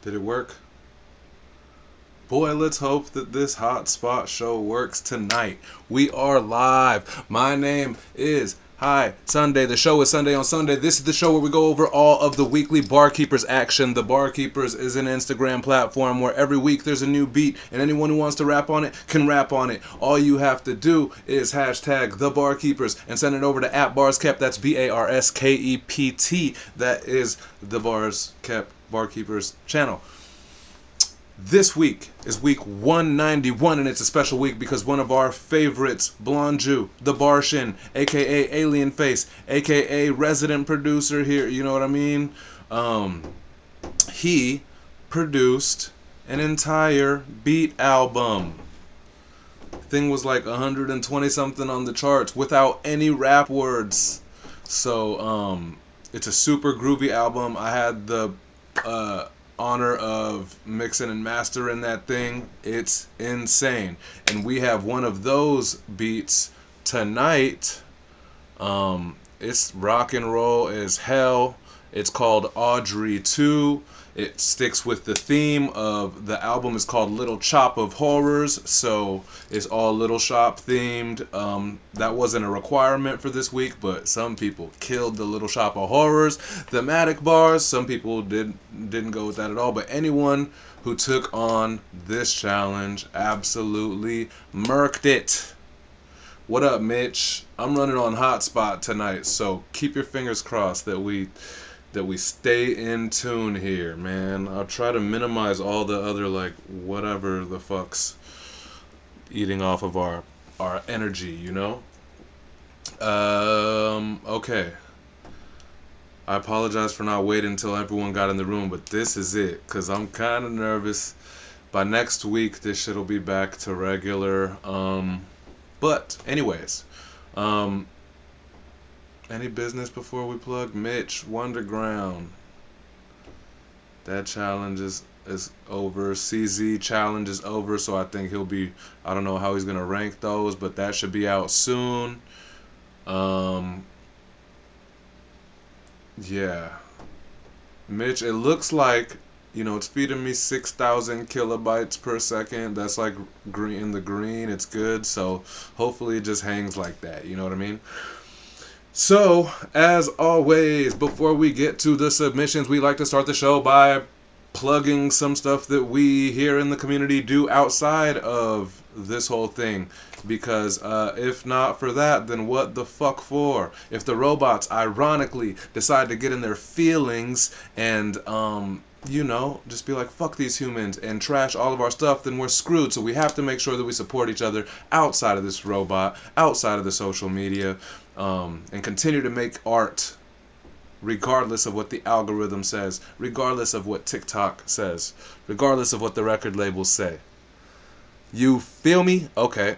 Did it work? Boy, let's hope that this hotspot show works tonight. We are live. My name is Hi Sunday. The show is Sunday on Sunday. This is the show where we go over all of the weekly Barkeepers action. The Barkeepers is an Instagram platform where every week there's a new beat, and anyone who wants to rap on it can rap on it. All you have to do is hashtag the Barkeepers and send it over to @BarsKept. That's BarsKept. That is the Bars Kept Barkeepers channel. This week is week 191, and it's a special week because one of our favorites, blonju, the Barshin, aka Alien Face, aka resident producer here, you know what I mean? He produced an entire beat album. Thing was like 120 something on the charts without any rap words. So, it's a super groovy album. I had the honor of mixing and mastering that thing. It's insane, and we have one of those beats tonight. It's rock and roll as hell. It's called Audrey 2. It sticks with the theme of the album. Is called Little Chop of Horrors, so it's all Little Shop themed. That wasn't a requirement for this week, but some people killed the Little Shop of Horrors thematic bars. Some people didn't go with that at all, but anyone who took on this challenge absolutely murked it. What up, Mitch? I'm running on hotspot tonight, so keep your fingers crossed that we stay in tune here, man. I'll try to minimize all the other, like, whatever the fuck's eating off of our energy, you know? Okay. I apologize for not waiting until everyone got in the room, but this is it, because I'm kind of nervous. By next week, this shit'll be back to regular. But, anyways, any business before we plug? Mitch, Wonderground. That challenge is over. CZ challenge is over, so I think he'll be, I don't know how he's going to rank those, but that should be out soon. Yeah. Mitch, it looks like, it's feeding me 6,000 kilobytes per second. That's like green in the green. It's good, so hopefully it just hangs like that. You know what I mean? So, as always, before we get to the submissions, we like to start the show by plugging some stuff that we here in the community do outside of this whole thing. Because if not for that, then what the fuck for? If the robots, ironically, decide to get in their feelings and, just be like, fuck these humans and trash all of our stuff, then we're screwed. So we have to make sure that we support each other outside of this robot, outside of the social media. And continue to make art regardless of what the algorithm says, regardless of what TikTok says, regardless of what the record labels say. You feel me? Okay.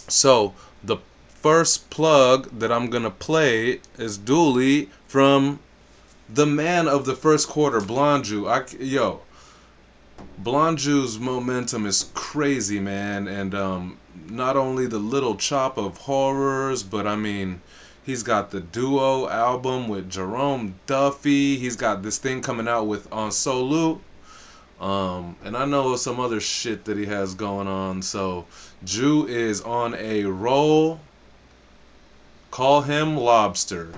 So, the first plug that I'm going to play is duly from the man of the first quarter, blonju. blonju's momentum is crazy, man, and not only the Little Chop of Horrors, but I mean, he's got the duo album with Jerome Duffy. He's got this thing coming out with On Solu, and I know some other shit that he has going on. So Jew is on a roll. Call him Lobster.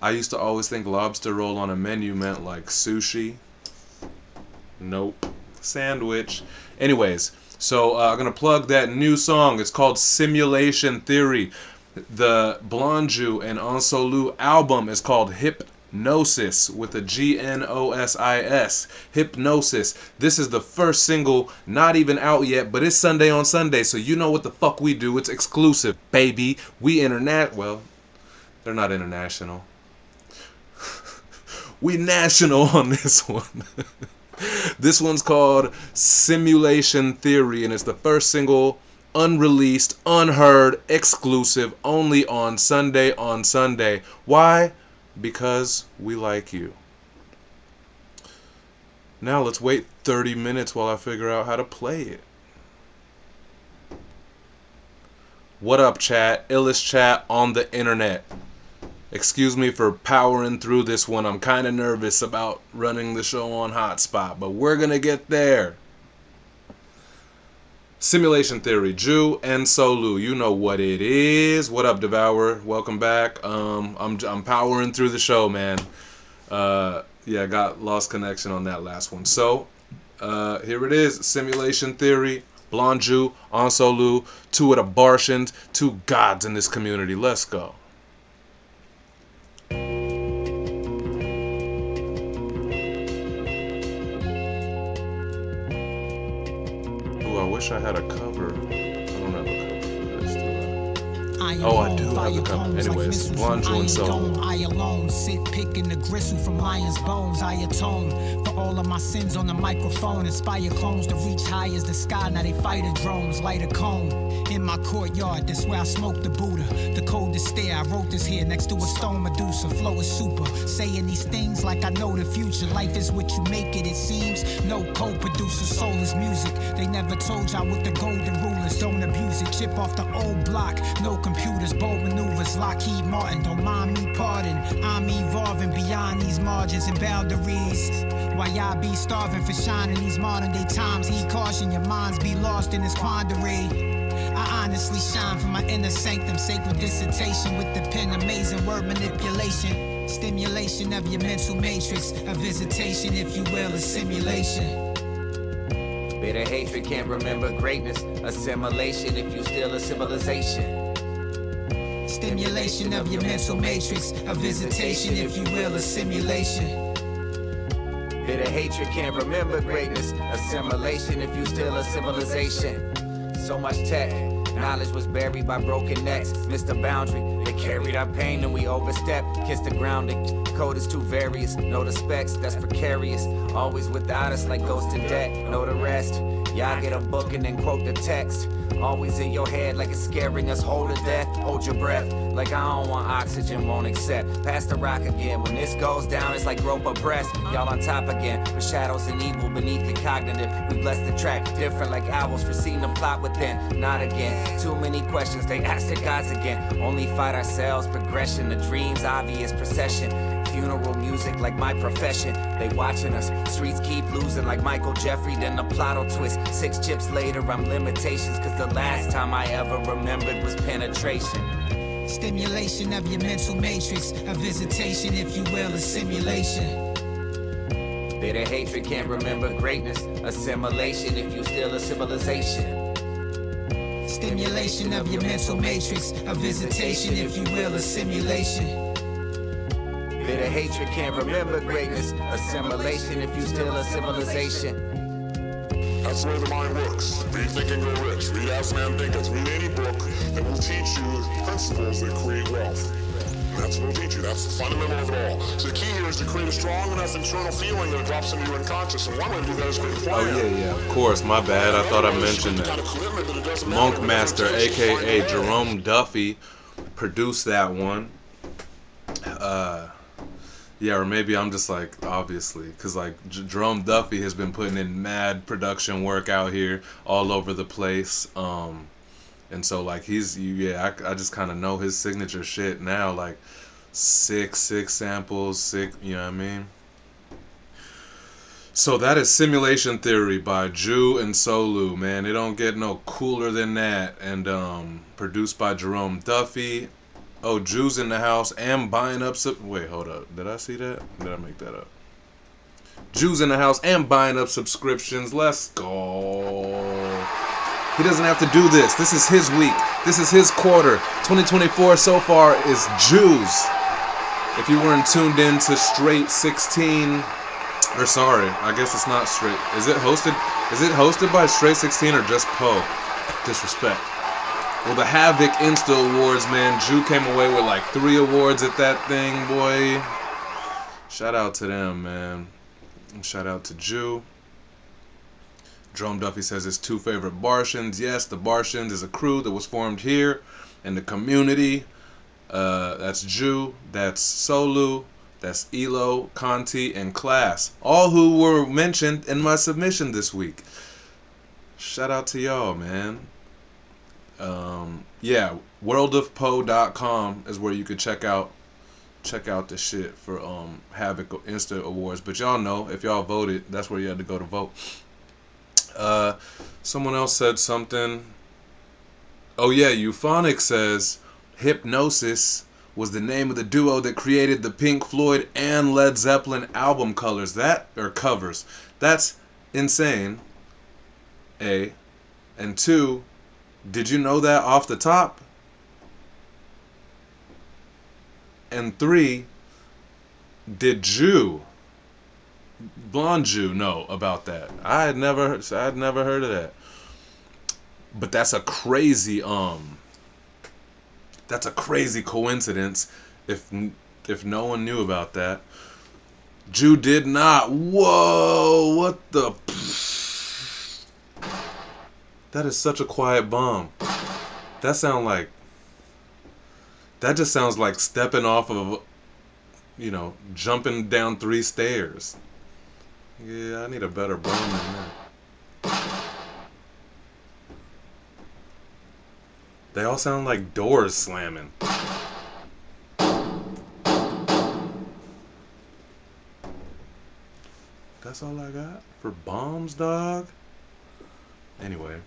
I used to always think lobster roll on a menu meant like sushi. Nope. Sandwich. Anyways, so I'm going to plug that new song. It's called Simulation Theory. The blonju and Onsolu album is called Hypnosis with a Gnosis. Hypnosis. This is the first single, not even out yet, but it's Sunday on Sunday, so you know what the fuck we do. It's exclusive, baby. Well, they're not international. We national on this one. This one's called Simulation Theory, and it's the first single, unreleased, unheard, exclusive, only on Sunday on Sunday. Why? Because we like you. Now let's wait 30 minutes while I figure out how to play it. What up, chat? Illest chat on the internet. Excuse me for powering through this one. I'm kind of nervous about running the show on Hotspot, but we're going to get there. Simulation Theory, Ju and Solu. You know what it is. What up, Devourer? Welcome back. I'm powering through the show, man. Yeah, got lost connection on that last one. So, here it is. Simulation Theory, blonju, Solu, two of the Bartians, two gods in this community. Let's go. I wish I had a cover. I don't have a cover for this, do I? Oh, I do have the cover. Anyways, blonju and Solu. I alone sit picking the gristle from lion's bones. I atone for all of my sins on the microphone. Inspire clones to reach high as the sky. Now they fighter drones, light a cone. In my courtyard, that's where I smoke the Buddha. The coldest stare, I wrote this here next to a stone Medusa. Flow is super, saying these things like I know the future. Life is what you make it, it seems. No co-producer, soul is music. They never told y'all with the golden rulers. Don't abuse it, chip off the old block. No computers, bold maneuvers, Lockheed Martin. Don't mind me, pardon. I'm evolving beyond these margins and boundaries. Why y'all be starving for shining these modern day times? He caution your minds be lost in this quandary. I honestly shine from my inner sanctum, sacred dissertation with the pen, amazing word manipulation, stimulation of your mental matrix, a visitation, if you will, a simulation. Bitter hatred can't remember greatness, assimilation if you still a civilization. Stimulation of your mental matrix, a visitation, if you will, a simulation. Bitter hatred can't remember greatness, assimilation if you still a civilization. So much tech, knowledge was buried by broken necks. Missed the boundary, they carried our pain and we overstepped. Kissed the grounding, code is too various. Know the specs, that's precarious. Always without us like ghost in debt. Know the rest, y'all get a book and then quote the text. Always in your head like it's scaring us, hold to death. Hold your breath, like I don't want oxygen, won't accept. Pass the rock again, when this goes down it's like rope abreast. Y'all on top again, with shadows and evil beneath the cognitive. We bless the track, different like owls, foreseen the plot within. Not again, too many questions, they ask their gods again. Only fight ourselves, progression, the dreams, obvious procession. Funeral music like my profession. They watching us, streets keep losing like Michael Jeffrey, then the plot'll twist. 6 chips later, I'm limitations, cause the last time I ever remembered was penetration. Stimulation of your mental matrix, a visitation, if you will, a simulation. Bitter hatred can't remember greatness, assimilation if you still a civilization. Stimulation of your mental matrix, a visitation, if you will, a simulation. Bitter hatred can't remember greatness, assimilation if you still a civilization. That's the way the mind works. Read Think and Grow Rich. Read As Man Thinketh. Read any book that will teach you principles that create wealth. And that's what will teach you. That's the fundamental of it all. So the key here is to create a strong enough internal feeling that it drops into your unconscious. And one way to do that is create a plan. Oh, yeah, of course. My bad. I thought I mentioned that. Monk Master, a.k.a. Jerome Duffy, produced that one. Yeah, or maybe I'm just like, obviously, because like Jerome Duffy has been putting in mad production work out here all over the place. And so like I just kind of know his signature shit now, like six samples, you know what I mean? So that is Simulation Theory by Ju and Solu, man. It don't get no cooler than that. And produced by Jerome Duffy. Oh, Ju's in the house and buying up wait, hold up. Did I see that? Did I make that up? Ju's in the house and buying up subscriptions. Let's go. He doesn't have to do this. This is his week. This is his quarter. 2024 so far is Ju's. If you weren't tuned in to Straight 16, or sorry, I guess it's not Straight. Is it hosted by Straight 16 or just Poe? Disrespect. Well, the Havoc Insta Awards, man. Ju came away with like 3 awards at that thing, boy. Shout out to them, man. And shout out to Ju. Jerome Duffy says his 2 favorite Bartians. Yes, the Bartians is a crew that was formed here in the community. That's Ju, that's Solu, that's Elo, Conti, and Class. All who were mentioned in my submission this week. Shout out to y'all, man. Yeah, worldofpoe.com is where you could check out check out the shit for Havoc Insta Awards. But y'all know, if y'all voted, that's where you had to go to vote. Someone else said something. Oh yeah, Euphonic says Hypnosis was the name of the duo that created the Pink Floyd and Led Zeppelin album covers. That's insane. A. And two, did you know that off the top? And three, did blonju know about that? I had never heard of that. But that's a crazy coincidence if no one knew about that. Jew did not. Whoa, what the? That is such a quiet bomb. That just sounds like stepping off of, jumping down 3 stairs. Yeah, I need a better bomb than that. They all sound like doors slamming. That's all I got for bombs, dog. Anyway,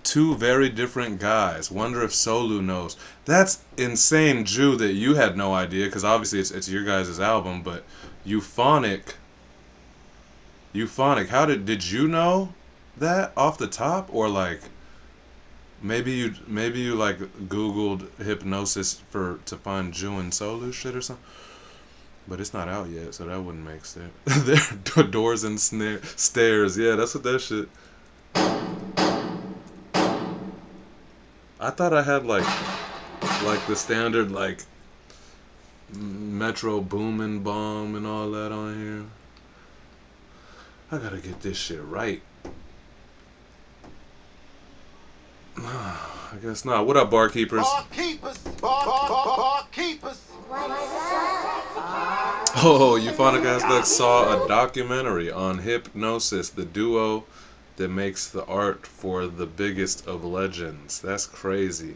2 very different guys. Wonder if Solu knows. That's insane, Jew, that you had no idea, because obviously it's your guys' album. But Euphonic, did you know that off the top, or like maybe you like Googled Hypnosis to find Jew and Solu shit or something? But it's not out yet, so that wouldn't make sense. There doors and stairs. Yeah, that's what that shit. I thought I had like the standard like Metro Boomin bomb and all that on here. I gotta get this shit right. I guess not. What up, barkeepers? Barkeepers. Oh, Euphonic Aspect saw a documentary on Hypnosis, the duo that makes the art for the biggest of legends. That's crazy.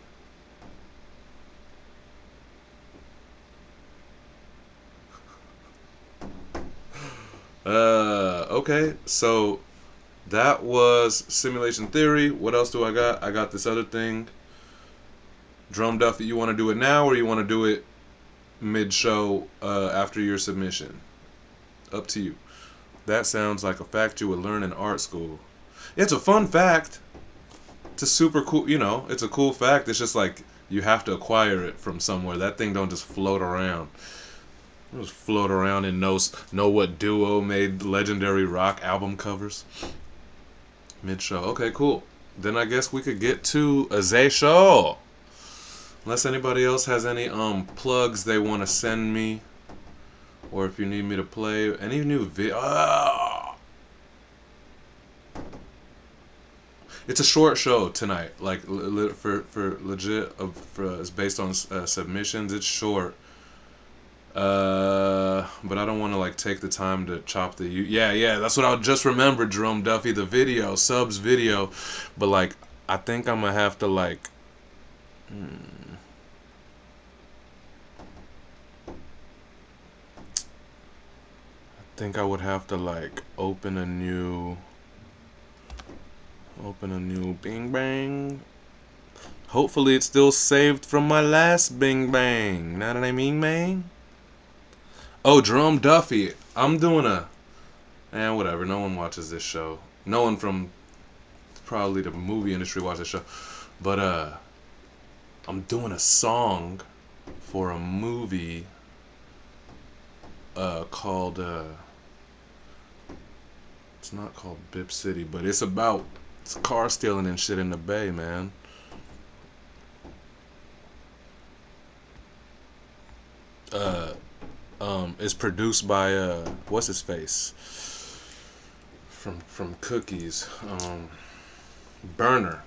Okay, so that was Simulation Theory. What else do I got? I got this other thing. Drum Duffy, you want to do it now or you want to do it mid-show after your submission? Up to you. That sounds like a fact you would learn in art school. It's a fun fact. It's a super cool, it's a cool fact. It's just like you have to acquire it from somewhere. That thing don't just float around. Just float around and know what duo made legendary rock album covers. Mid-show. Okay, cool. Then I guess we could get to a Zay show. Unless anybody else has any plugs they want to send me, or if you need me to play any new video. It's a short show tonight. Like for legit, it's based on submissions. It's short. But I don't want to like take the time to chop the yeah, that's what I just remembered, Jerome Duffy, the video, subs video. But like I think I'm gonna have to like I think I would have to like open a new Bing Bang. Hopefully it's still saved from my last Bing Bang. Know what I mean, man? Oh, Jerome Duffy. I'm doing whatever. No one watches this show. No one from probably the movie industry watches this show. But I'm doing a song for a movie called it's not called Bip City, but it's about car stealing and shit in the Bay, man. It's produced by what's his face from Cookies, Burner.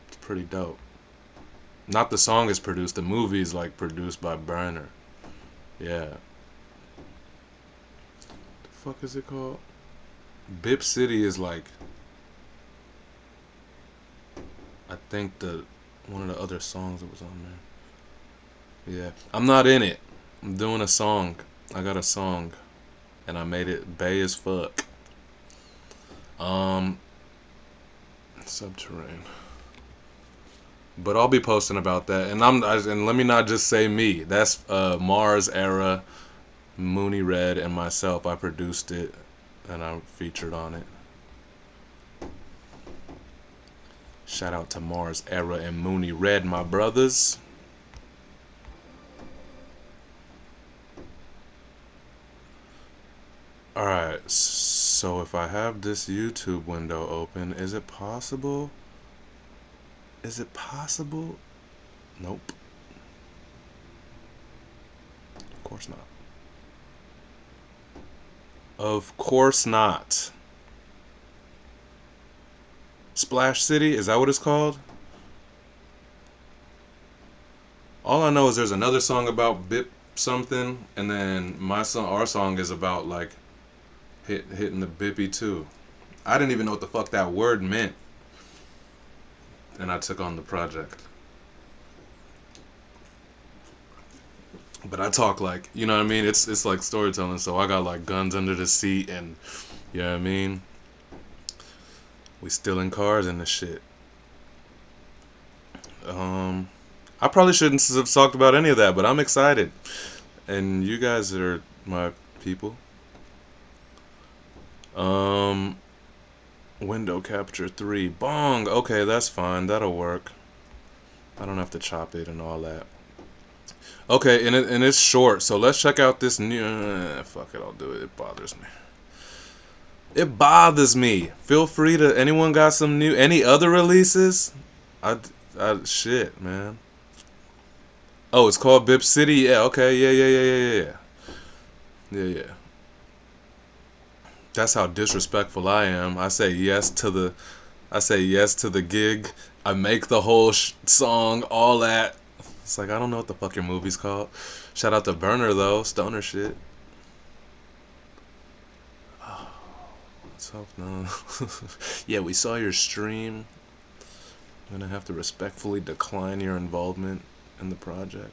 It's pretty dope. Not the song is produced, the movie is like produced by Burner. Yeah. The fuck is it called? Bip City is like, I think one of the other songs that was on there. Yeah, I'm not in it. I'm doing a song. I got a song, and I made it bay as fuck. Um, Subterranean. But I'll be posting about that, and and let me not just say me. That's Mars Era, Mooney Red, and myself. I produced it, and I featured on it. Shout out to Mars Era and Mooney Red, my brothers. Alright, so if I have this YouTube window open, is it possible? Is it possible? Nope. Of course not. Of course not. Splash City, is that what it's called? All I know is there's another song about bip something, and then our song is about like hitting the bippy too. I didn't even know what the fuck that word meant, and I took on the project. But I talk like, you know what I mean? It's like storytelling, so I got like guns under the seat, and you know what I mean? We stealing cars and the shit. I probably shouldn't have talked about any of that, but I'm excited. And you guys are my people. Window capture 3. Bong! Okay, that's fine. That'll work. I don't have to chop it and all that. Okay, and it's short, so let's check out this new... fuck it, I'll do it. It bothers me. It bothers me. Feel free to... Anyone got some new... Any other releases? Shit, man. Oh, it's called Bip City? Yeah, okay. Yeah. Yeah. That's how disrespectful I am. I say yes to the gig. I make the whole song, all that. It's like, I don't know what the fuck your movie's called. Shout out to Burner, though. Stoner shit. Oh, what's up? No. Yeah, we saw your stream. I'm gonna have to respectfully decline your involvement in the project.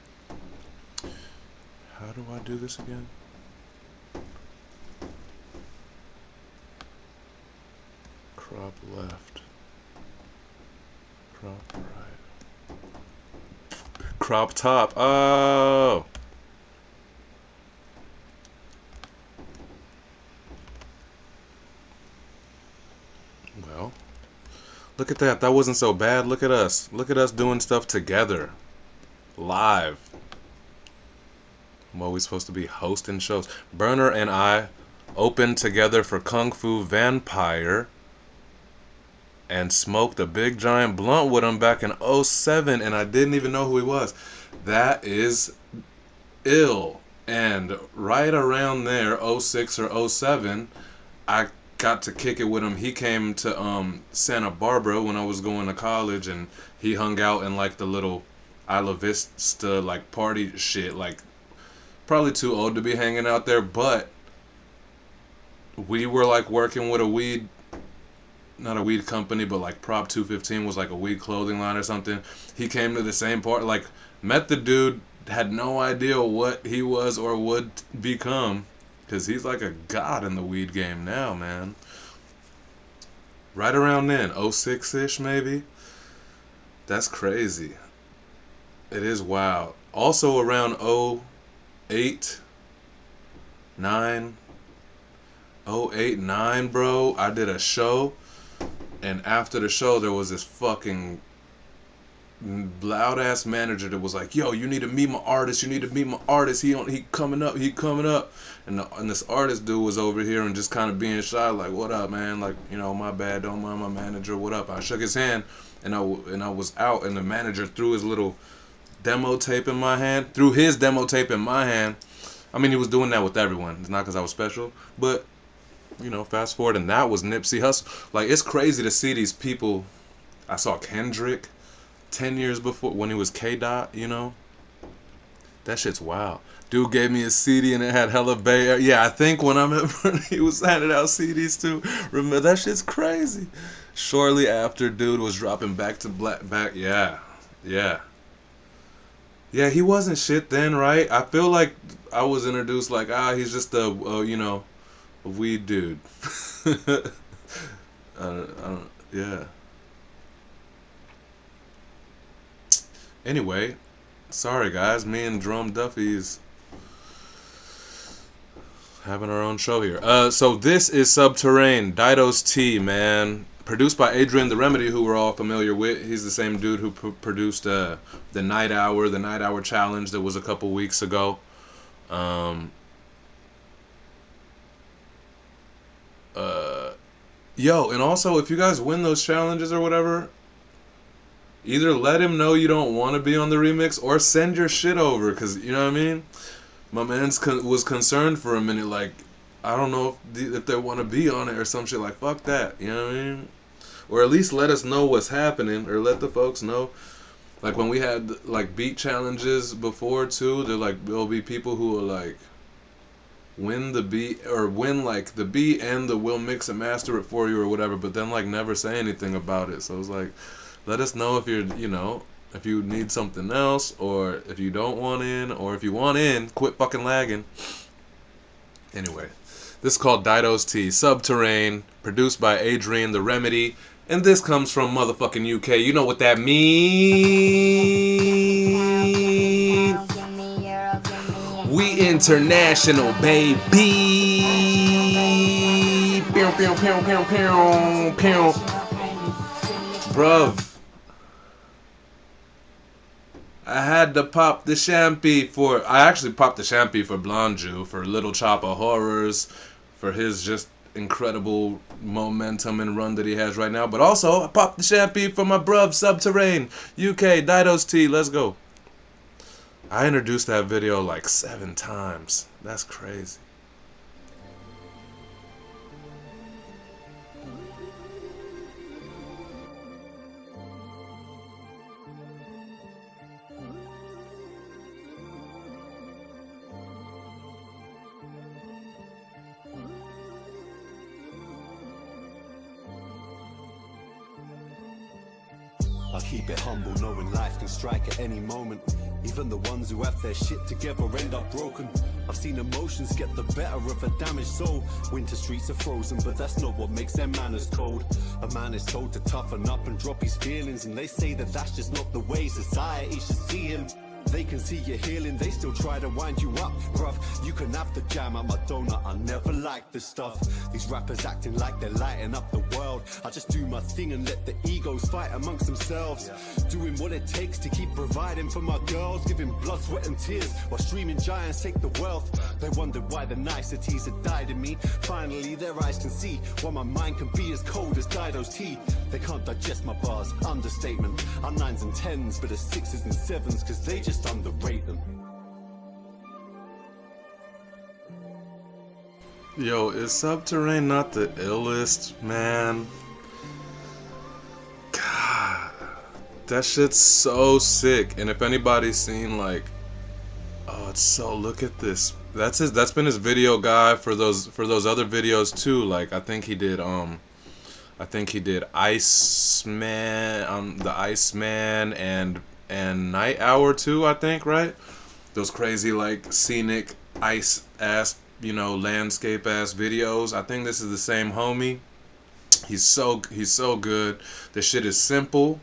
How do I do this again? Crop left. Crop right. Crop top. Oh! Well, look at that. That wasn't so bad. Look at us. Look at us doing stuff together. Live. I'm always supposed to be hosting shows. Burner and I opened together for Kung Fu Vampire and smoked a big giant blunt with him back in '07, and I didn't even know who he was. That is ill. And right around there, '06 or '07, I got to kick it with him. He came to Santa Barbara when I was going to college, and he hung out in like the little Isla Vista like party shit. Like, probably too old to be hanging out there, but we were like working with a weed, not a weed company, but like Prop 215 was like a weed clothing line or something. He came to the same part, like met the dude, had no idea what he was or would become, because he's like a god in the weed game now, man. Right around then, '06-ish maybe. That's crazy. It is wild. Also around '08, 9, '08, 9, bro, I did a show, and after the show there was this fucking loud ass manager that was like, yo, you need to meet my artist, he coming up, and this artist dude was over here and just kind of being shy, like, what up, man, like, you know, my bad, don't mind my manager, what up. I shook his hand, and I was out, and the manager threw his demo tape in my hand. I mean, he was doing that with everyone. It's not because I was special, but, you know, fast forward, and that was Nipsey Hussle. Like, it's crazy to see these people. I saw Kendrick 10 years before, when he was K-Dot, you know? That shit's wild. Dude gave me a CD and it had hella Bay Area. Yeah, I think when I remember he was handing out CDs too. Remember, that shit's crazy. Shortly after, dude was dropping back to back. Yeah. Yeah, he wasn't shit then, right? I feel like I was introduced like, he's just a weed dude. Yeah. Anyway, sorry guys, me and Drum Duffy's having our own show here. So this is Subterrane, Dido's Tea, man. Produced by Adrian the Remedy, who we're all familiar with. He's the same dude who produced the Night Hour Challenge that was a couple weeks ago. Um, Yo, and also if you guys win those challenges or whatever, either let him know you don't want to be on the remix or send your shit over, cause you know what I mean. My man's was concerned for a minute, like I don't know if they want to be on it or some shit. Like fuck that, you know what I mean? Or at least let us know what's happening, or let the folks know. Like when we had like beat challenges before too, there'll be people who are like win the beat or win like the beat and the we'll mix and master it for you or whatever, but then like never say anything about it. So it's like, let us know if you're, if you need something else, or if you don't want in, or if you want in, quit fucking lagging. Anyway, this is called Dido's Tea, Subterrane, produced by Adrian the Remedy, and this comes from motherfucking UK. You know what that means? We international, baby. Pew, pew, pew, pew, pew, pew. Bruv, I had to pop the champy for. I actually popped the champy for blonju, for Little Chopper Horrors, for his just incredible momentum and run that he has right now. But also, I popped the champy for my bruv Subterrane, UK, Dido's Tea. Let's go. I introduced that video like 7 times. That's crazy. I keep it humble, knowing life can strike at any moment. Even the ones who have their shit together end up broken. I've seen emotions get the better of a damaged soul. Winter streets are frozen, but that's not what makes their manners cold. A man is told to toughen up and drop his feelings, and they say that that's just not the way society should see him. They can see you healing, they still try to wind you up, bruv. You can have the jam at my donut, I never liked this stuff. These rappers acting like they're lighting up the world. I just do my thing and let the egos fight amongst themselves. Doing what it takes to keep providing for my girls, giving blood, sweat and tears while streaming giants take the wealth. They wondered why the niceties had died in me. Finally their eyes can see why my mind can be as cold as Dido's tea. They can't digest my bars, understatement. I'm 9s and 10s, but it's 6s and 7s, cause they just underrate them. Yo, is Subterrane not the illest, man? God, that shit's so sick. And if anybody's seen like, oh, it's so, look at this. That's been his video guide for those other videos too. Like I think he did Iceman, the Iceman and Night Hour too, I think, right? Those crazy like scenic ice ass, landscape ass videos. I think this is the same homie. He's so good. The shit is simple,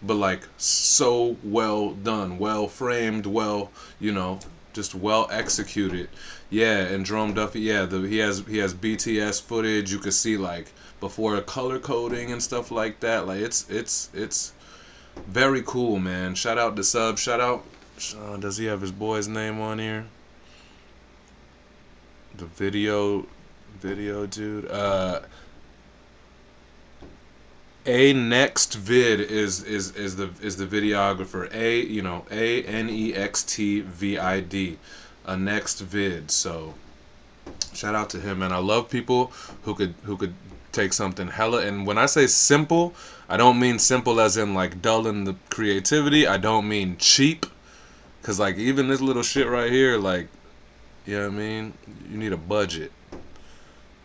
but like so well done, well framed, well, just well executed. Yeah, and Drum Duffy, yeah, he has BTS footage. You could see like before color coding and stuff like that. Like it's very cool, man. Shout out to Sub. Shout out. Does he have his boy's name on here? The video dude. A Next Vid is the videographer. ANEXTVID. A Next Vid. So shout out to him, man. I love people who could take something hella, and when I say simple, I don't mean simple as in like dull in the creativity. I don't mean cheap, cause like even this little shit right here, like, you know what I mean? You need a budget.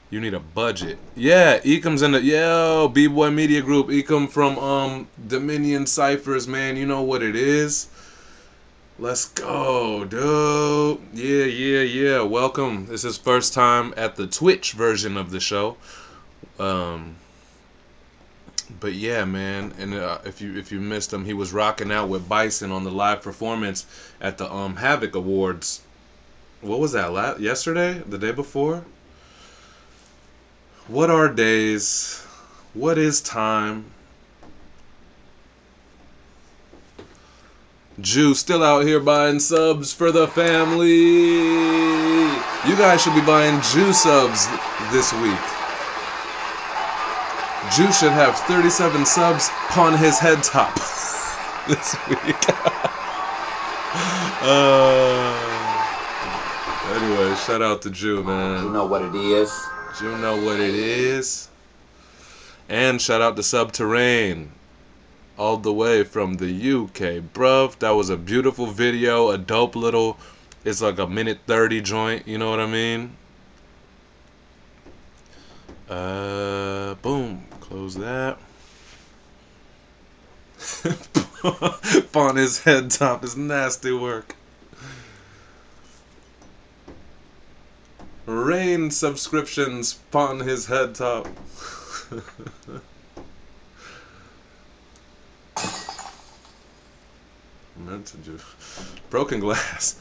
You need a budget. Yeah, Ekam's in the B-Boy Media Group. Ekam from Dominion Cyphers, man. You know what it is. Let's go, dude. Yeah. Welcome. This is first time at the Twitch version of the show. Um, but yeah, man. And if you missed him, he was rocking out with Bison on the live performance at the Havoc Awards. What was that? Yesterday? The day before? What are days? What is time? Jew still out here buying subs for the family. You guys should be buying Jew subs this week. Jew should have 37 subs upon his head top this week. Anyway, shout out to Jew, man. You know what it is. Jew know what it is. And shout out to Subterrane. All the way from the UK, bruv. That was a beautiful video, a dope little, it's like a minute 30 joint, you know what I mean? Boom, close that. On his head top is nasty work. Rain subscriptions upon his head top. Meant to do broken glass.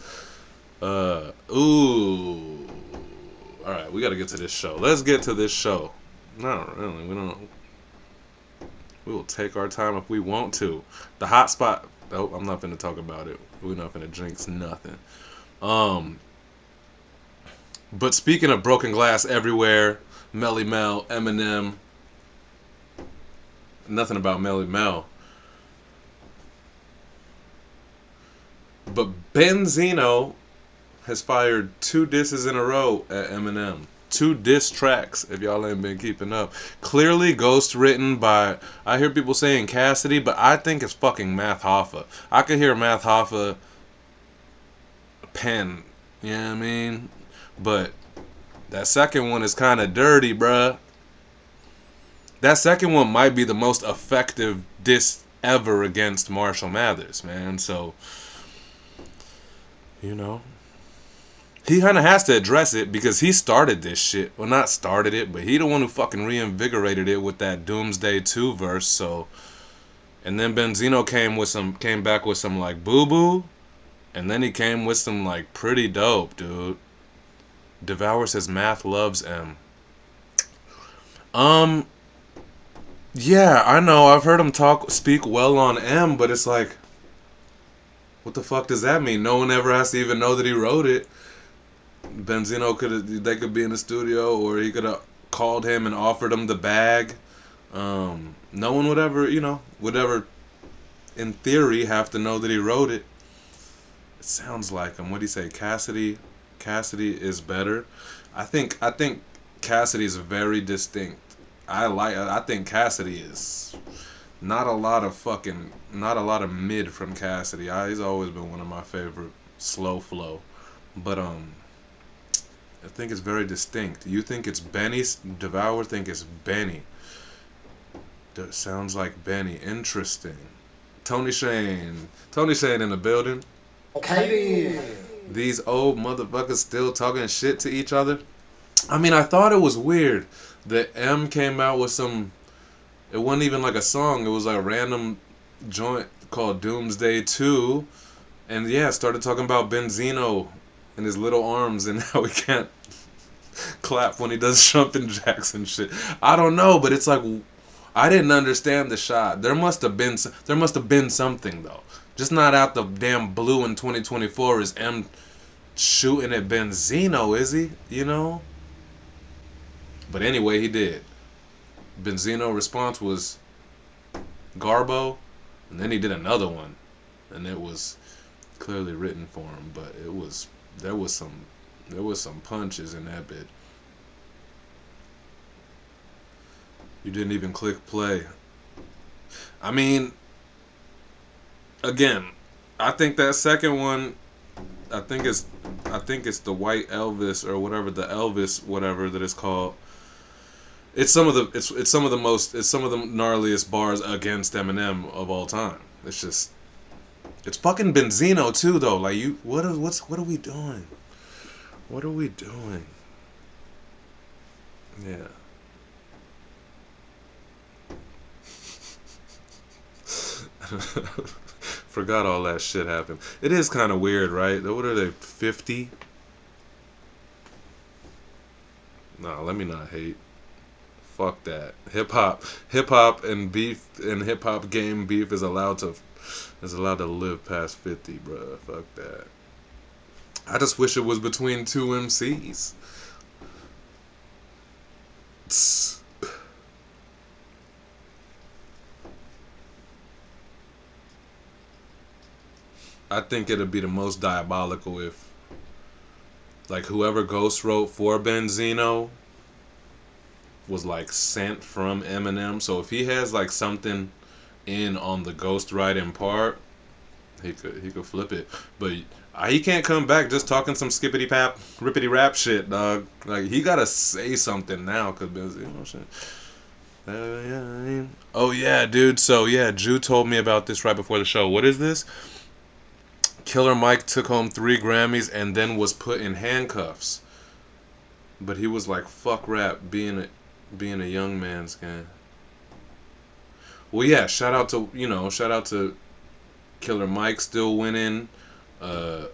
Ooh. All right, we got to get to this show. Let's get to this show. Not really. We will take our time if we want to. The hot spot. Oh, I'm not finna talk about it. We're not finna jinx nothing. But speaking of broken glass everywhere, Melly Mel, Eminem. Nothing about Melly Mel. But Benzino has fired 2 disses in a row at Eminem. 2 diss tracks, if y'all ain't been keeping up. Clearly ghost written by, I hear people saying Cassidy, but I think it's fucking Math Hoffa. I could hear Math Hoffa pen, you know what I mean? But that second one is kind of dirty, bruh. That second one might be the most effective diss ever against Marshall Mathers, man. So, you know, he kind of has to address it because he started this shit. Well, not started it, but he the one who fucking reinvigorated it with that Doomsday 2 verse. So, and then Benzino came back with some like boo boo, and then he came with some like pretty dope, dude. Devour says Math loves M. Yeah, I know. I've heard him speak well on M, but it's like, what the fuck does that mean? No one ever has to even know that he wrote it. Benzino they could be in the studio, or he could have called him and offered him the bag. No one would ever, in theory, have to know that he wrote it. It sounds like him. What do you say, Cassidy? Cassidy is better. I think Cassidy's very distinct. I think Cassidy is not a lot of mid from Cassidy. He's always been one of my favorite slow flow. But I think it's very distinct. You think it's Benny? Devour think it's Benny. That sounds like Benny. Interesting. Tony Shane in the building. Okay. These old motherfuckers still talking shit to each other. I mean, I thought it was weird that M came out with some. It wasn't even like a song. It was like a random joint called Doomsday 2. And yeah, started talking about Benzino and his little arms and how he can't clap when he does jumping jacks and shit. I don't know, but it's like, I didn't understand the shot. There must have been something though. Just not out the damn blue in 2024 is M shooting at Benzino, is he? You know? But anyway, he did. Benzino response was Garbo, and then he did another one, and it was clearly written for him, but there was some punches in that bit. You didn't even click play. I mean, again, I think that second one, I think it's the White Elvis or whatever, the Elvis whatever that it's called. It's some of the gnarliest bars against Eminem of all time. It's just It's fucking Benzino too, though. Like what are we doing? What are we doing? Yeah. Forgot all that shit happened. It is kind of weird, right? What are they, 50? Nah, let me not hate. Fuck that. Hip hop and beef and hip hop game beef is allowed to live past 50, bruh. Fuck that. I just wish it was between two MCs. I think it'd be the most diabolical if, like, whoever Ghost wrote for Benzino was like sent from Eminem. So if he has like something in on the Ghost writing part, he could flip it. But he can't come back just talking some skippity pap rippity rap shit, dog. Like he gotta say something now, cause Benzino shit. Yeah, I mean. Oh yeah, dude. So yeah, Jew told me about this right before the show. What is this? Killer Mike took home 3 Grammys and then was put in handcuffs. But he was like, "Fuck rap, being a young man's game." Well, yeah. Shout out to Killer Mike still winning. Uh,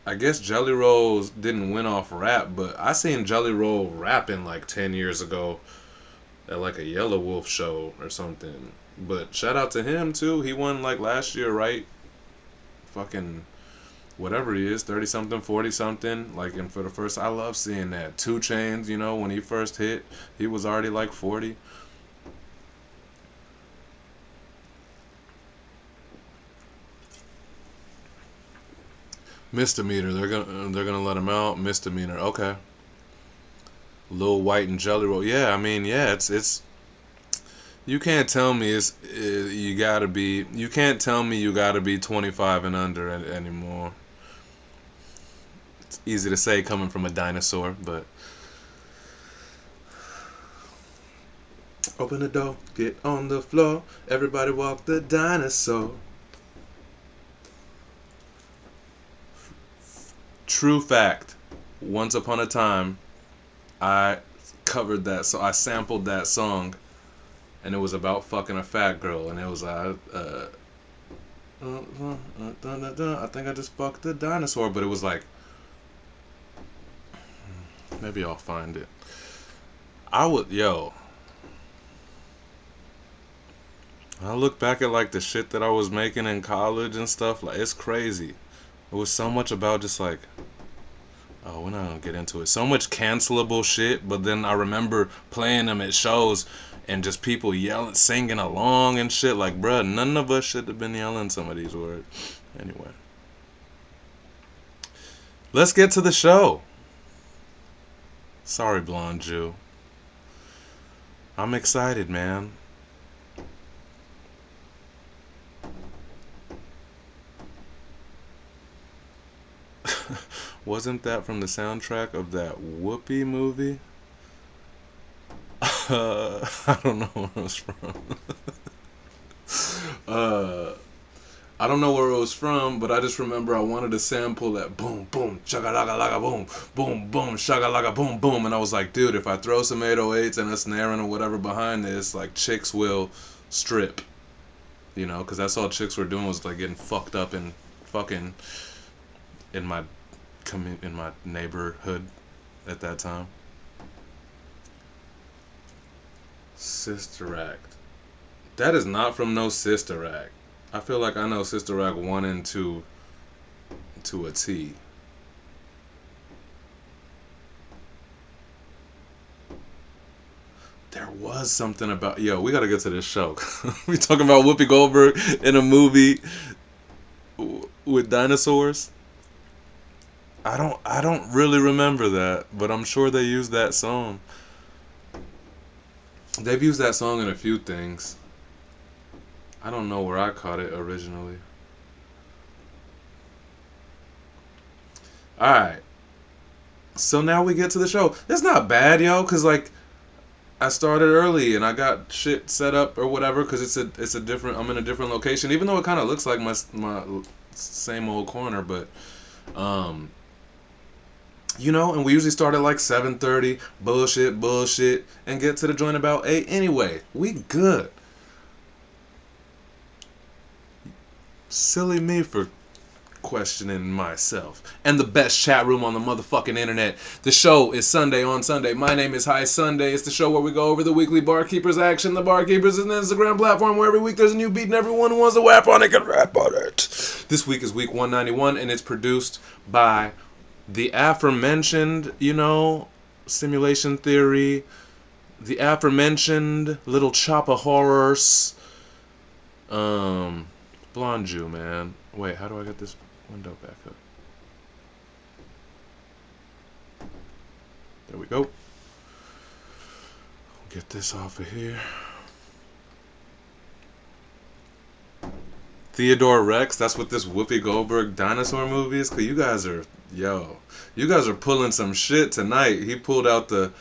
I guess Jelly Rolls didn't win off rap, but I seen Jelly Roll rapping like 10 years ago at like a Yellow Wolf show or something. But shout out to him too. He won like last year, right? Fucking whatever he is, 30 something, 40 something. Like, and for the first, I love seeing that. 2 Chainz, when he first hit, he was already like 40. Misdemeanor. They're gonna let him out. Misdemeanor. Okay. Lil White and Jelly Roll. Yeah, I mean, yeah, it's. You can't tell me you gotta be. You can't tell me you gotta be 25 and under anymore. It's easy to say coming from a dinosaur, but. Open the door, get on the floor, everybody walk the dinosaur. True fact. Once upon a time, I covered that, so I sampled that song, and it was about fucking a fat girl, and it was I think I just fucked a dinosaur, but it was like, maybe I'll find it. I look back at like the shit that I was making in college and stuff, like it's crazy. It was so much about just like, oh, we're not gonna get into it. So much cancelable shit, but then I remember playing them at shows and just people yelling, singing along and shit. Like, bruh, none of us should have been yelling some of these words. Anyway, let's get to the show. Sorry, blonju. I'm excited, man. Wasn't that from the soundtrack of that Whoopi movie? I don't know where it was from. uh, I don't know where it was from, but I just remember I wanted to sample that boom, boom, shaka-laka, laka, boom, boom, boom, shaka-laka, boom, boom. And I was like, dude, if I throw some 808s and a snaring or whatever behind this, like, chicks will strip. Because that's all chicks were doing was, like, getting fucked up and fucking in my neighborhood at that time. Sister Act. That is not from no Sister Act. I feel like I know Sister Act 1 and 2 to a T. There was something about... Yo, we gotta get to this show. We talking about Whoopi Goldberg in a movie with dinosaurs? I don't really remember that, but I'm sure they used that song. They've used that song in a few things. I don't know where I caught it originally. Alright. So now we get to the show. It's not bad, yo, because, like, I started early and I got shit set up or whatever because it's a different. I'm in a different location, even though it kind of looks like my same old corner, but um. And we usually start at like 7:30, bullshit, and get to the joint about 8 anyway. We good. Silly me for questioning myself. And the best chat room on the motherfucking internet. The show is Sunday on Sunday. My name is High Sunday. It's the show where we go over the weekly Barkeepers action. The Barkeepers is an Instagram platform where every week there's a new beat and everyone who wants to rap on it can rap on it. This week is week 191 and it's produced by the aforementioned, simulation theory, the aforementioned little chopper horrors, blonju, man. Wait, how do I get this window back up? There we go. Get this off of here. Theodore Rex, that's what this Whoopi Goldberg dinosaur movie is? Because you guys are pulling some shit tonight. He pulled out the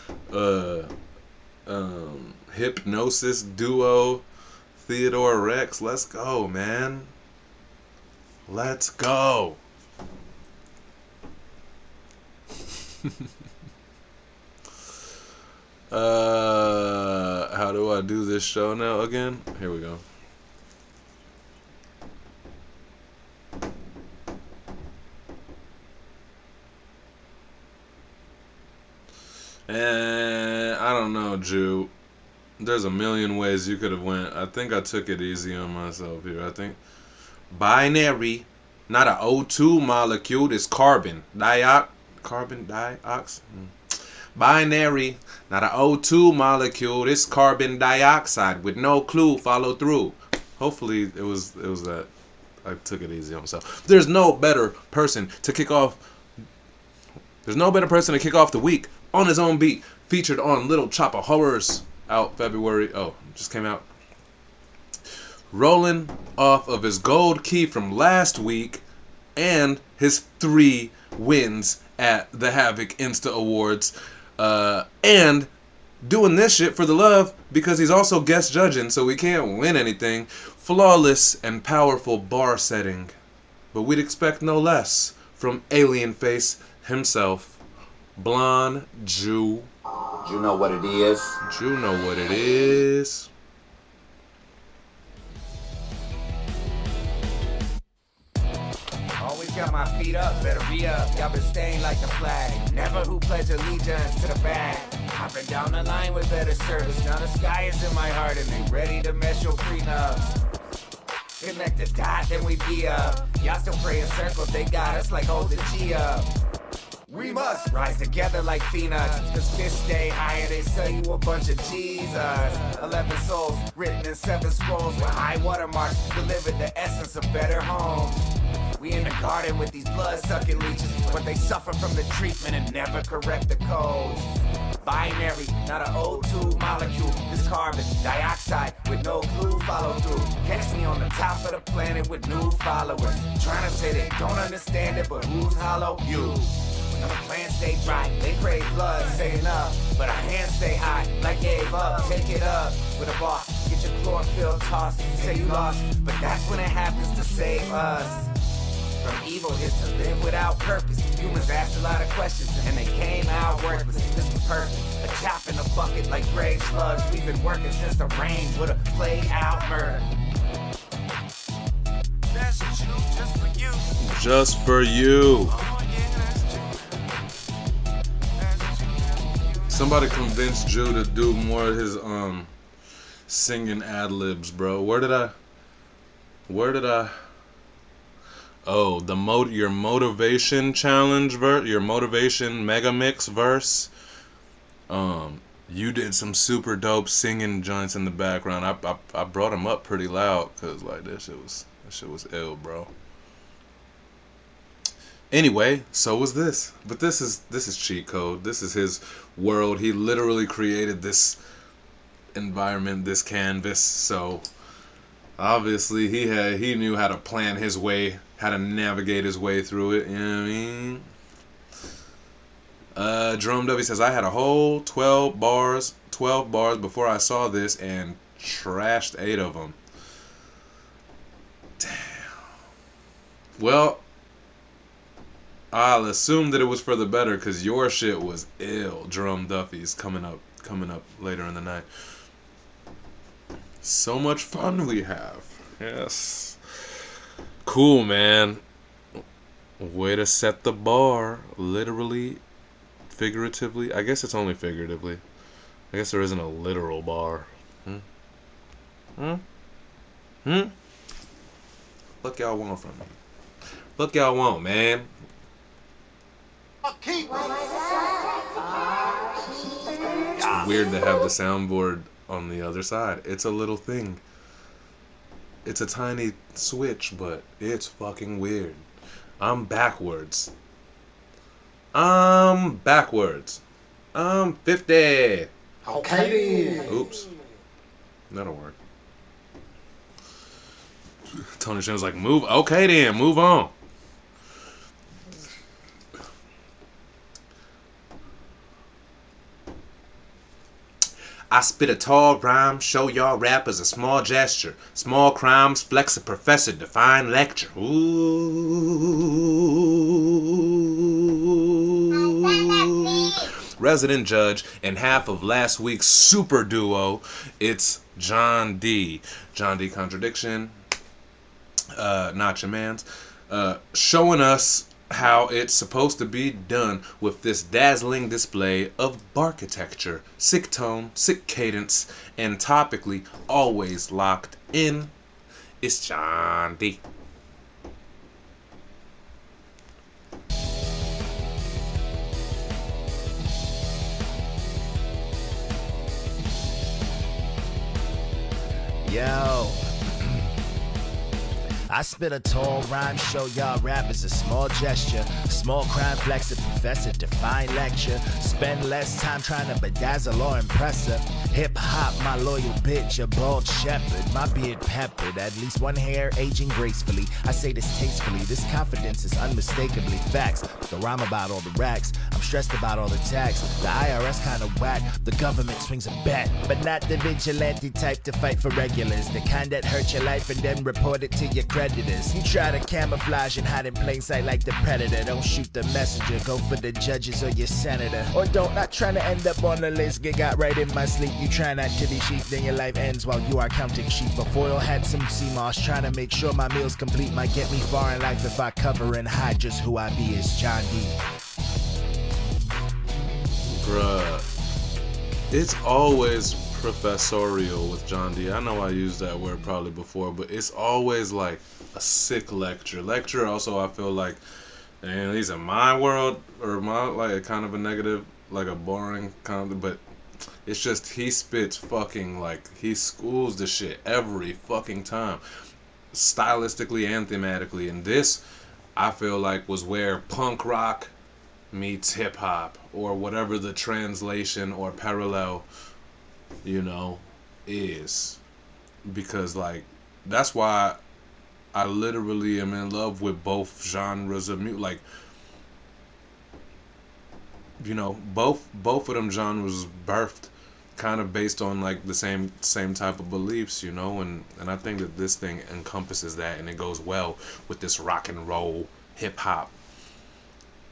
hypnosis duo Theodore Rex. Let's go, man. Let's go. How do I do this show now again? Here we go. And I don't know, Jew. There's a million ways you could have went. I think I took it easy on myself here. I think binary, not an O2 molecule. It's carbon diox. Binary, not an O2 molecule. It's carbon dioxide with no clue. Follow through. Hopefully it was that. I took it easy on myself. There's no better person to kick off the week on his own beat, featured on Little Chopper Horrors, out February. Oh, just came out. Rolling off of his gold key from last week and his 3 wins at the Havoc Insta Awards. And doing this shit for the love because he's also guest judging, so we can't win anything. Flawless and powerful bar setting. But we'd expect no less from Alien Face himself, blonju. You know what it is. You know what it is. Always got my feet up, better be up. Y'all been staying like the flag. Never who pledge allegiance to the bag. Hopping down the line with better service. Now the sky is in my heart and they ready to mess your prenups. Connect the dot, then we be up. Y'all still pray in circles, they got us like hold the G up. We must rise together like peanuts. Cause fish stay higher, they sell you a bunch of Jesus. 11 souls written in 7 scrolls with high watermarks delivered the essence of better homes. We in the garden with these blood-sucking leeches, but they suffer from the treatment and never correct the codes. Binary, not an O2 molecule. This carbon dioxide with no clue follow through. Catch me on the top of the planet with new followers. Trying to say they don't understand it, but who's hollow? You. Now the plants stay dry, they crave blood, say enough. But our hands stay high, like gave up. Take it up with a boss. Get your chlorophyll tossed, say you lost. But that's when it happens to save us. From evil is to live without purpose. Humans asked a lot of questions and they came out worthless. This was perfect. A chop in the bucket like grave slugs. We've been working since the rain would have played out murder. That's you, just for you. Just for you. Somebody convinced Jew to do more of his singing ad-libs, bro. Where did I Oh, your motivation challenge verse, your motivation mega mix verse. You did some super dope singing joints in the background. I brought them up pretty loud cause like that shit was ill, bro. Anyway, so was this. But this is cheat code. This is his world. He literally created this environment, this canvas. So obviously he knew how to plan his way, how to navigate his way through it. You know what I mean? Jerome W says I had a whole 12 bars before I saw this and trashed 8 of them. Damn. Well, I'll assume that it was for the better because your shit was ill. Jerome Duffy's coming up later in the night. So much fun we have. Yes. Cool, man. Way to set the bar. Literally, figuratively. I guess it's only figuratively. I guess there isn't a literal bar. What y'all want from me? What y'all want, man? It's weird to have the soundboard on the other side. It's a little thing. It's a tiny switch, but it's fucking weird. I'm backwards. I'm 50. Okay. Oops. That'll work. Tony Shin was like, move. Okay then, move on. I spit a tall rhyme, show y'all rappers a small gesture. Small crimes, flex a professor, define lecture. Ooh. Resident judge and half of last week's super duo, it's John D. John D. Contradiction, not your man's, showing us how it's supposed to be done with this dazzling display of barkitecture, sick tone, sick cadence, and topically always locked in. It's John D. Yo. I spit a tall rhyme, show y'all rap is a small gesture. Small crime, flex a professor, define lecture. Spend less time trying to bedazzle or impress her. Hip hop, my loyal bitch, a bald shepherd. My beard peppered, at least one hair aging gracefully. I say this tastefully, this confidence is unmistakably facts. The rhyme about all the racks, I'm stressed about all the tax. The IRS kinda whack, the government swings a bat. But not the vigilante type to fight for regulars. The kind that hurt your life and then report it to your creditors. You try to camouflage and hide in plain sight like the predator. Don't shoot the messenger, go for the judges or your senator. Or don't, not trying to end up on the list, get got right in my sleep. You try not to be sheep, then your life ends while you are counting sheep. A foil had some sea moss, trying to make sure my meal's complete. Might get me far in life if I cover and hide just who I be. Is John D. Bruh. It's always professorial with John D. I know I used that word probably before, but it's always like a sick lecture. Lecture also, I feel like, and at least in my world, or my, like, kind of a negative, like a boring kind of, but it's just he spits fucking, like, he schools the shit every fucking time, stylistically and thematically. And this, I feel like, was where punk rock meets hip hop, or whatever the translation or parallel, you know, is. Because, like, that's why I literally am in love with both genres of music. Like, you know, both of them genres birthed kind of based on, like, the same type of beliefs, you know, and I think that this thing encompasses that, and it goes well with this rock and roll, hip hop,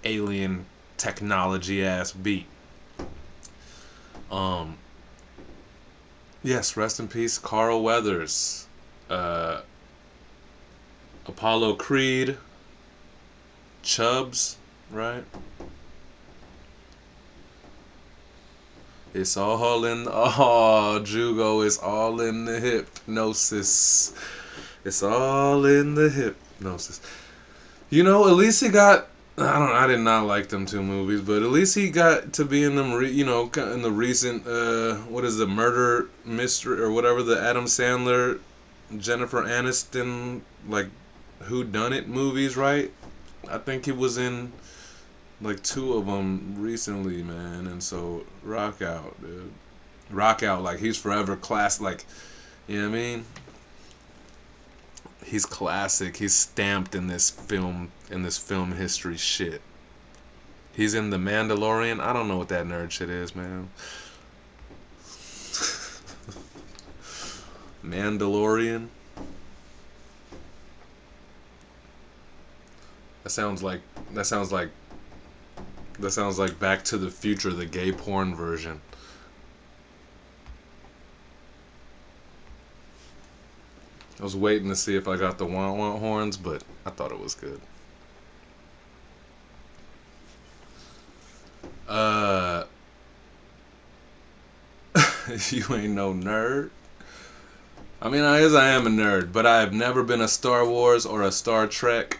alien technology ass beat. Yes, rest in peace, Carl Weathers, Apollo Creed, Chubbs, right? It's all in, Jugo, it's all in the hypnosis. It's all in the hypnosis. You know, at least he got, I did not like them two movies, but at least he got to be in them, you know, in the recent, what is the murder mystery, or whatever, the Adam Sandler, Jennifer Aniston, like, whodunit movies, right? I think he was in, like, 2 of them recently, man, and so, rock out, dude. Rock out, like, he's forever class, like, you know what I mean? He's classic. He's stamped in this film history shit. He's in The Mandalorian. I don't know what that nerd shit is, man. Mandalorian. That sounds like Back to the Future, the gay porn version. I was waiting to see if I got the wah-wah horns, but I thought it was good. You ain't no nerd. I mean, I am a nerd, but I have never been a Star Wars or a Star Trek.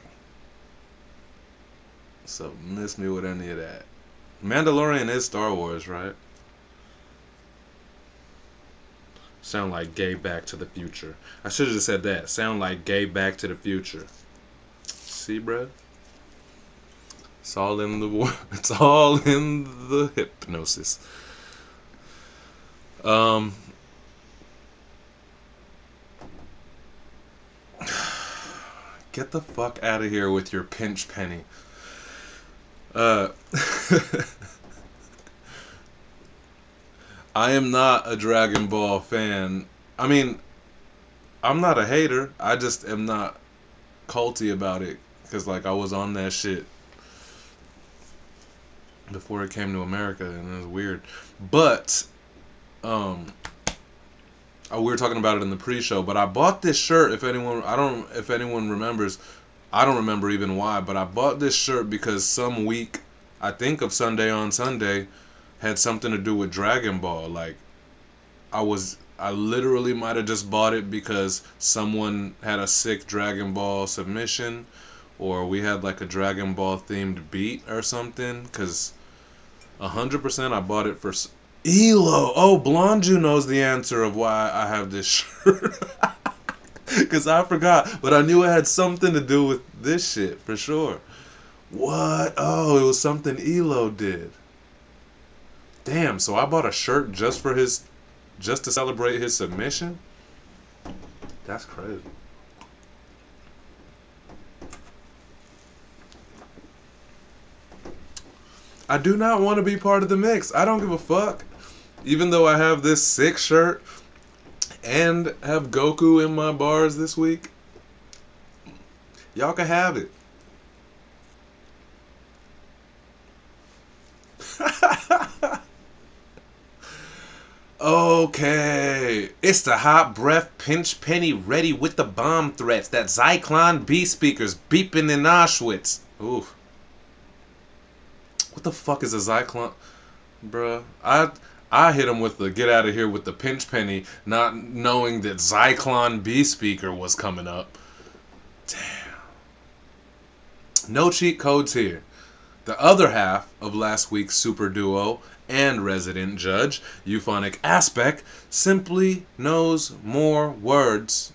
So miss me with any of that. Mandalorian is Star Wars, right? Sound like gay Back to the Future. I should have just said that. Sound like gay Back to the Future. See, bruh? It's all in the it's all in the hypnosis. Get the fuck out of here with your pinch penny. I am not a Dragon Ball fan. I mean, I'm not a hater. I just am not culty about it. Because, like, I was on that shit before it came to America, and it was weird. But, we were talking about it in the pre-show, but I bought this shirt, if anyone remembers, I don't remember even why, but I bought this shirt because some week, I think of Sunday on Sunday, had something to do with Dragon Ball. Like, I literally might have just bought it because someone had a sick Dragon Ball submission, or we had like a Dragon Ball themed beat or something, because 100% I bought it for ELO. Oh, blonju knows the answer of why I have this shirt. Because I forgot, but I knew it had something to do with this shit for sure. What? Oh, it was something ELO did. Damn, so I bought a shirt just to celebrate his submission? That's crazy. I do not want to be part of the mix. I don't give a fuck. Even though I have this sick shirt and have Goku in my bars this week, y'all can have it. Okay, it's the hot breath pinch penny ready with the bomb threats. That Zyklon B speakers beeping in Auschwitz. Ooh. What the fuck is a Zyklon? Bruh, I hit him with the get out of here with the pinch penny, not knowing that Zyklon B speaker was coming up. Damn. No cheat codes here. The other half of last week's super duo and resident judge, Euphonic Aspect, simply knows more words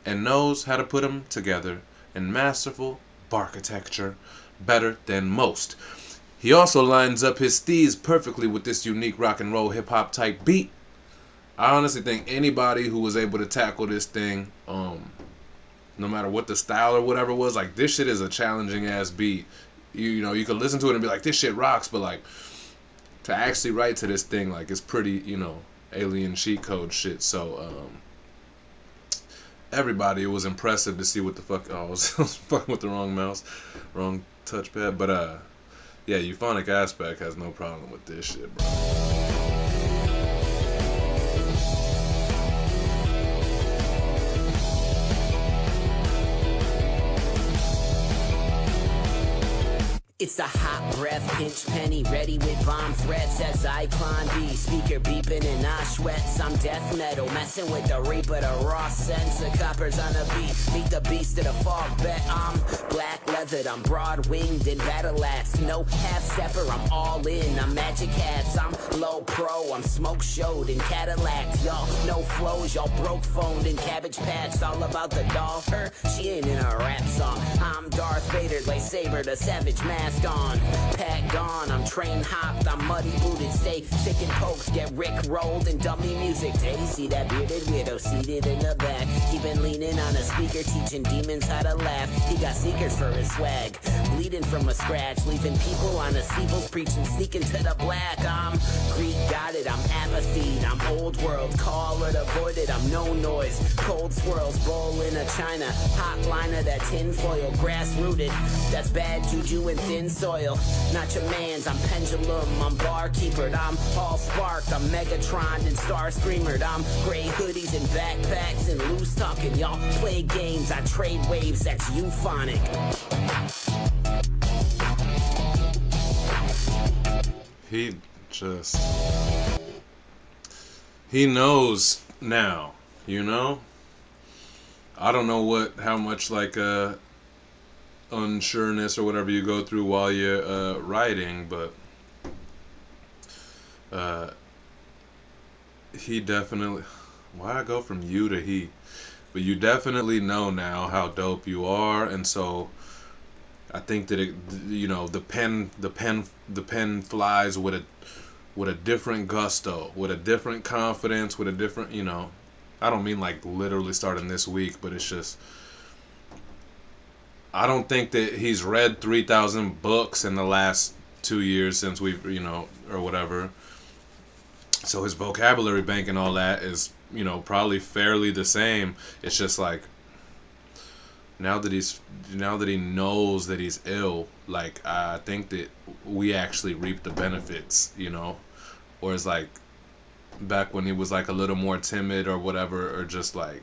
and knows how to put them together in masterful architecture better than most. He also lines up his steez perfectly with this unique rock and roll hip hop type beat. I honestly think anybody who was able to tackle this thing, no matter what the style or whatever was, like, this shit is a challenging ass beat. You know, you could listen to it and be like, this shit rocks, but like, to actually write to this thing, like, it's pretty, alien cheat code shit. So, everybody, it was impressive to see what the fuck. Oh, I was fucking with the wrong mouse, wrong touchpad. But, yeah, Euphonic Aspect has no problem with this shit, bro. It's a hot breath, pinch penny, ready with bomb threats as Zyklon B. Speaker beeping in Auschwitz. I'm death metal, messing with the reaper, the raw sense of coppers on a beat. Meet the beast of the fog bet. I'm black leathered, I'm broad winged and battle axe. No half stepper, I'm all in. I'm magic hats, I'm low pro, I'm smoke showed in Cadillacs. Y'all no flows, y'all broke phoned in cabbage patch. All about the doll, her, she ain't in a rap song. I'm Darth Vader, lightsaber, the savage mask on. Pack gone, I'm train hopped, I'm muddy booted, stay thick and poked, get Rick rolled in dummy music. Hey, see that bearded weirdo seated in the back, he been leaning on a speaker, teaching demons how to laugh. He got sneakers for his swag, bleeding bleeding from a scratch, leaving people on the steeples preaching, sneaking to the black. I'm Greek, got it, I'm apathy, I'm old world, call it avoided, I'm no noise, cold swirls, bowl in a china, hot line of that tinfoil, grass rooted, that's bad juju and thin soil, not your mans, I'm pendulum, I'm barkeepered, I'm all sparked, I'm Megatron and Star Screamered, I'm gray hoodies and backpacks and loose talking, y'all play games, I trade waves, that's euphonic. He knows now, you know? I don't know how much like unsureness or whatever you go through while you're writing, but he definitely, why I go from you to he? But you definitely know now how dope you are, and so I think that the pen flies with a different gusto, with a different confidence, with a different, I don't mean like literally starting this week, but it's just, I don't think that he's read 3,000 books in the last 2 years since we've, or whatever. So his vocabulary bank and all that is, probably fairly the same. It's just like, now that he knows that he's ill, like, I think that we actually reap the benefits, whereas like back when he was like a little more timid or whatever, or just like,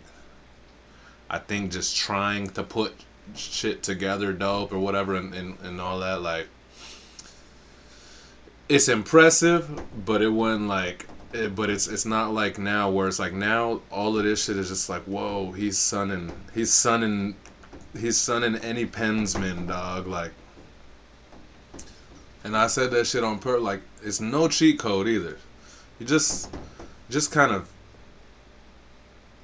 I think just trying to put shit together dope or whatever, and all that, like, it's impressive, but it wasn't like but it's not like now, where it's like now all of this shit is just like, whoa, he's sunning any pensman, dog, like. And I said that shit on purpose, like, it's no cheat code either. You just kind of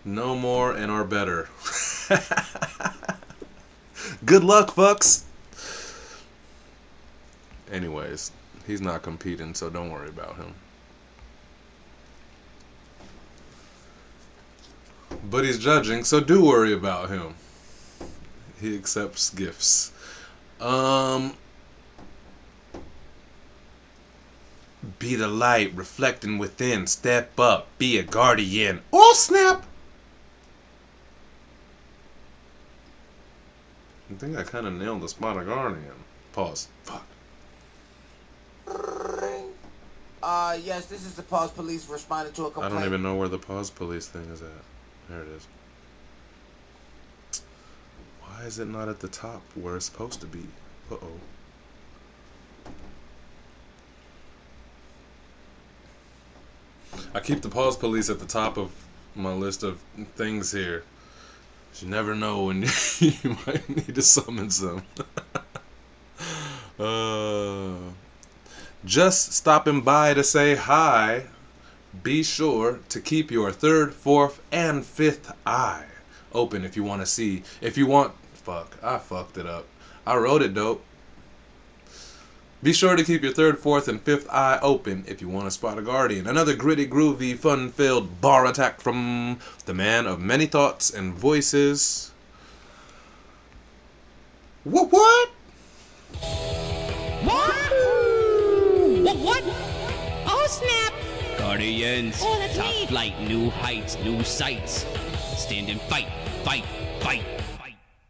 know more and are better. Good luck, fucks. Anyways, he's not competing, so don't worry about him. But he's judging, so do worry about him. He accepts gifts. Be the light reflecting within. Step up. Be a guardian. Oh, snap! I think I kind of nailed the spot of guardian. Pause. Fuck. Yes, this is the Pause Police responding to a complaint. I don't even know where the Pause Police thing is at. There it is. Why is it not at the top where it's supposed to be? Uh-oh. I keep the Pause Police at the top of my list of things here. You never know when you might need to summon some. Just stopping by to say hi. Be sure to keep your third, fourth, and fifth eye open if you want to see. If you want... Fuck, I fucked it up. I wrote it dope. Be sure to keep your third, fourth, and fifth eye open if you want to spot a guardian. Another gritty, groovy, fun-filled bar attack from the man of many thoughts and voices. What? What? What? Oh, snap! Guardians, Oh, that's top me. flight, new heights, new sights. Stand and fight, fight, fight.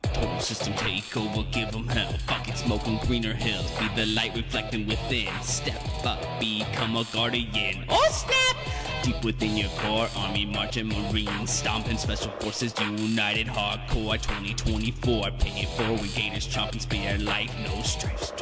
Total system takeover, give them hell. Fuck it, smoking greener hills. Be the light reflecting within. Step up, become a guardian. Oh, snap! Deep within your core, army, marching marines, stomping special forces, united hardcore. 2024, pay it forward, gators chomping, spare life, no stress.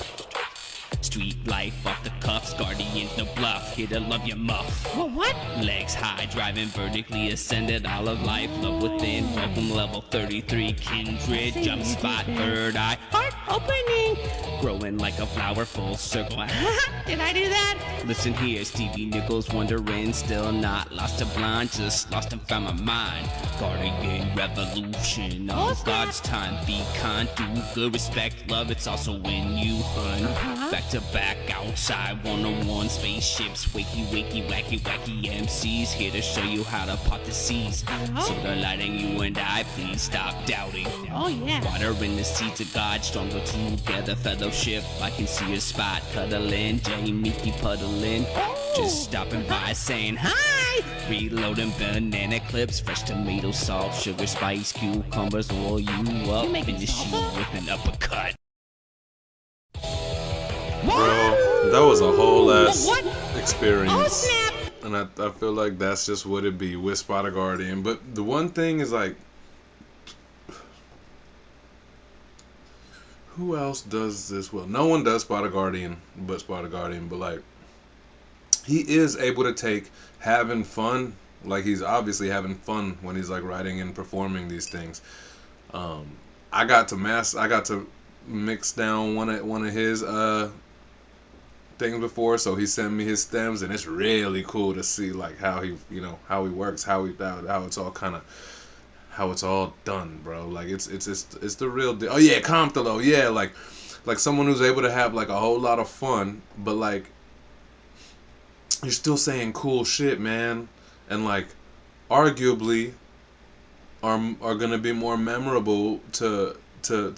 Street life off the cuffs, guardians no bluff, here to love your muff. What? Legs high, driving vertically ascended, all of life, love within, welcome level 33, kindred, jump spot, third eye, Heart opening. growing like a flower, full circle. Did I do that? Listen here, Stevie Nichols wondering, still not lost to blind, just lost and found my mind. Guardian revolution, all God's time, be kind, do good, respect, love, it's also when you hunt. Back to back, outside, one-on-one, spaceships, wakey, wakey, wacky, wacky MCs, here to show you how to part the seas. So they're lighting you and I, please stop doubting. Oh, yeah. Water in the seeds of God, stronger together, fellowship ship. I can see your spot cuddling, Jamie puddling. Just stopping by saying hi. Reloading banana clips, fresh tomato sauce, sugar, spice, cucumbers, roll you up, finish you with an uppercut. Bro, that was a whole ass What? experience. Oh, snap! And I feel like that's just what it be with Spot a Guardian. But the one thing is like, who else does this well? No one does Spot a Guardian but Spot a Guardian. But like, he is able to take having fun. Like, he's obviously having fun when he's like writing and performing these things. I got to mix down one of his things before, so he sent me his stems, and it's really cool to see like how he works, how it's all kind of how it's all done, bro. Like it's the real deal. Oh yeah, Comptolo, yeah, like someone who's able to have like a whole lot of fun, but like you're still saying cool shit, man, and like arguably are gonna be more memorable to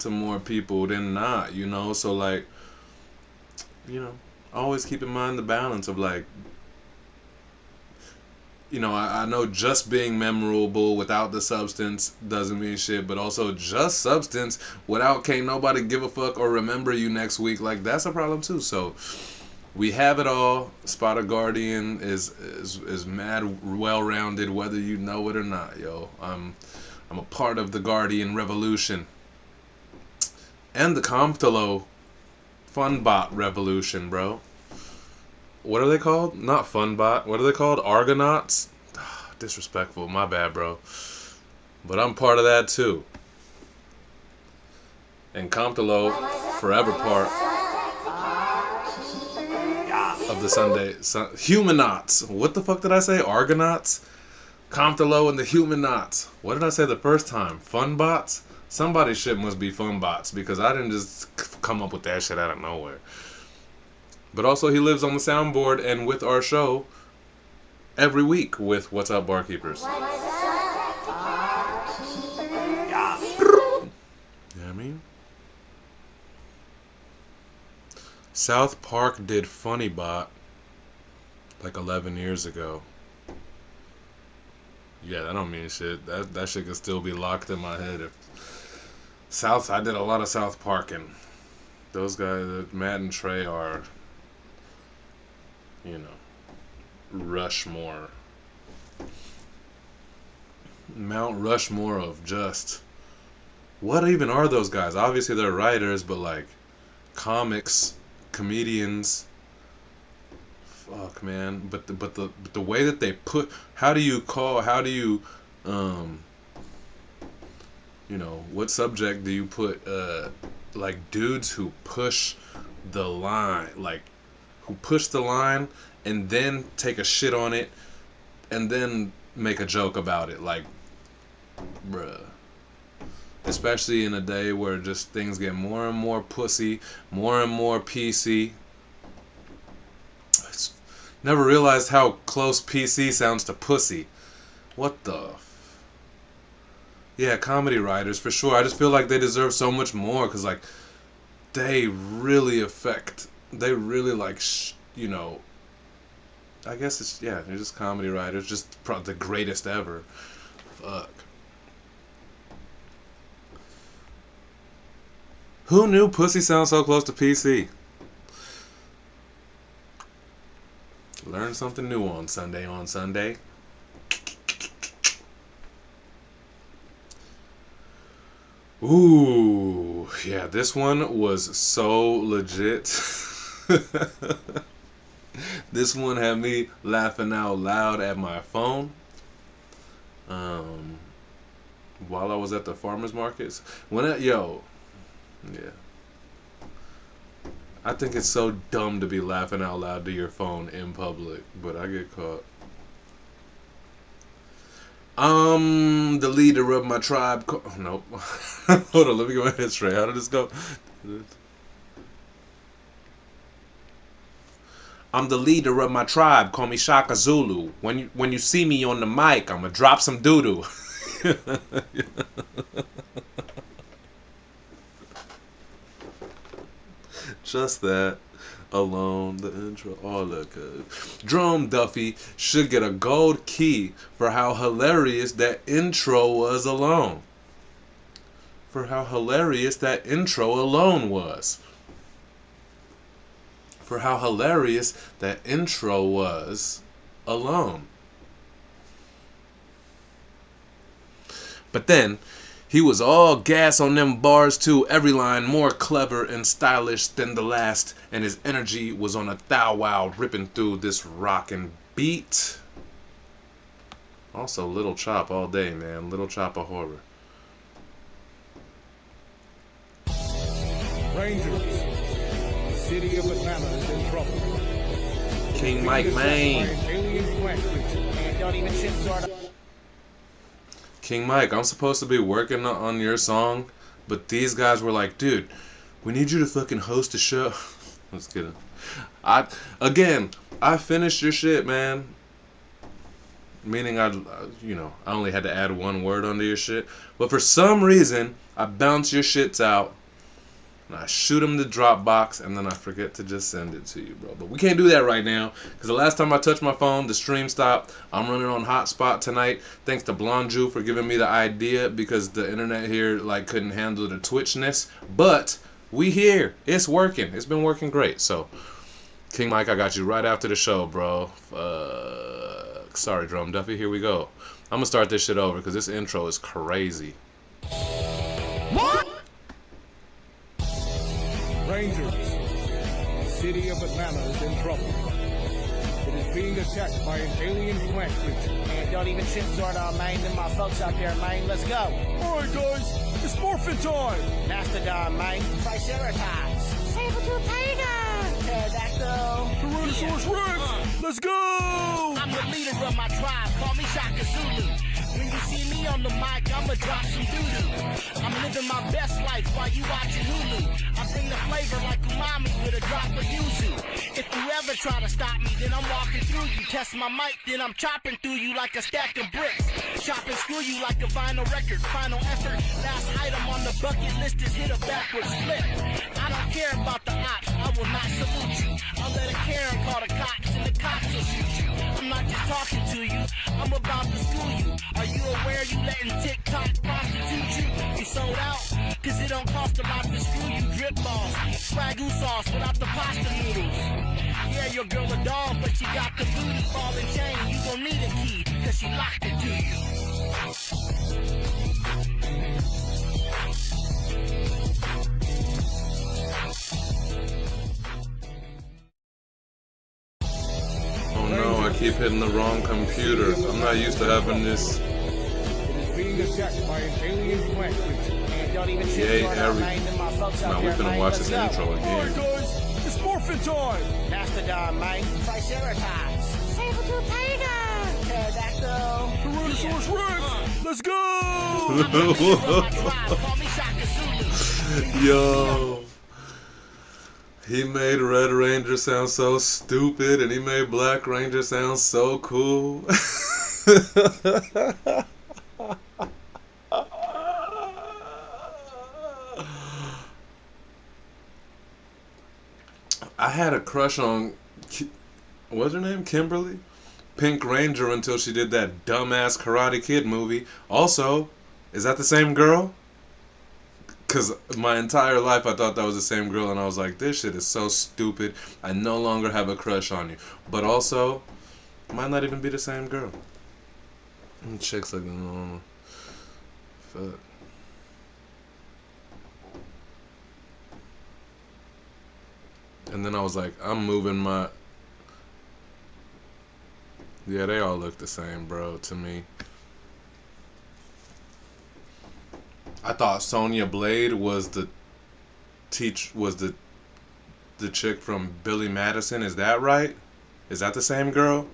more people than not, you know. So like, you know, always keep in mind the balance of like, you know, I know just being memorable without the substance doesn't mean shit, but also just substance without can't nobody give a fuck or remember you next week, like that's a problem too. So we have it all. Spot a Guardian is mad well rounded, whether you know it or not, yo. I'm a part of the Guardian revolution and the Comptolo Funbot revolution, bro. What are they called? Not Funbot. What are they called? Argonauts? Disrespectful. My bad, bro. But I'm part of that too. And Comptolo, forever part of the Humanauts. What the fuck did I say? Argonauts? Comptolo and the Humanauts. What did I say the first time? Funbots? Somebody's shit must be Funbots, because I didn't just come up with that shit out of nowhere. But also he lives on the soundboard and with our show every week with What's Up Barkeepers. You know what I mean? South Park did Funny Bot like 11 years ago. Yeah, that don't mean shit. That shit can still be locked in my head. I did a lot of South Park, and those guys, Matt and Trey, are, you know, Rushmore. Mount Rushmore of just, what even are those guys? Obviously they're writers, but like comics, comedians. Fuck, man. But the way that they put, how do you you know, what subject do you put like dudes who push the line, like who push the line and then take a shit on it and then make a joke about it, like, bruh. Especially in a day where just things get more and more pussy, more and more PC. Never realized how close PC sounds to pussy. What the yeah, comedy writers for sure. I just feel like they deserve so much more, because like they really like you know, I guess it's, yeah, they're just comedy writers, just the greatest ever. Fuck. Who knew pussy sounds so close to PC? Learn something new on Sunday. Ooh, yeah, this one was so legit. This one had me laughing out loud at my phone. While I was at the farmers markets. Yeah. I think it's so dumb to be laughing out loud to your phone in public, but I get caught. The leader of my tribe. Nope. Hold on, let me go ahead straight. How did this go? I'm the leader of my tribe. Call me Shaka Zulu. When you see me on the mic, I'ma drop some doo doo. Just that alone, the intro, all that good. Jerome Duffy should get a gold key for how hilarious that intro was alone. For how hilarious that intro alone was. For how hilarious that intro was alone. But then, he was all gas on them bars too, every line more clever and stylish than the last, and his energy was on a thou wow ripping through this rockin' beat. Also, Little Chop all day, man. Little Chop of horror. Rangers, the city of Atlanta is in trouble. King Mike, man. King Mike, I'm supposed to be working on your song, but these guys were like, dude, we need you to fucking host a show. Let's get it. I finished your shit, man. Meaning I only had to add one word onto your shit. But for some reason, I bounce your shits out, and I shoot them to Dropbox, and then I forget to just send it to you, bro. But we can't do that right now, because the last time I touched my phone, the stream stopped. I'm running on hotspot tonight. Thanks to blonju for giving me the idea, because the internet here couldn't handle the twitchness. But we here. It's working. It's been working great. So, King Mike, I got you right after the show, bro. Sorry, Drum Duffy. Here we go. I'm going to start this shit over, because this intro is crazy. What? Rangers, the city of Atlanta is in trouble. It is being attacked by an alien plant creature. Man, don't even trip, Jordan, man. Them my folks out there, man. Let's go. Alright, guys. It's morphin' time. Mastodon, man. Triceratops. Saber-tooth tiger. Pterodactyl. Tyrannosaurus Rex. Let's go. I'm the leader of my tribe. Call me Shaka Zulu. When you see me on the mic, I'ma drop some doo-doo. I'm living my best life while you watching Hulu. I bring the flavor like umami with a drop of yuzu. If you ever try to stop me, then I'm walking through you. Test my mic, then I'm chopping through you like a stack of bricks. Chop and screw you like a vinyl record. Final effort, last item on the bucket list is hit a backwards flip. I don't care about the ops, I will not salute you. I'll let a Karen call the cops and the cops will shoot you. I'm not just talking to you, I'm about to school you. Are you aware you letting TikTok prostitute you? You sold out, cause it don't cost a lot to screw you. Drip balls, swagoo sauce without the pasta noodles. Yeah, your girl a dog, but she got the booty ball and chain. You gon' need a key, cause she locked it to you. Oh no, I keep hitting the wrong computer. I'm not used to having this. It is being attacked by an alien plant creature. Man, don't even trip, Yay, Jordan, man. Them my folks out Now we there, finna man. watch Let's this go. intro Alright, again. guys. It's morphin' time. Mastodon, man. Triceratops. Saber-tooth tiger. Pterodactyl. Tyrannosaurus Rex. Let's go. I'm the leader of my tribe. Call me Shaka Zulu. Yo. He made Red Ranger sound so stupid, and he made Black Ranger sound so cool. I had a crush on, what's her name? Kimberly? Pink Ranger until she did that dumbass Karate Kid movie. Also, is that the same girl? Because my entire life I thought that was the same girl, and I was like, this shit is so stupid. I no longer have a crush on you. But also, might not even be the same girl. And chicks like, no. Fuck. And then I was like, I'm moving my... Yeah, they all look the same, bro, to me. I thought Sonya Blade was the chick from Billy Madison. Is that right? Is that the same girl?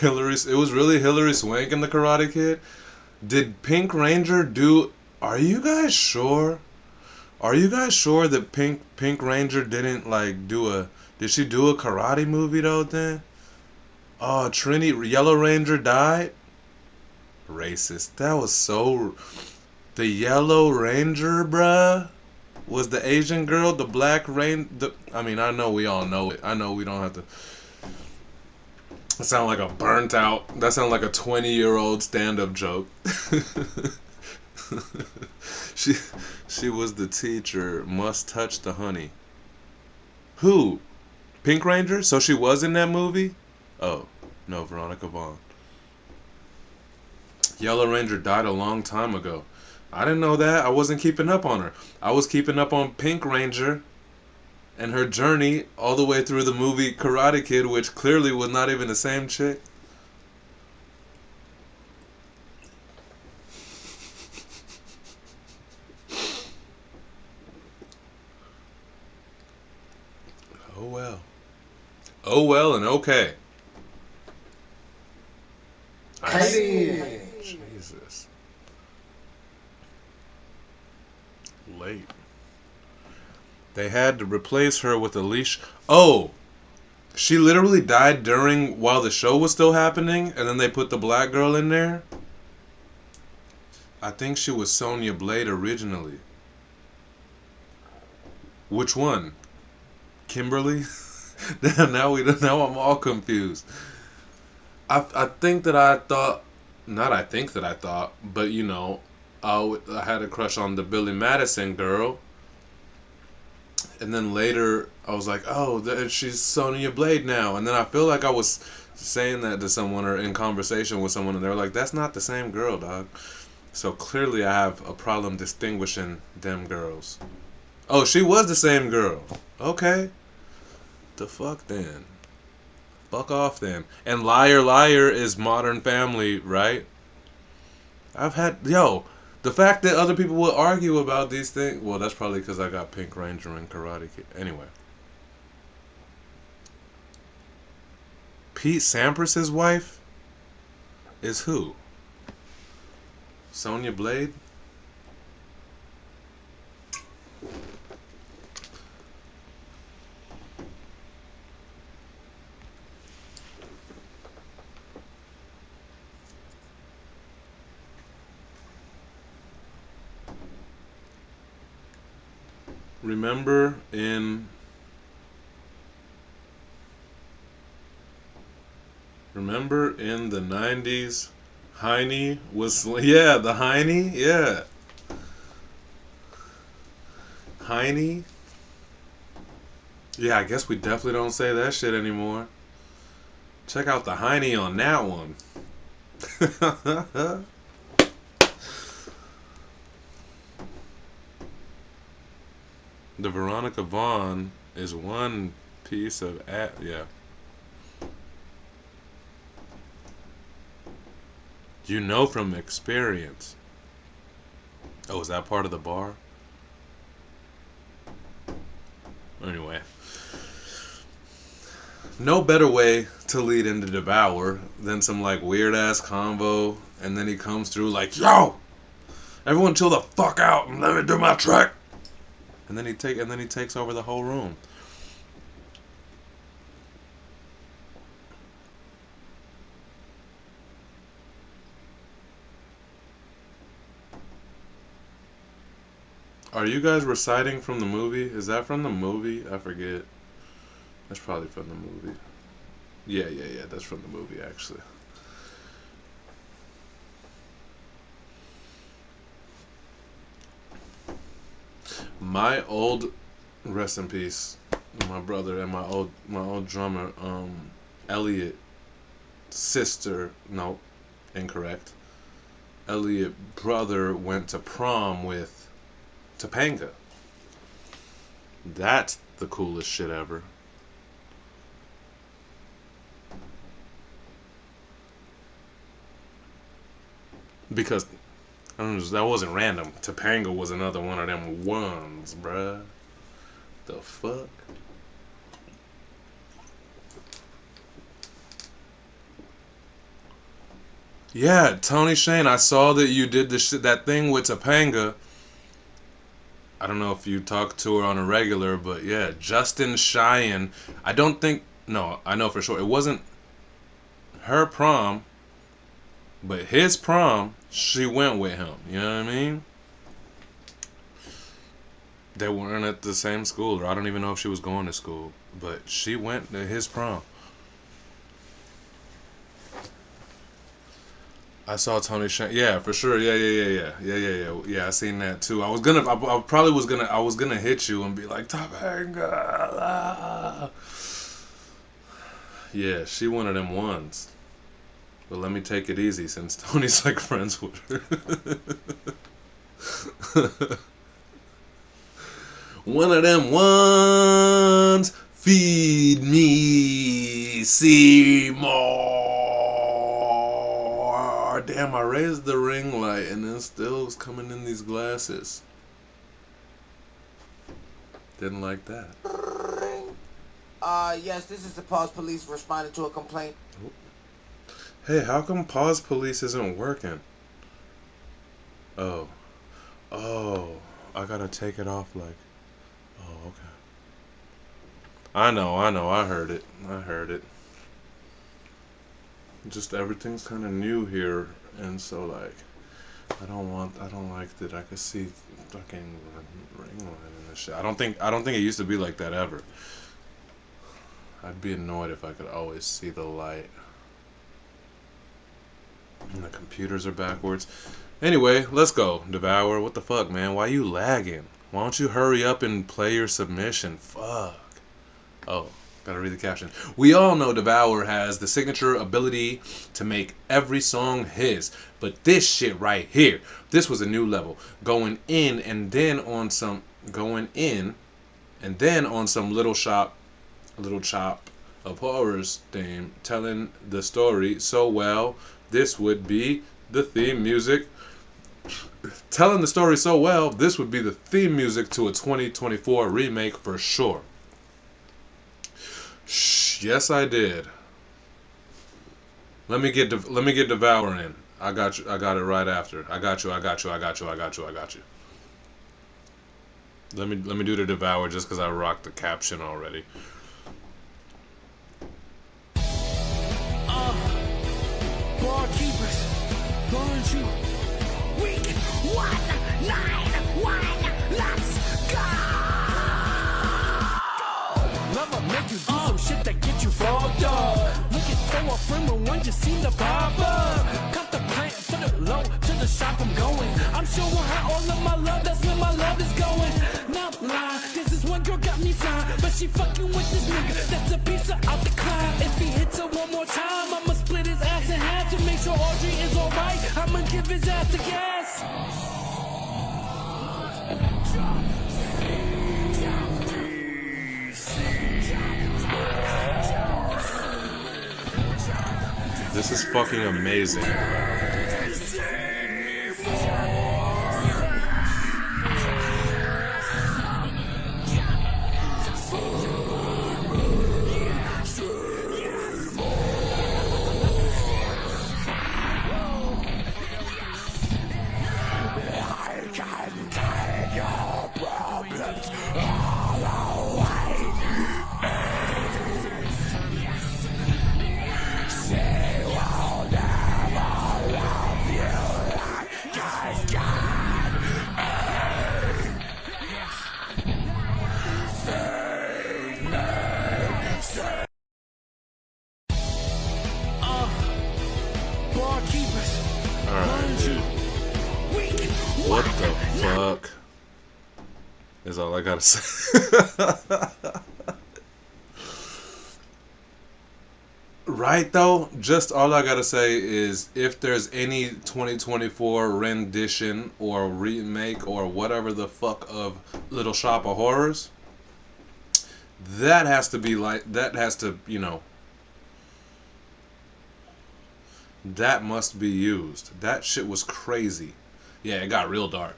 It was really Hilary Swank in the Karate Kid? Did Pink Ranger do... Are you guys sure? Are you guys sure that Pink Ranger didn't do a... Did she do a karate movie though then? Oh, Yellow Ranger died? Racist. That was so... The Yellow Ranger, bruh, was the Asian girl. The Black I mean, I know we all know it. I know we don't have to. That sound like a burnt out. That sound like a 20-year-old stand-up joke. she she was the teacher. Must touch the honey. Who? Pink Ranger? So she was in that movie? Oh, no, Veronica Vaughn. Yellow Ranger died a long time ago. I didn't know that. I wasn't keeping up on her. I was keeping up on Pink Ranger and her journey all the way through the movie Karate Kid, which clearly was not even the same chick. Oh well. Oh well and okay. Jesus. Late. They had to replace her with Alicia. Oh! She literally died while the show was still happening, and then they put the black girl in there? I think she was Sonya Blade originally. Which one? Kimberly? now I'm all confused. I think that I thought, not I think that I thought, but you know, I had a crush on the Billy Madison girl. And then later, I was like, oh, she's Sonya Blade now. And then I feel like I was saying that to someone or in conversation with someone, and they were like, that's not the same girl, dog. So clearly I have a problem distinguishing them girls. Oh, she was the same girl. Okay. The fuck then? Fuck off then. And Liar Liar is Modern Family, right? The fact that other people will argue about these things, well, that's probably because I got Pink Ranger and Karate Kid. Anyway. Pete Sampras's wife is who? Sonya Blade? Remember in the 90s, Heine was, yeah, the Heine, yeah. Heine? Yeah, I guess we definitely don't say that shit anymore. Check out the Heine on that one. The Veronica Vaughn is one piece of yeah. You know from experience. Oh, is that part of the bar? Anyway. No better way to lead into Devour than some like weird ass convo, and then he comes through like, yo! Everyone chill the fuck out and let me do my track. And then he takes over the whole room. Are you guys reciting from the movie? Is that from the movie? I forget. That's probably from the movie. Yeah, that's from the movie actually. My old, rest in peace, my brother and my old drummer, Elliot, sister, no, incorrect. Elliot brother went to prom with Topanga. That's the coolest shit ever. Because that wasn't random. Topanga was another one of them ones, bruh. The fuck? Yeah, Tony Shane, I saw that you did that thing with Topanga. I don't know if you talk to her on a regular, but yeah, Justin Cheyenne. I know for sure. It wasn't her prom, but his prom, she went with him. You know what I mean? They weren't at the same school, or I don't even know if she was going to school, but she went to his prom. I saw Tony Shank. Yeah, for sure. Yeah. I seen that too. I probably was gonna hit you and be like, Topanga. Yeah, she one of them ones. But let me take it easy since Tony's like friends with her. One of them ones. Feed me, Seymour. Damn, I raised the ring light and it still was coming in these glasses. Didn't like that. Yes, this is the Pause Police responding to a complaint. Hey, how come Pause Police isn't working? Oh, I gotta take it off like, oh, okay. I know, I heard it. Just everything's kind of new here, and so like, I don't like that I could see fucking ring light in this shit. I don't think it used to be like that ever. I'd be annoyed if I could always see the light. And the computers are backwards. Anyway, let's go. Devour, what the fuck, man? Why you lagging? Why don't you hurry up and play your submission? Fuck. Oh, gotta read the caption. We all know Devour has the signature ability to make every song his. But this shit right here, this was a new level. Going in and then on some little chop of horrors theme, telling the story so well. This would be the theme music. Telling the story so well, this would be the theme music to a 2024 remake for sure. Yes, I did. Let me get Devour in. I got you. I got it right after. I got you. Let me do the Devour just because I rocked the caption already. Barkeepers, blonju. Week 191. Let's go. Love make you do some shit that get you fucked up. Looking for a friend when one just seem to pop up. Cut the plant, put it low to the shop I'm going. I'm showing her all of my love, that's where my love is going. Not lie, this is one girl got me fly, but she fucking with this nigga. That's a piece of out the cloud. If he hits her one more time, I'ma split his ass in half to make sure Audrey is alright. I'ma give his ass the gas. This is fucking amazing. What the fuck is all I gotta say. Right though, just all I gotta say is if there's any 2024 rendition or remake or whatever the fuck of Little Shop of Horrors, that has to, that must be used. That shit was crazy. Yeah, it got real dark.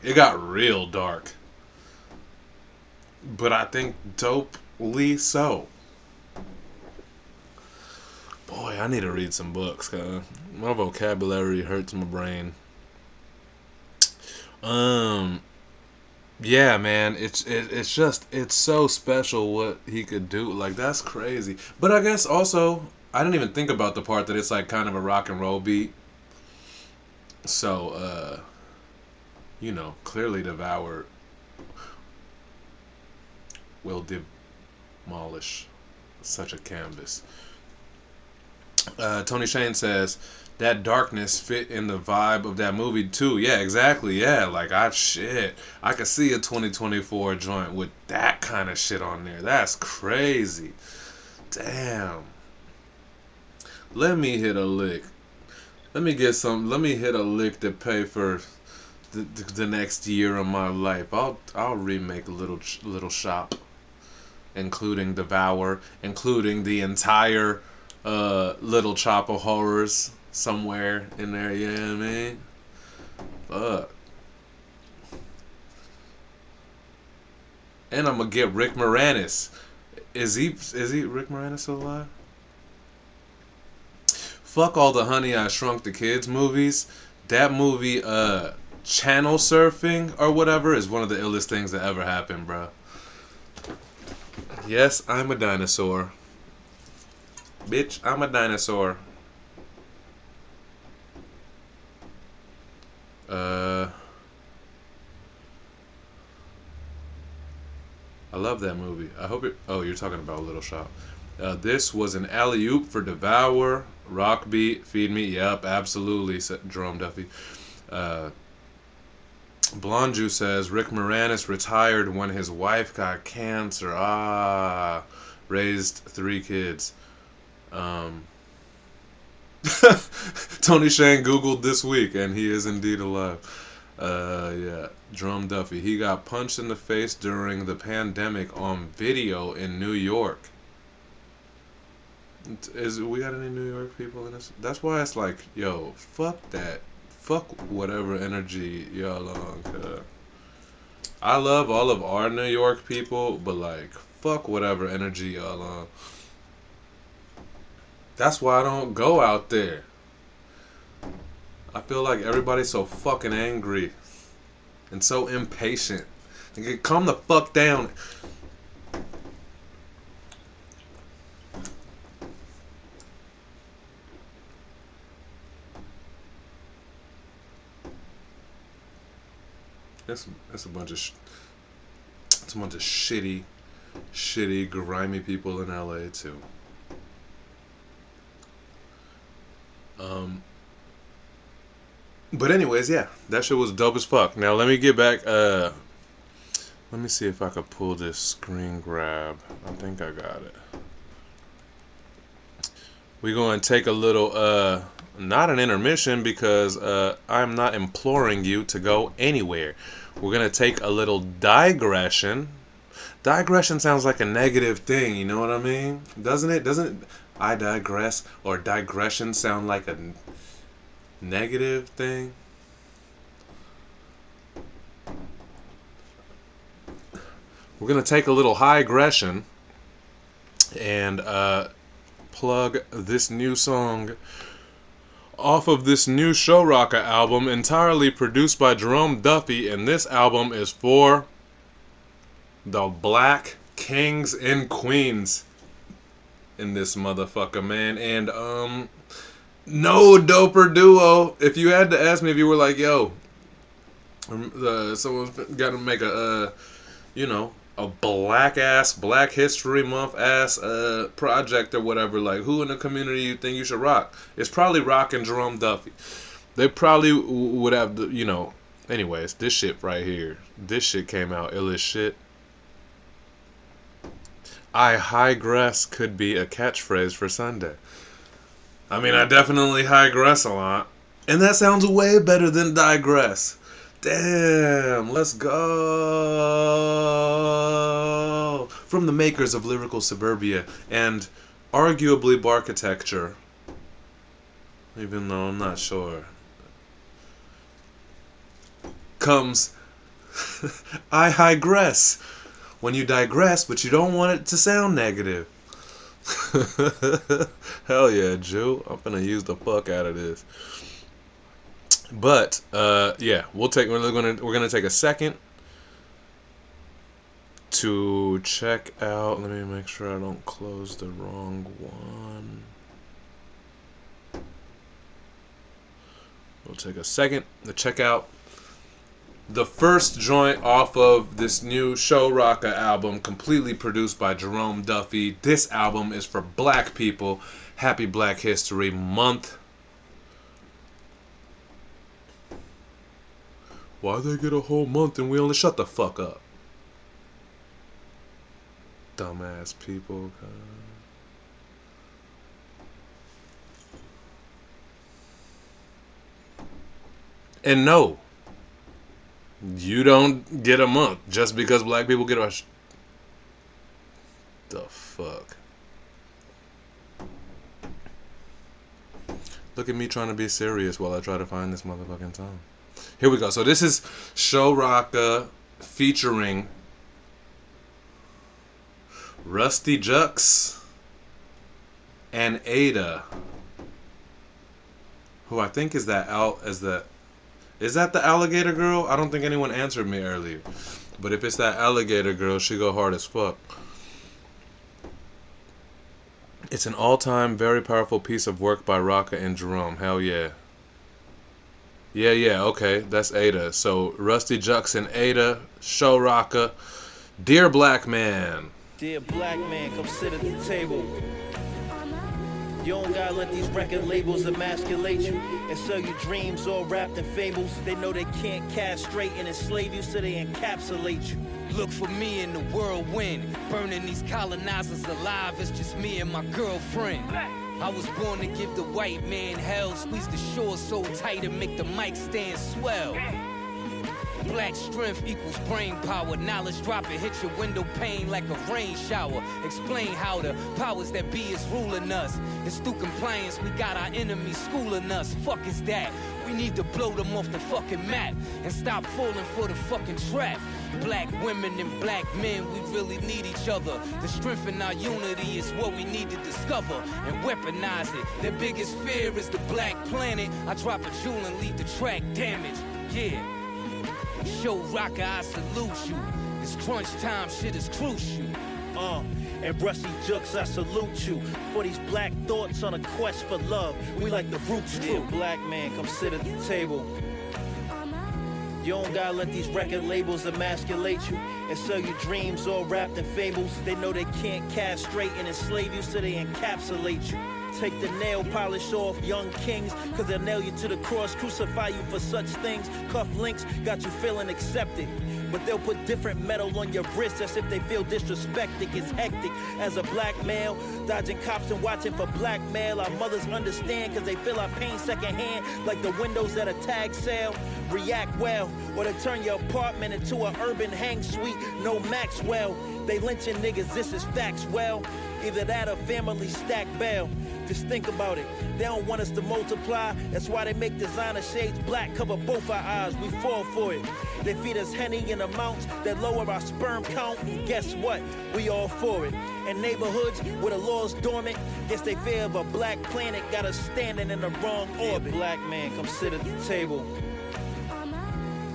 But I think dopely so. Boy, I need to read some books, cause my vocabulary hurts my brain. Yeah, man, it's so special what he could do. Like, that's crazy. But I guess also I didn't even think about the part that it's like kind of a rock and roll beat. So, clearly Devour will demolish such a canvas. Tony Shane says that darkness fit in the vibe of that movie too. Yeah, exactly. Yeah, like I could see a 2024 joint with that kind of shit on there. That's crazy. Damn. Let me hit a lick. Let me hit a lick to pay for the next year of my life. I'll remake Little Shop, including Devour, including the entire Little Chop of Horrors somewhere in there. You know what I mean? Fuck. And I'm gonna get Rick Moranis. Is he Rick Moranis still alive? Fuck all the Honey I Shrunk the Kids movies. That movie, Channel Surfing or whatever, is one of the illest things that ever happened, bro. Yes, I'm a dinosaur. Bitch, I'm a dinosaur. I love that movie. I hope it. Oh, you're talking about Little Shop. This was an alley-oop for Devour, Rock Beat, Feed Me. Yep, absolutely, said Jerome Duffy. Blonju says, Rick Moranis retired when his wife got cancer. Raised 3 kids. Tony Shane Googled this week, and he is indeed alive. Yeah, Jerome Duffy. He got punched in the face during the pandemic on video in New York. We got any New York people in this? That's why it's like, yo, fuck that. Fuck whatever energy y'all on. I love all of our New York people, but like, fuck whatever energy y'all on. That's why I don't go out there. I feel like everybody's so fucking angry and so impatient. Calm the fuck down. It's a bunch of shitty, grimy people in LA too. But anyways, yeah, that shit was dope as fuck. Now let me get back. Let me see if I could pull this screen grab. I think I got it. We're going to take a little, not an intermission because I'm not imploring you to go anywhere. We're going to take a little digression. Digression sounds like a negative thing, you know what I mean? Doesn't it? Doesn't I digress or digression sound like a negative thing? We're going to take a little high-gression and plug this new song off of this new Show Rocker album entirely produced by Jerome Duffy, and this album is for the black kings and queens in this motherfucker, man. And no doper duo. If you had to ask me, if you were like, yo, someone's got to make a Black History Month ass project or whatever, like, who in the community you think you should rock? It's probably Rock and Jerome Duffy. They probably would have the, anyways, this shit right here. This shit came out ill as shit. I highgress could be a catchphrase for Sunday. I mean, I definitely highgress a lot. And that sounds way better than digress. Damn, let's go. From the makers of Lyrical Suburbia and arguably Barkitecture, even though I'm not sure, comes I higress. When you digress, but you don't want it to sound negative. Hell yeah, Jew. I'm gonna use the fuck out of this. But yeah, we're gonna take a second to check out. Let me make sure I don't close the wrong one. We'll take a second to check out the first joint off of this new Show Rocka album, completely produced by Jerome Duffy. This album is for black people. Happy Black History Month. Why they get a whole month and we only shut the fuck up? Dumbass people. And no, you don't get a month just because black people get a... The fuck? Look at me trying to be serious while I try to find this motherfucking song. Here we go. So this is Show Rocka featuring Rusty Jux and Ada, who I think is that is that the alligator girl? I don't think anyone answered me earlier. But if it's that alligator girl, she go hard as fuck. It's an all-time very powerful piece of work by Rocka and Jerome. Hell yeah. Yeah, okay. That's Ada. So Rusty Jux and Ada, Show Rocka. Dear Black Man. Dear black man, come sit at the table. You don't gotta let these record labels emasculate you and sell you dreams all wrapped in fables. They know they can't castrate and enslave you, so they encapsulate you. Look for me in the whirlwind, burning these colonizers alive. It's just me and my girlfriend. I was born to give the white man hell, squeeze the shore so tight and make the mic stand swell. Black strength equals brain power. Knowledge drop it, hit your window pane like a rain shower. Explain how the powers that be is ruling us. It's through compliance we got our enemies schooling us. Fuck is that? We need to blow them off the fucking map and stop falling for the fucking trap. Black women and black men, we really need each other. The strength in our unity is what we need to discover and weaponize it. Their biggest fear is the black planet. I drop a jewel and leave the track damaged. Yeah. Show Rocka, I salute you. It's crunch time, shit is crucial. And Rusty Jux, I salute you. For these black thoughts on a quest for love, we like the roots too. Black man, come sit at the table. You don't gotta let these record labels emasculate you and sell you dreams all wrapped in fables. They know they can't castrate and enslave you, so they encapsulate you. Take the nail polish off young kings, cause they'll nail you to the cross, crucify you for such things. Cuff links got you feeling accepted, but they'll put different metal on your wrist as if they feel disrespected. It's hectic as a black male, dodging cops and watching for blackmail. Our mothers understand cause they feel our pain secondhand, like the windows at a tag sale. React well, or to turn your apartment into an urban hang suite. No Maxwell, they lynching niggas, this is facts. Well, either that or family stack bail. Just think about it, they don't want us to multiply. That's why they make designer shades black, cover both our eyes. We fall for it. They feed us Henny in amounts that lower our sperm count. And guess what? We all for it. In neighborhoods where the law's dormant, guess they fear of a black planet got us standing in the wrong orbit. Black man, come sit at the table.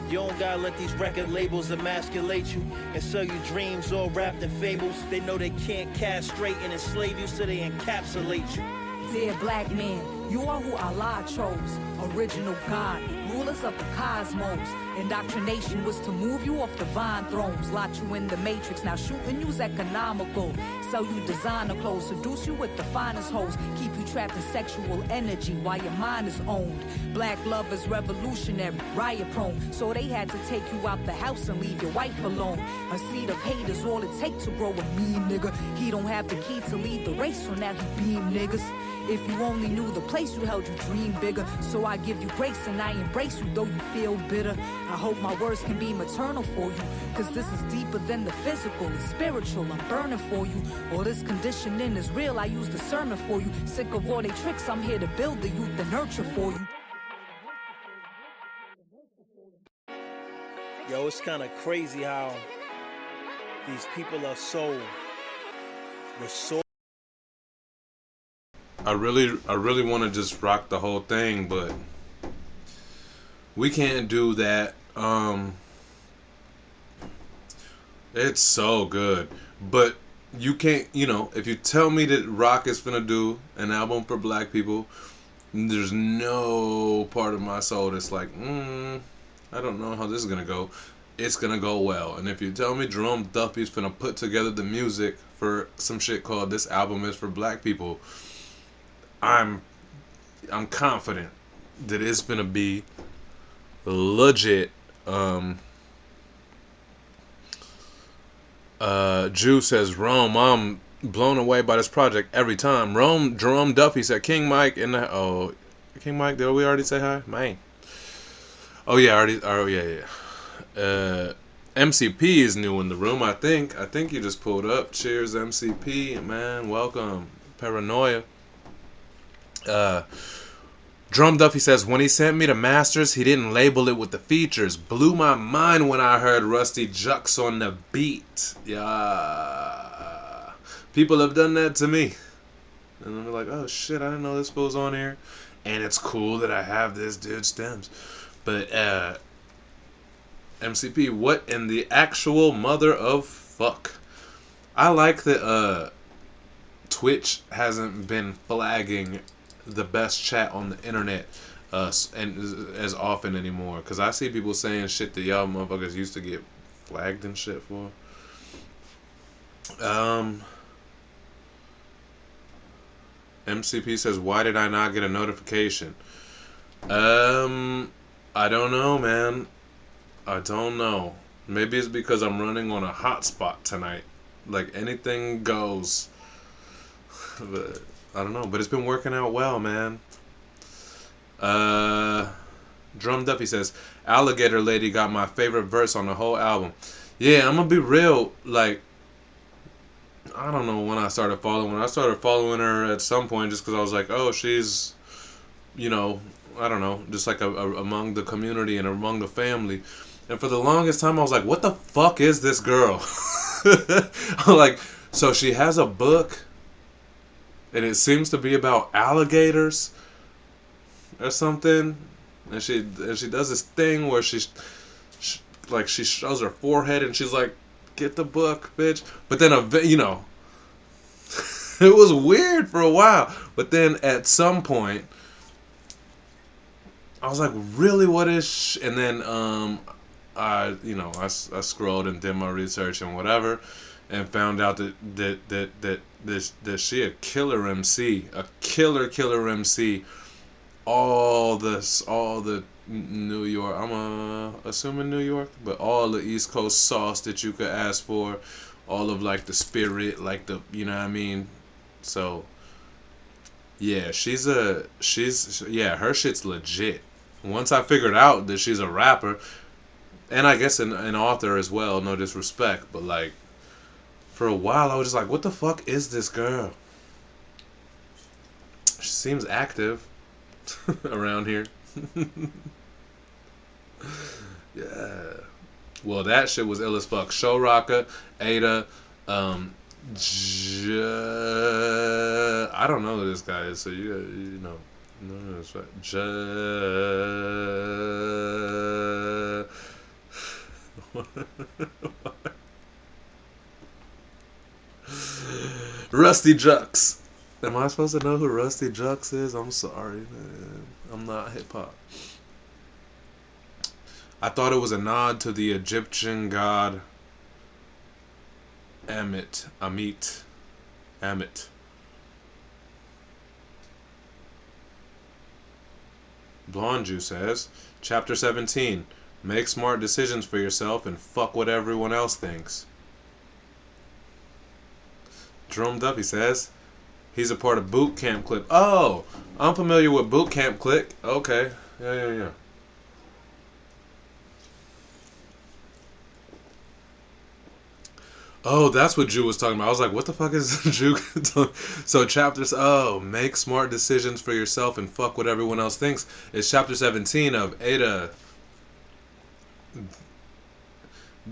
You don't gotta let these record labels emasculate you and sell you dreams all wrapped in fables. They know they can't castrate and enslave you, so they encapsulate you. Dear black man, you are who Allah chose, original God, rulers of the cosmos. Indoctrination was to move you off divine thrones, lock you in the matrix. Now shooting you's economical, sell you designer clothes, seduce you with the finest hoes, keep you trapped in sexual energy while your mind is owned. Black love is revolutionary, riot prone, so they had to take you out the house and leave your wife alone. A seed of hate is all it takes to grow a mean nigga. He don't have the key to lead the race, so now he beam niggas. If you only knew the place you held, you dream bigger. So I give you grace and I embrace you, though you feel bitter. I hope my words can be maternal for you, cause this is deeper than the physical, it's spiritual. I'm burning for you. All this conditioning is real, I use discernment for you. Sick of all they tricks, I'm here to build the youth and nurture for you. Yo, it's kind of crazy how these people are so resourceful. I really want to just rock the whole thing, but we can't do that. It's so good, but you can't, if you tell me that Rock is finna do an album for black people, there's no part of my soul that's like, I don't know how this is gonna go. It's gonna go well. And if you tell me Jerome Duffy's gonna put together the music for some shit called "This Album Is for Black People," I'm confident that it's gonna be legit. Jew says, Rome, I'm blown away by this project every time. Jerome Duffy said, King Mike in the, oh, King Mike, did we already say hi? Man. Oh yeah, yeah. MCP is new in the room, I think you just pulled up. Cheers, MCP, man, welcome. Paranoia. Drum Duffy says, when he sent me the masters, he didn't label it with the features. Blew my mind when I heard Rusty Jux on the beat. Yeah. People have done that to me. And I'm like, oh shit, I didn't know this was on here. And it's cool that I have this dude's stems. But, MCP, what in the actual mother of fuck? I like that, Twitch hasn't been flagging the best chat on the internet and as often anymore, because I see people saying shit that y'all motherfuckers used to get flagged and shit for. MCP says, why did I not get a notification? I don't know, man. I don't know. Maybe it's because I'm running on a hotspot tonight. Like, anything goes. But I don't know, but it's been working out well, man. Drum Duffy says, Alligator Lady got my favorite verse on the whole album. Yeah, I'm gonna be real, like, I don't know when I started following her. I started following her at some point just because I was like, oh, she's, you know, I don't know, just like among the community and among the family. And for the longest time, I was like, what the fuck is this girl? I'm like, so she has a book, and it seems to be about alligators or something. And she does this thing where she shows her forehead and she's like, get the book, bitch. But then, you know, it was weird for a while. But then at some point, I was like, really, what is and then I scrolled and did my research and whatever, and found out that she a killer MC, a killer MC. All the New York, I'm assuming New York, but all the East Coast sauce that you could ask for, all of like the spirit, like the, you know what I mean. So yeah, her shit's legit. Once I figured out that she's a rapper, and I guess an author as well, no disrespect, but like, for a while I was just like, what the fuck is this girl? She seems active around here. Yeah. Well, that shit was ill as fuck. Show Rocka, Ada, I don't know who this guy is, so you know. No, that's right. Rusty Jux. Am I supposed to know who Rusty Jux is? I'm sorry, man. I'm not hip hop. I thought it was a nod to the Egyptian god Amit. Blonju says, Chapter 17. Make smart decisions for yourself and fuck what everyone else thinks. Jerome Duffy says, he's a part of Boot Camp Click. Oh, I'm familiar with Boot Camp Click. Okay. Yeah. Oh, that's what Jew was talking about. I was like, what the fuck is Jew talking? So chapters, make smart decisions for yourself and fuck what everyone else thinks. It's chapter 17 of Ada.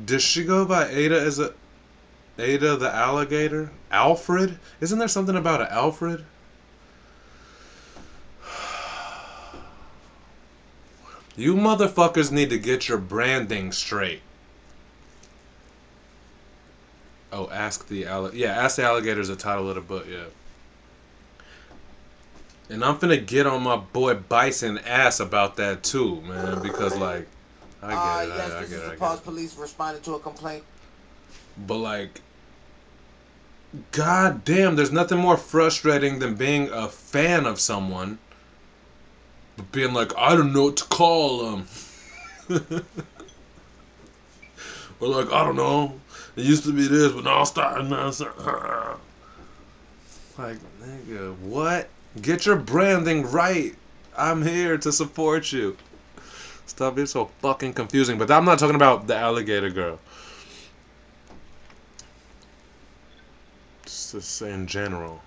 Does she go by Ada as a... Ada the alligator? Alfred? Isn't there something about an Alfred? You motherfuckers need to get your branding straight. Oh, Ask the Alligator's the title of the book, yeah. And I'm finna get on my boy Bison ass about that too, man, because like, I get it. Yes, I this get is it. the I get Pulse it. Police responding to a complaint. But like, god damn, there's nothing more frustrating than being a fan of someone, but being like, I don't know what to call them. Or like, I don't know. It used to be this, but now it's starting now. Like, nigga, what? Get your branding right. I'm here to support you. Stop being so fucking confusing. But I'm not talking about the alligator girl. Just to say in general.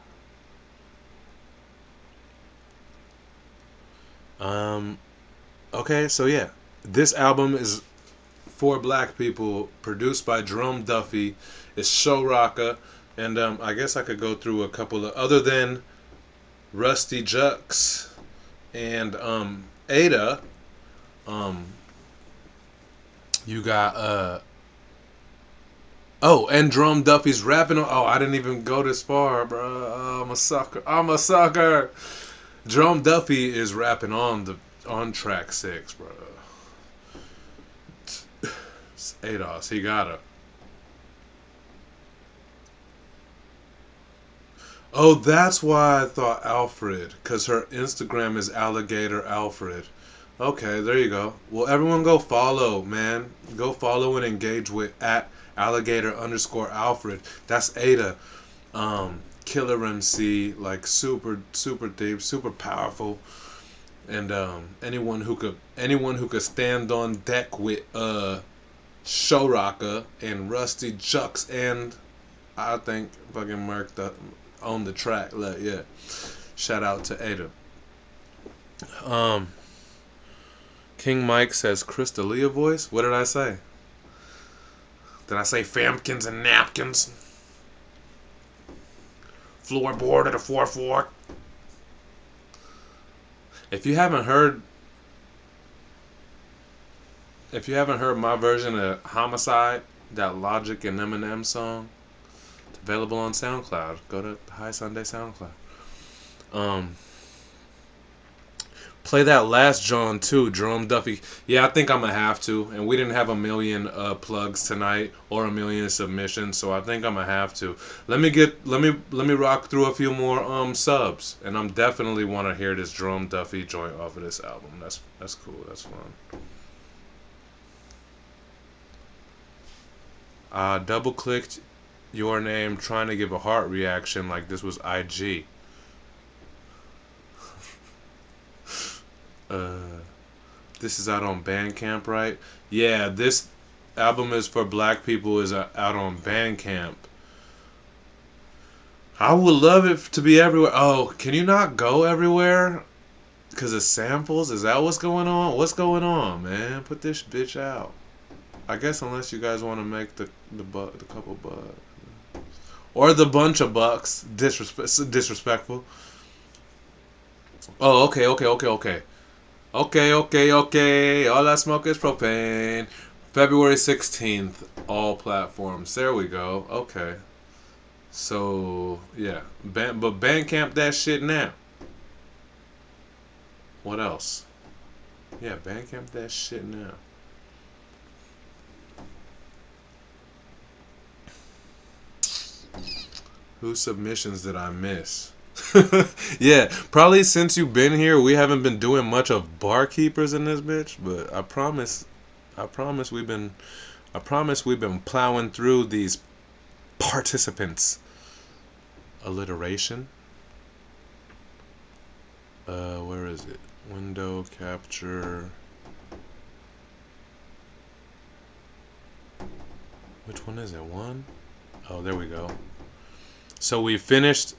Okay, so yeah. This album is for black people, produced by Jerome Duffy. It's Show Rocka. And I guess I could go through a couple of, other than Rusty Jux and Ada, you got oh, and Jerome Duffy's rapping on, oh, I didn't even go this far, bro. Oh, I'm a sucker. I'm a sucker. Jerome Duffy is rapping on track 6, bro. It's ADOS. He got it. Oh, that's why I thought Alfred, because her Instagram is Alligator Alfred. Okay, there you go. Well, everyone go follow, man. Go follow and engage with at Alligator_Alfred. That's Ada. Killer MC, like super deep, super powerful. And anyone who could stand on deck with Show Rocka and Rusty Jux, and I think fucking Merc on the track. Like, yeah. Shout out to Ada. King Mike says Crystalia voice. What did I say? Did I say famkins and napkins? Floorboard at a 4-4. If you haven't heard my version of Homicide, that Logic and Eminem song, it's available on SoundCloud. Go to High Sunday SoundCloud. Play that last John too, Jerome Duffy. Yeah, I think I'm gonna have to. And we didn't have a million plugs tonight or a million submissions, so I think I'm gonna have to. Let me rock through a few more subs, and I'm definitely want to hear this Jerome Duffy joint off of this album. That's cool. That's fun. Double clicked your name trying to give a heart reaction like this was IG. This is out on Bandcamp, right? Yeah, this album is for black people, is out on Bandcamp. I would love it to be everywhere. Oh, can you not go everywhere? Because of samples? Is that what's going on? What's going on, man? Put this bitch out. I guess unless you guys want to make the couple bucks. Or the bunch of bucks. Disrespectful. Oh, okay. Okay. All I smoke is propane. February 16th, all platforms. There we go. Okay. So, yeah. But Bandcamp that shit now. What else? Yeah, Bandcamp that shit now. Whose submissions did I miss? Yeah, probably since you've been here, we haven't been doing much of barkeepers in this bitch. But I promise we've been plowing through these participants. Alliteration. Where is it? Window capture. Which one is it? One? Oh, there we go. So we finished.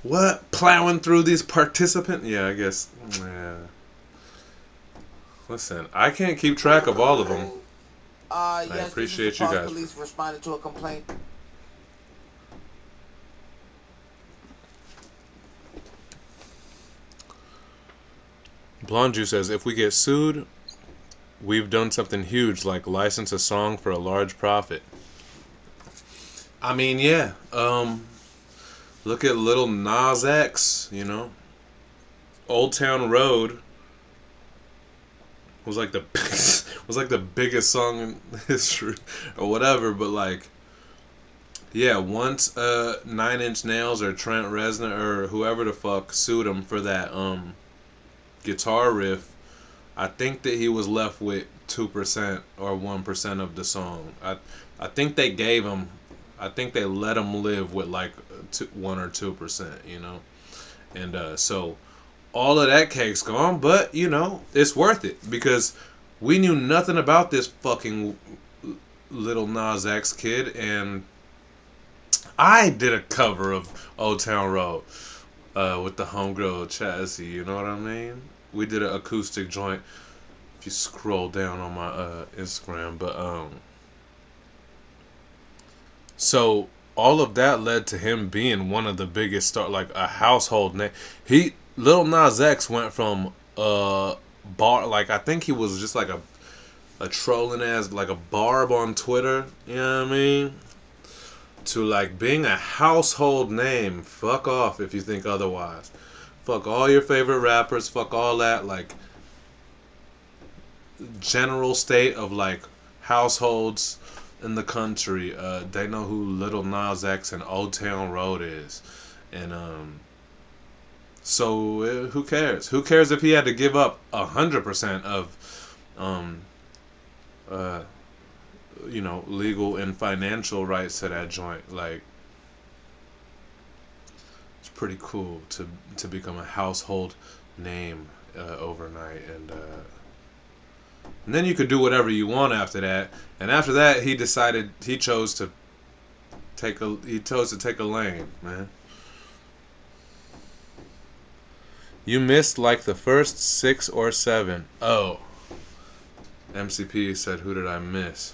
What? Plowing through these participants? Yeah, I guess. Yeah. Listen, I can't keep track of all of them. I appreciate you guys. Police responded to a complaint. Blonju says, if we get sued, we've done something huge, like license a song for a large profit. I mean, yeah. Look at Lil Nas X, you know. Old Town Road was like the was like the biggest song in history or whatever. But like, yeah, once 9 Inch Nails or Trent Reznor or whoever the fuck sued him for that guitar riff, I think that he was left with 2% or 1% of the song. I think they gave him, I think they let him live with like 1 or 2%, you know. And so all of that cake's gone, but you know it's worth it because we knew nothing about this fucking Little Nas X kid, and I did a cover of Old Town Road with the Homegirl Chassis. You know what I mean? We did an acoustic joint. If you scroll down on my Instagram, but so all of that led to him being one of the biggest like a household name. Lil Nas X went from bar, like I think he was just like a trolling ass, like a barb on Twitter, you know what I mean? To like being a household name. Fuck off if you think otherwise. Fuck all your favorite rappers, fuck all that, like general state of like households in the country. They know who Little Nas X and Old Town Road is. And so who cares? Who cares if he had to give up 100% of you know, legal and financial rights to that joint? Like, it's pretty cool to become a household name overnight, and then you could do whatever you want after that. And after that, he chose to take a lane, man. You missed like the first 6 or 7. Oh. MCP said, who did I miss?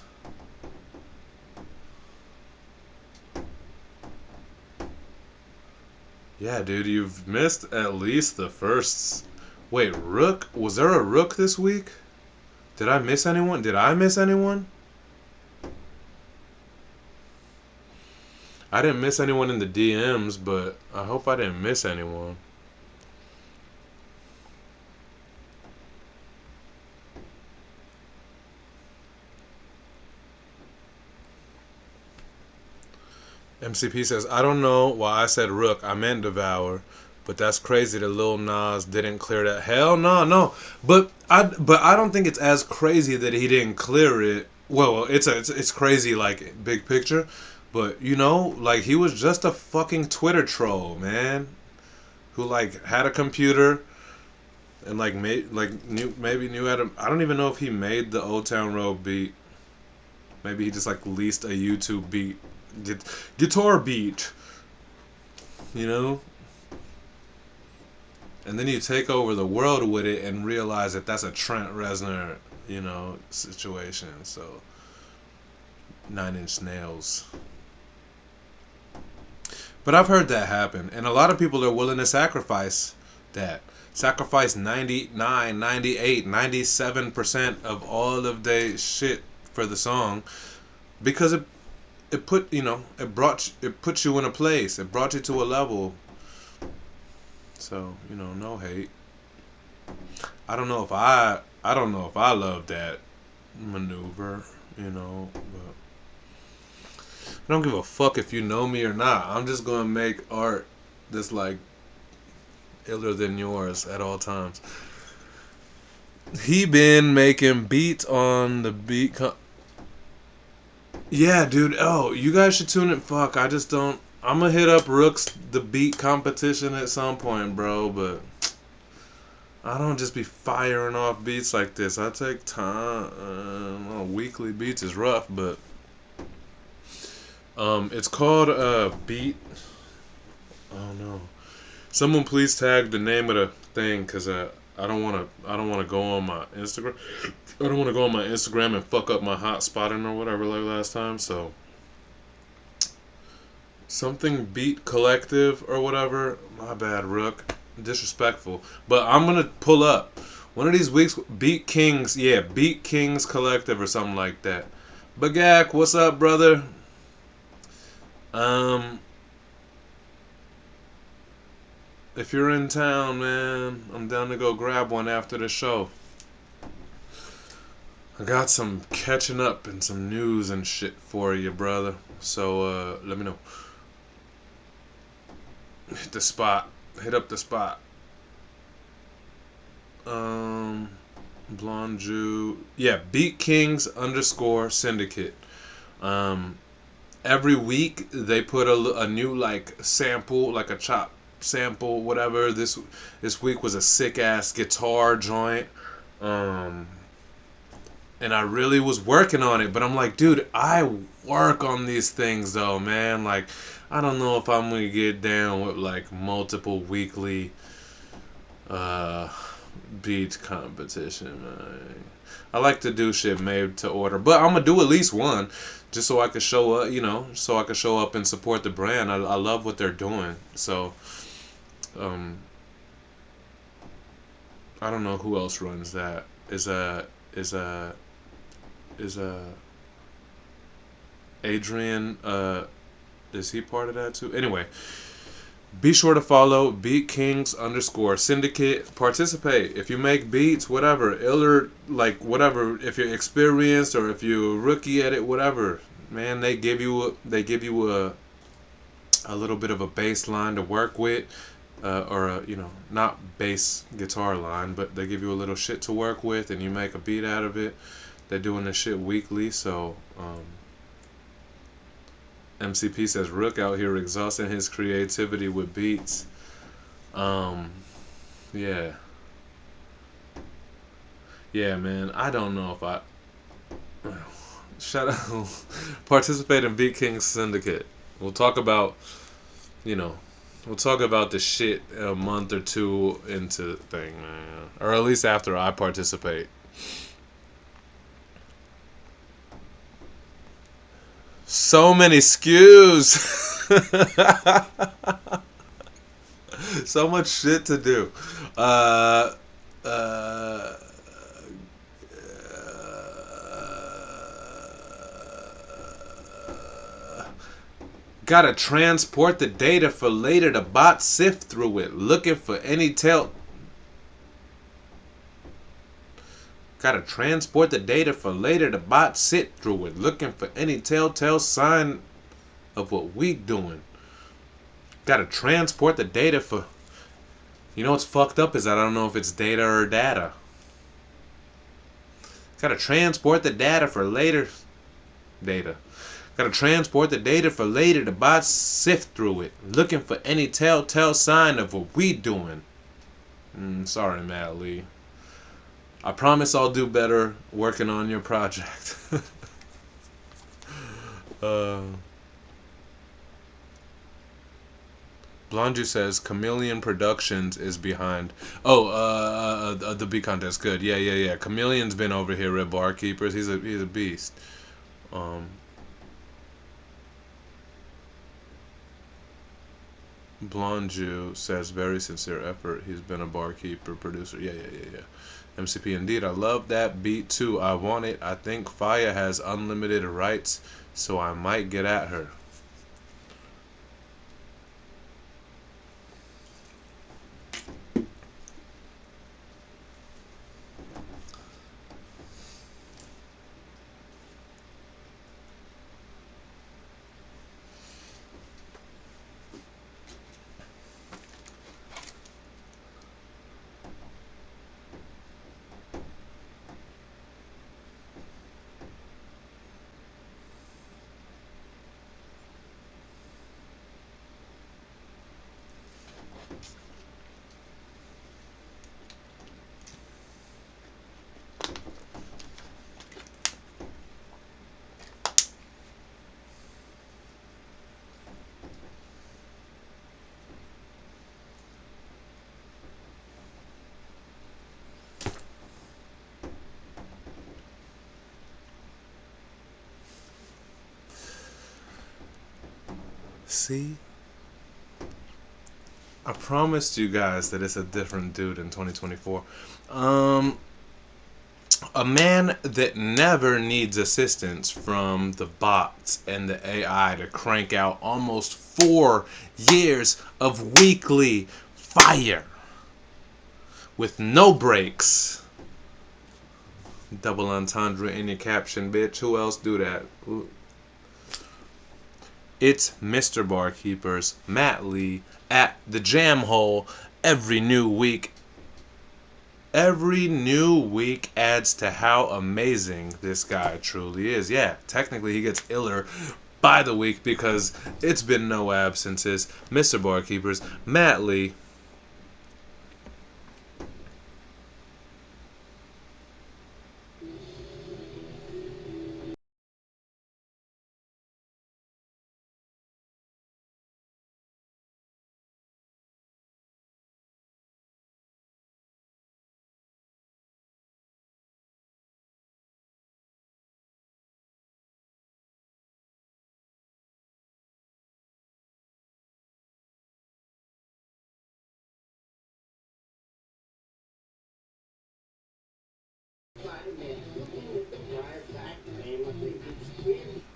Yeah, dude, you've missed at least the first... Wait, Rook? Was there a Rook this week? Did I miss anyone? Did I miss anyone? I didn't miss anyone in the DMs, but I hope I didn't miss anyone. MCP says, I don't know why I said Rook. I meant Devour. But that's crazy that Lil Nas didn't clear that. Hell no. But I don't think it's as crazy that he didn't clear it. Well, it's crazy like big picture. But you know, like he was just a fucking Twitter troll, man. Who like had a computer and like knew how to. I don't even know if he made the Old Town Road beat. Maybe he just like leased a YouTube beat. Guitar beat, you know, and then you take over the world with it and realize that that's a Trent Reznor, you know, situation. So 9 Inch Nails, but I've heard that happen, and a lot of people are willing to sacrifice 99, 98, 97% of all of their shit for the song, because it puts you in a place. It brought you to a level. So, you know, no hate. I don't know if I love that maneuver, you know, but I don't give a fuck if you know me or not. I'm just gonna make art that's like iller than yours at all times. He been making beats on the beat. Yeah, dude. Oh, you guys should tune in. Fuck, I just don't. I'm gonna hit up Rook's the beat competition at some point, bro. But I don't just be firing off beats like this. I take time. Weekly beats is rough, but it's called beat. Oh no! Someone please tag the name of the thing, cause I don't wanna go on my Instagram. I don't want to go on my Instagram and fuck up my hot spotting or whatever like last time. So something Beat Collective or whatever. My bad, Rook. Disrespectful. But I'm gonna pull up one of these weeks. Beat Kings, yeah, Beat Kings Collective or something like that. Bagak, what's up, brother? If you're in town, man, I'm down to go grab one after the show. I got some catching up and some news and shit for you, brother. So let me know. Hit the spot. Hit up the spot. Blonju. Yeah, Beat Kings _ Syndicate. Every week they put a new like sample, like a chop sample, whatever. This week was a sick ass guitar joint. And I really was working on it, but I'm like, dude, I work on these things though, man. Like, I don't know if I'm gonna get down with like multiple weekly beat competition, man. I like to do shit made to order, but I'm gonna do at least one, just so I can show up, so I can show up and support the brand. I love what they're doing, so I don't know who else runs that. Is Adrian, is he part of that too? Anyway, be sure to follow Beat Kings _ Syndicate. Participate. If you make beats, whatever, iller, like whatever, if you're experienced or if you're a rookie at it, whatever, man, they give you a little bit of a bass line to work with, or a, not bass guitar line, but they give you a little shit to work with, and you make a beat out of it. They're doing this shit weekly, so MCP says Rook out here exhausting his creativity with beats. Yeah. Yeah, man. I don't know if I shut up. Participate in Beat Kings Syndicate. We'll talk about the shit a month or two into the thing, man. Or at least after I participate. So many SKUs. So much shit to do. Gotta transport the data for later. The bot sift through it, looking for any Gotta transport the data for later. The bot sit through it, looking for any telltale sign of what we doing. Gotta transport the data for. You know what's fucked up is that I don't know if it's data or data. Gotta transport the data for later. Data. Gotta transport the data for later. The bots sift through it, looking for any telltale sign of what we doing. Sorry, Matt Lee. I promise I'll do better working on your project. Blonju says Chameleon Productions is behind. The beat contest. Good. Yeah. Chameleon's been over here at Barkeepers. He's a beast. Blonju says very sincere effort. He's been a barkeeper, producer. Yeah. MCP indeed. I love that beat too. I want it. I think Faya has unlimited rights, so I might get at her. See? I promised you guys that it's a different dude in 2024. A man that never needs assistance from the bots and the AI to crank out almost 4 years of weekly fire with no breaks. Double entendre in your caption, bitch. Who else do that? Ooh. It's Mr. Barkeeper's Matt Lee at the Jam Hole every new week. Every new week adds to how amazing this guy truly is. Yeah, technically he gets iller by the week because it's been no absences. Mr. Barkeeper's Matt Lee.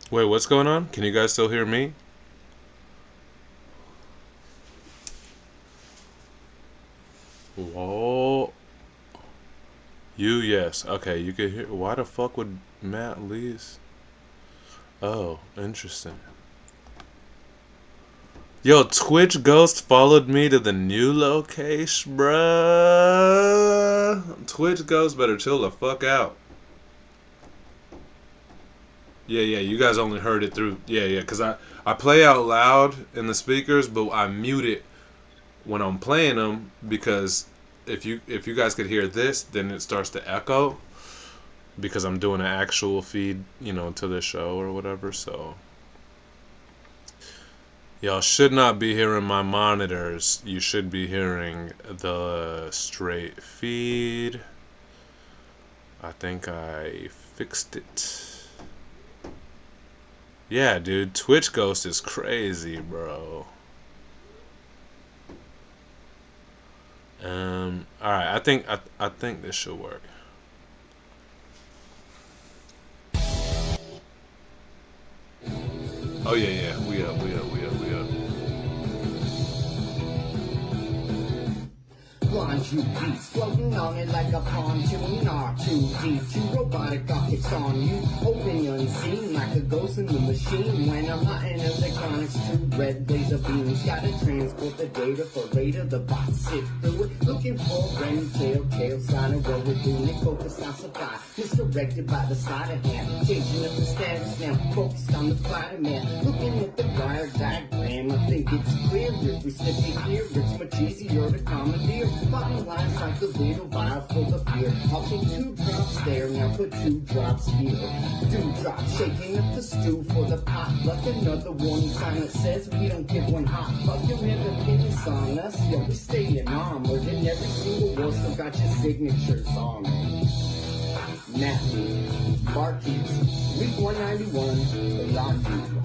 Wait, what's going on? Can you guys still hear me? Whoa. Yes. Okay, you can hear. Why the fuck would Matt Lee's? Oh, interesting. Yo, Twitch Ghost followed me to the new location, bruh. Twitch Ghost better chill the fuck out. Yeah, you guys only heard it through. Yeah, because I play out loud in the speakers, but I mute it when I'm playing them because if you guys could hear this, then it starts to echo because I'm doing an actual feed, to the show or whatever, so. Y'all should not be hearing my monitors. You should be hearing the straight feed. I think I fixed it. Yeah, dude, Twitch Ghost is crazy, bro. All right, I think this should work. Oh yeah, we up. Blonju beats floating on it like a pontoon. R2D2 robotic optics on you. Open unseen like a ghost in the machine. When I'm not in electronics, two red laser beams. Gotta transport the data for radar. The bots sit through it. Looking for Ren, tail sign of what we're doing. Focus on supply. Misdirected by the side of hand. Changing up the status now. Focused on the Spider-Man. Looking at the wire diagram. I think it's clear. If we slip it here, it's much easier to commandeer. Bottom line's like the little vial full of beer. I'll take 2 drops there, now put 2 drops here. 2 drops, shaking up the stew for the potluck. Another warning sign that says we don't give one hot fuck. You'll never pin this on us, yeah, we stay in armored. And every single war still got your signatures on it. Matthew, Barkeeps, week 191, the Blonju.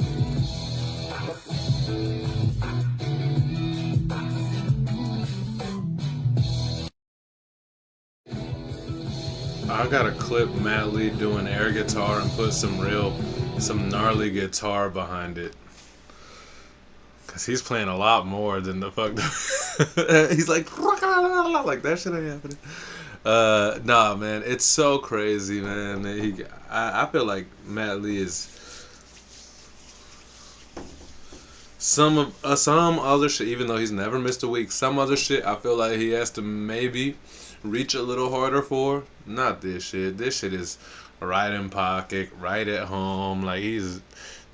I gotta clip Matt Lee doing air guitar and put some gnarly guitar behind it. Cause he's playing a lot more than the fuck. He's like that shit ain't happening. Nah, man, it's so crazy, man. I feel like Matt Lee is some other shit. Even though he's never missed a week, some other shit I feel like he has to maybe reach a little harder for. Not this shit. This shit is right in pocket, right at home. Like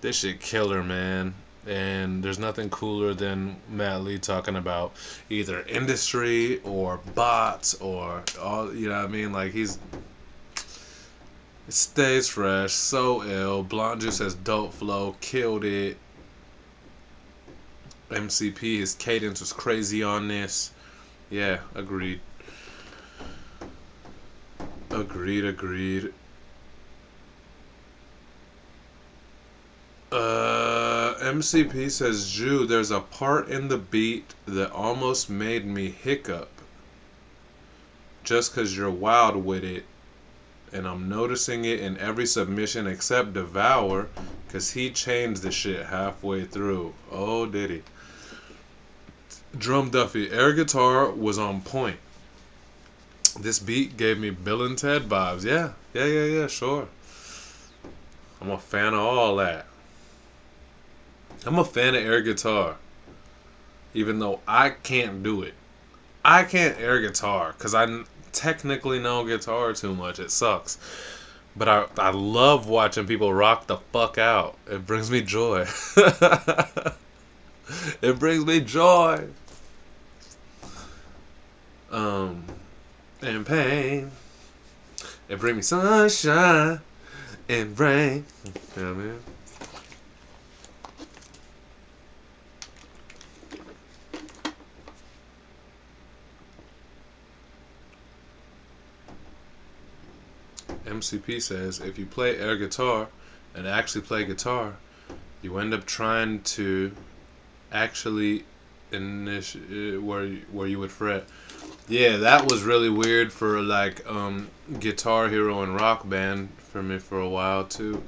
this shit killer, man. And there's nothing cooler than Matt Lee talking about either industry or bots or all, you know what I mean? Like it stays fresh, so ill. Blonju says dope flow, killed it. MCP, his cadence was crazy on this. Yeah, agreed. Agreed. MCP says, Jew, there's a part in the beat that almost made me hiccup. Just cause you're wild with it. And I'm noticing it in every submission except Devour, cause he changed the shit halfway through. Oh, did he? Drum Duffy, air guitar was on point. This beat gave me Bill and Ted vibes. Yeah, sure. I'm a fan of all that. I'm a fan of air guitar, even though I can't do it. I can't air guitar because I technically know guitar too much. It sucks. But I love watching people rock the fuck out. It brings me joy. It brings me joy. And pain. It brings me sunshine and rain. You know what I mean? MCP says if you play air guitar and actually play guitar, you end up trying to actually where you would fret. Yeah, that was really weird for like Guitar Hero and Rock Band for me for a while too.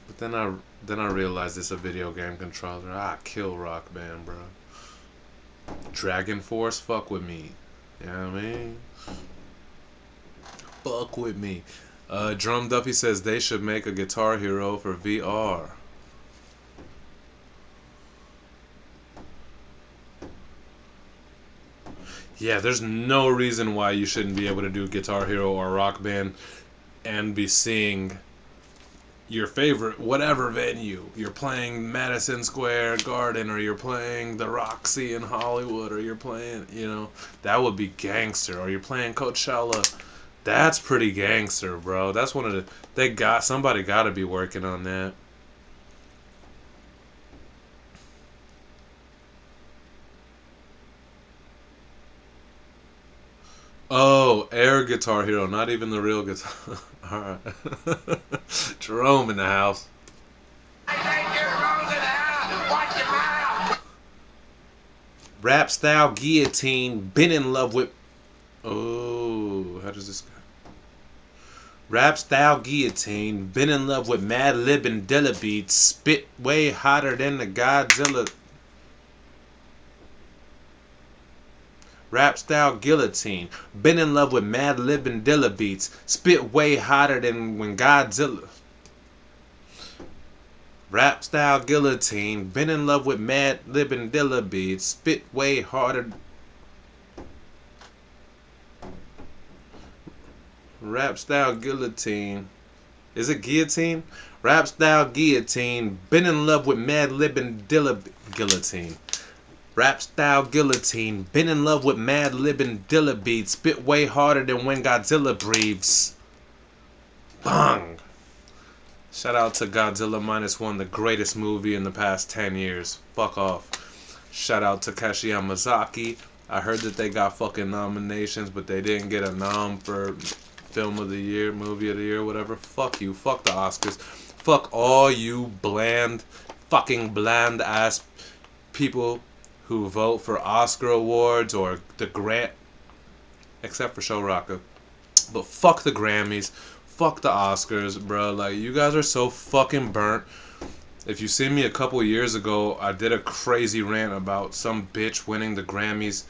But then I realized it's a video game controller. I kill Rock Band, bro. Dragon Force, fuck with me. You know what I mean? Fuck with me. Drum Duffy says they should make a Guitar Hero for VR. Yeah, there's no reason why you shouldn't be able to do Guitar Hero or Rock Band and be seeing your favorite whatever venue. You're playing Madison Square Garden, or you're playing the Roxy in Hollywood, or you're playing, that would be gangster. Or you're playing Coachella. That's pretty gangster, bro. That's one of the somebody got to be working on that. Oh, air Guitar Hero, not even the real guitar. All right. Jerome in the house. Rap style guillotine, been in love with. Oh, how does this go? Rap style guillotine, been in love with Mad Lib and Dilla beats, spit way hotter than the Godzilla. Rap style guillotine, been in love with Mad Lib and Dilla beats, spit way hotter than when Godzilla. Rap style guillotine, been in love with Mad Lib and Dilla beats, spit way harder. Rap style guillotine. Is it guillotine? Rap style guillotine. Been in love with Mad Lib and Dilla guillotine. Rap style guillotine. Been in love with Mad Lib and Dilla beats. Spit way harder than when Godzilla breathes. Bang! Shout out to Godzilla -1, the greatest movie in the past 10 years. Fuck off. Shout out to Kashi Yamazaki. I heard that they got fucking nominations, but they didn't get a nom for Film of the Year, Movie of the Year, whatever. Fuck you. Fuck the Oscars. Fuck all you fucking bland ass people who vote for Oscar awards or the Grant, except for Show Rocker. But fuck the Grammys. Fuck the Oscars, bro. Like, you guys are so fucking burnt. If you see me a couple years ago, I did a crazy rant about some bitch winning the Grammys.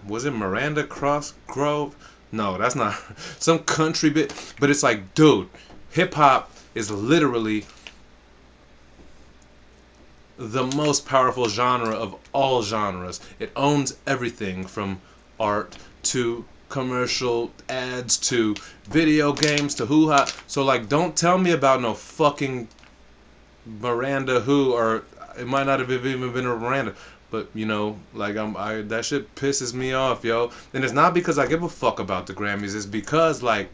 Was it Miranda Crossgrove? No, that's not. Some country bit. But it's like, dude, hip-hop is literally the most powerful genre of all genres. It owns everything from art to commercial ads to video games to hoo-ha. So, like, don't tell me about no fucking Miranda who, or it might not have even been a Miranda. But, like, that shit pisses me off, yo. And it's not because I give a fuck about the Grammys. It's because, like,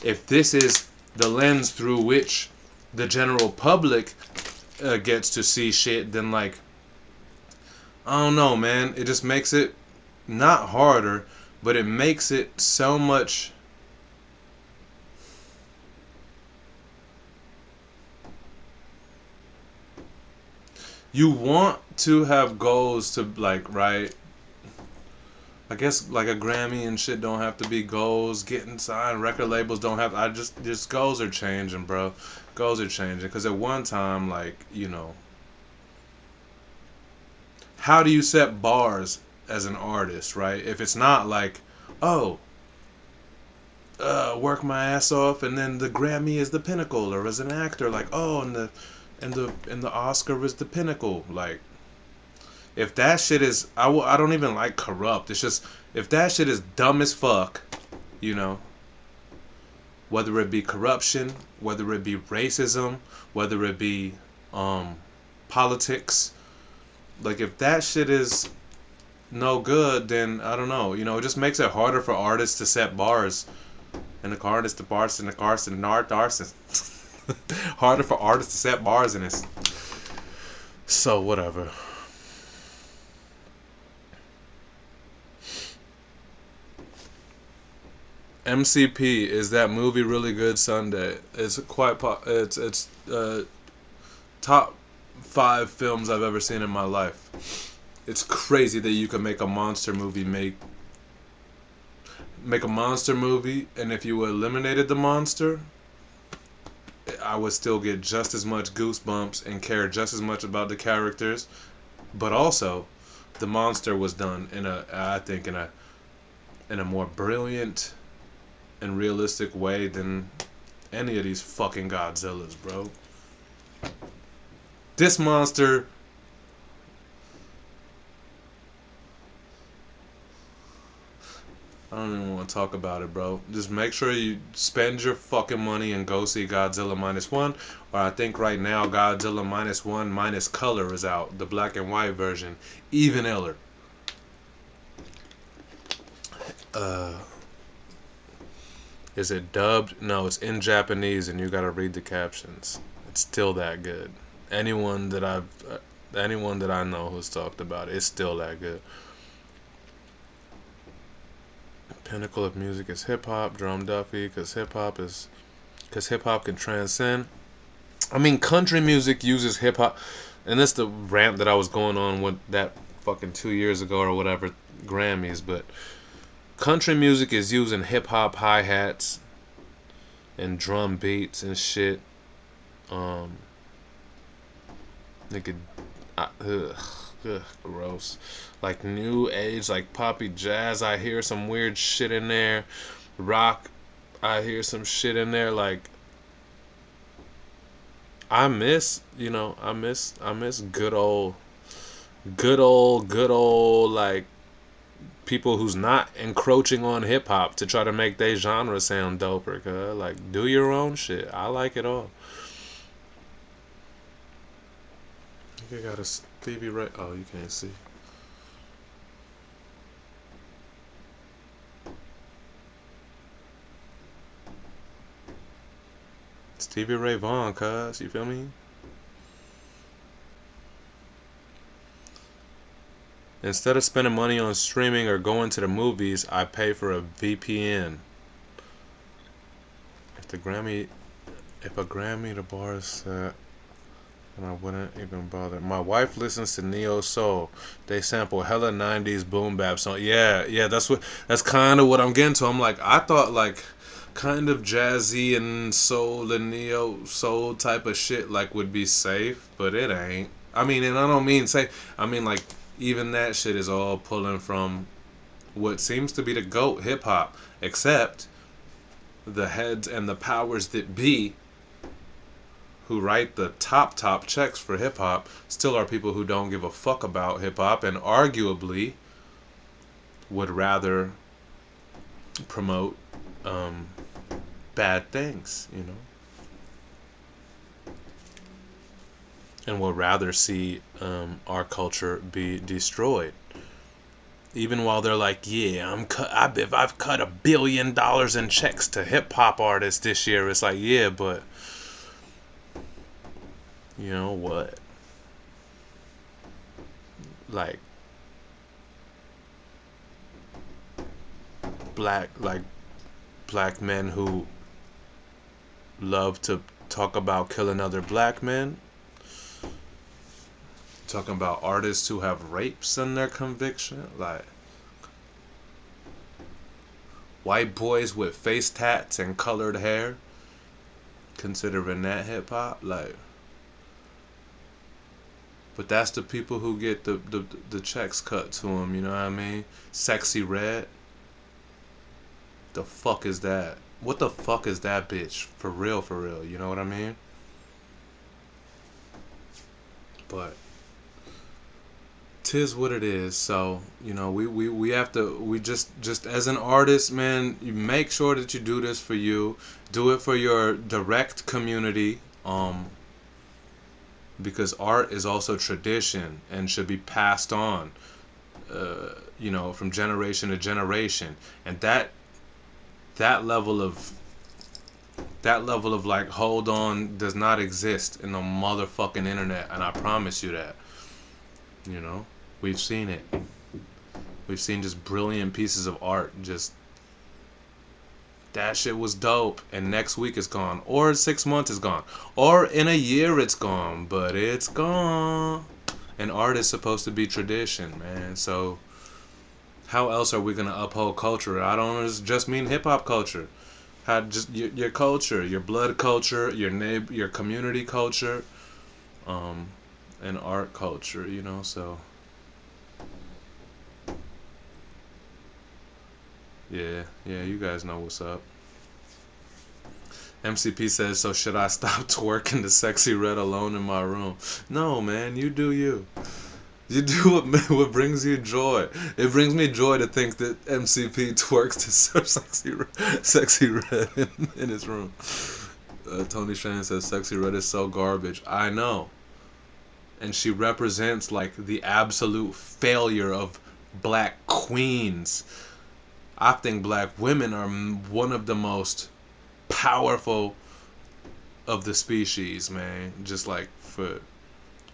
if this is the lens through which the general public gets to see shit, then, like, I don't know, man. It just makes it not harder, but it makes it so much. You want to have goals to, like, right? I guess, like, a Grammy and shit don't have to be goals. Getting signed, record labels don't have. Just goals are changing, bro. Goals are changing. Because at one time, like, how do you set bars as an artist, right? If it's not like, oh, work my ass off, and then the Grammy is the pinnacle, or as an actor, like, oh, and the Oscar is the pinnacle. Like, if that shit is, I don't even like corrupt. It's just, if that shit is dumb as fuck, you know, whether it be corruption, whether it be racism, whether it be politics, like, if that shit is no good, then I don't know. You know, it just makes it harder for artists to set bars. And the artists, the bars, and the cars, and artists. Harder for artists to set bars in this. So, whatever. MCP, is that movie really good? Sunday. It's quite it's top 5 films I've ever seen in my life. It's crazy that you can make a monster movie make a monster movie, and if you eliminated the monster, I would still get just as much goosebumps and care just as much about the characters. But also, the monster was done in a more brilliant and realistic way than any of these fucking Godzillas, bro. This monster, I don't even want to talk about it, bro. Just make sure you spend your fucking money and go see Godzilla -1. Or I think right now Godzilla -1 minus color is out. The black and white version. Even iller. Is it dubbed? No, it's in Japanese and you gotta read the captions. It's still that good. Anyone that I know who's talked about it, it's still that good. Pinnacle of music is hip hop, Drum Duffy, because hip hop can transcend. I mean, country music uses hip hop, and that's the rant that I was going on with that fucking 2 years ago or whatever Grammys. But country music is using hip hop hi hats and drum beats and shit. Nigga, gross. Like new age, like poppy jazz, I hear some weird shit in there. Rock, I hear some shit in there. Like, I miss good old like people who's not encroaching on hip hop to try to make their genre sound doper. Cause like, do your own shit. I like it all. You got a Stevie Ray. Oh, you can't see. Stevie Ray Vaughan, cuz, you feel me? Instead of spending money on streaming or going to the movies, I pay for a VPN. If a Grammy the bar is set, and I wouldn't even bother. My wife listens to Neo Soul. They sample hella 90s boom bap song. Yeah, that's kind of what I'm getting to. I'm like, I thought like kind of jazzy and soul and neo soul type of shit like would be safe, but it ain't. I mean, and I don't mean safe. I mean, like, even that shit is all pulling from what seems to be the GOAT hip hop, except the heads and the powers that be who write the top checks for hip hop still are people who don't give a fuck about hip hop and arguably would rather promote bad things, you know, and would rather see our culture be destroyed. Even while they're like, yeah, I've cut $1 billion in checks to hip hop artists this year. It's like, yeah, but you know what? Like black men who love to talk about killing other black men. Talking about artists who have rapes in their conviction. Like white boys with face tats and colored hair. Considering that hip hop. Like, but that's the people who get the checks cut to them, you know what I mean? Sexy Red. The fuck is that? What the fuck is that bitch? For real, you know what I mean? But tis what it is. So, you know, we have to, we just as an artist, man, you make sure that you do this for you. Do it for your direct community. Because art is also tradition and should be passed on, you know, from generation to generation. And that level of like hold on does not exist in the motherfucking internet, and I promise you that. You know, we've seen it. We've seen just brilliant pieces of art, just that shit was dope, and next week it's gone, or 6 months is gone, or in a year it's gone, but it's gone. And art is supposed to be tradition, man. So how else are we gonna uphold culture? I don't just mean hip hop culture. How just your culture, your blood culture, your community culture, and art culture. You know, so yeah, you guys know what's up. MCP says, so should I stop twerking the Sexy Red alone in my room? No, man, you do you. You do what brings you joy. It brings me joy to think that MCP twerks to Sexy Red in his room. Tony Shane says, Sexy Red is so garbage. I know. And she represents, like, the absolute failure of black queens. I think black women are one of the most powerful of the species, man. Just like for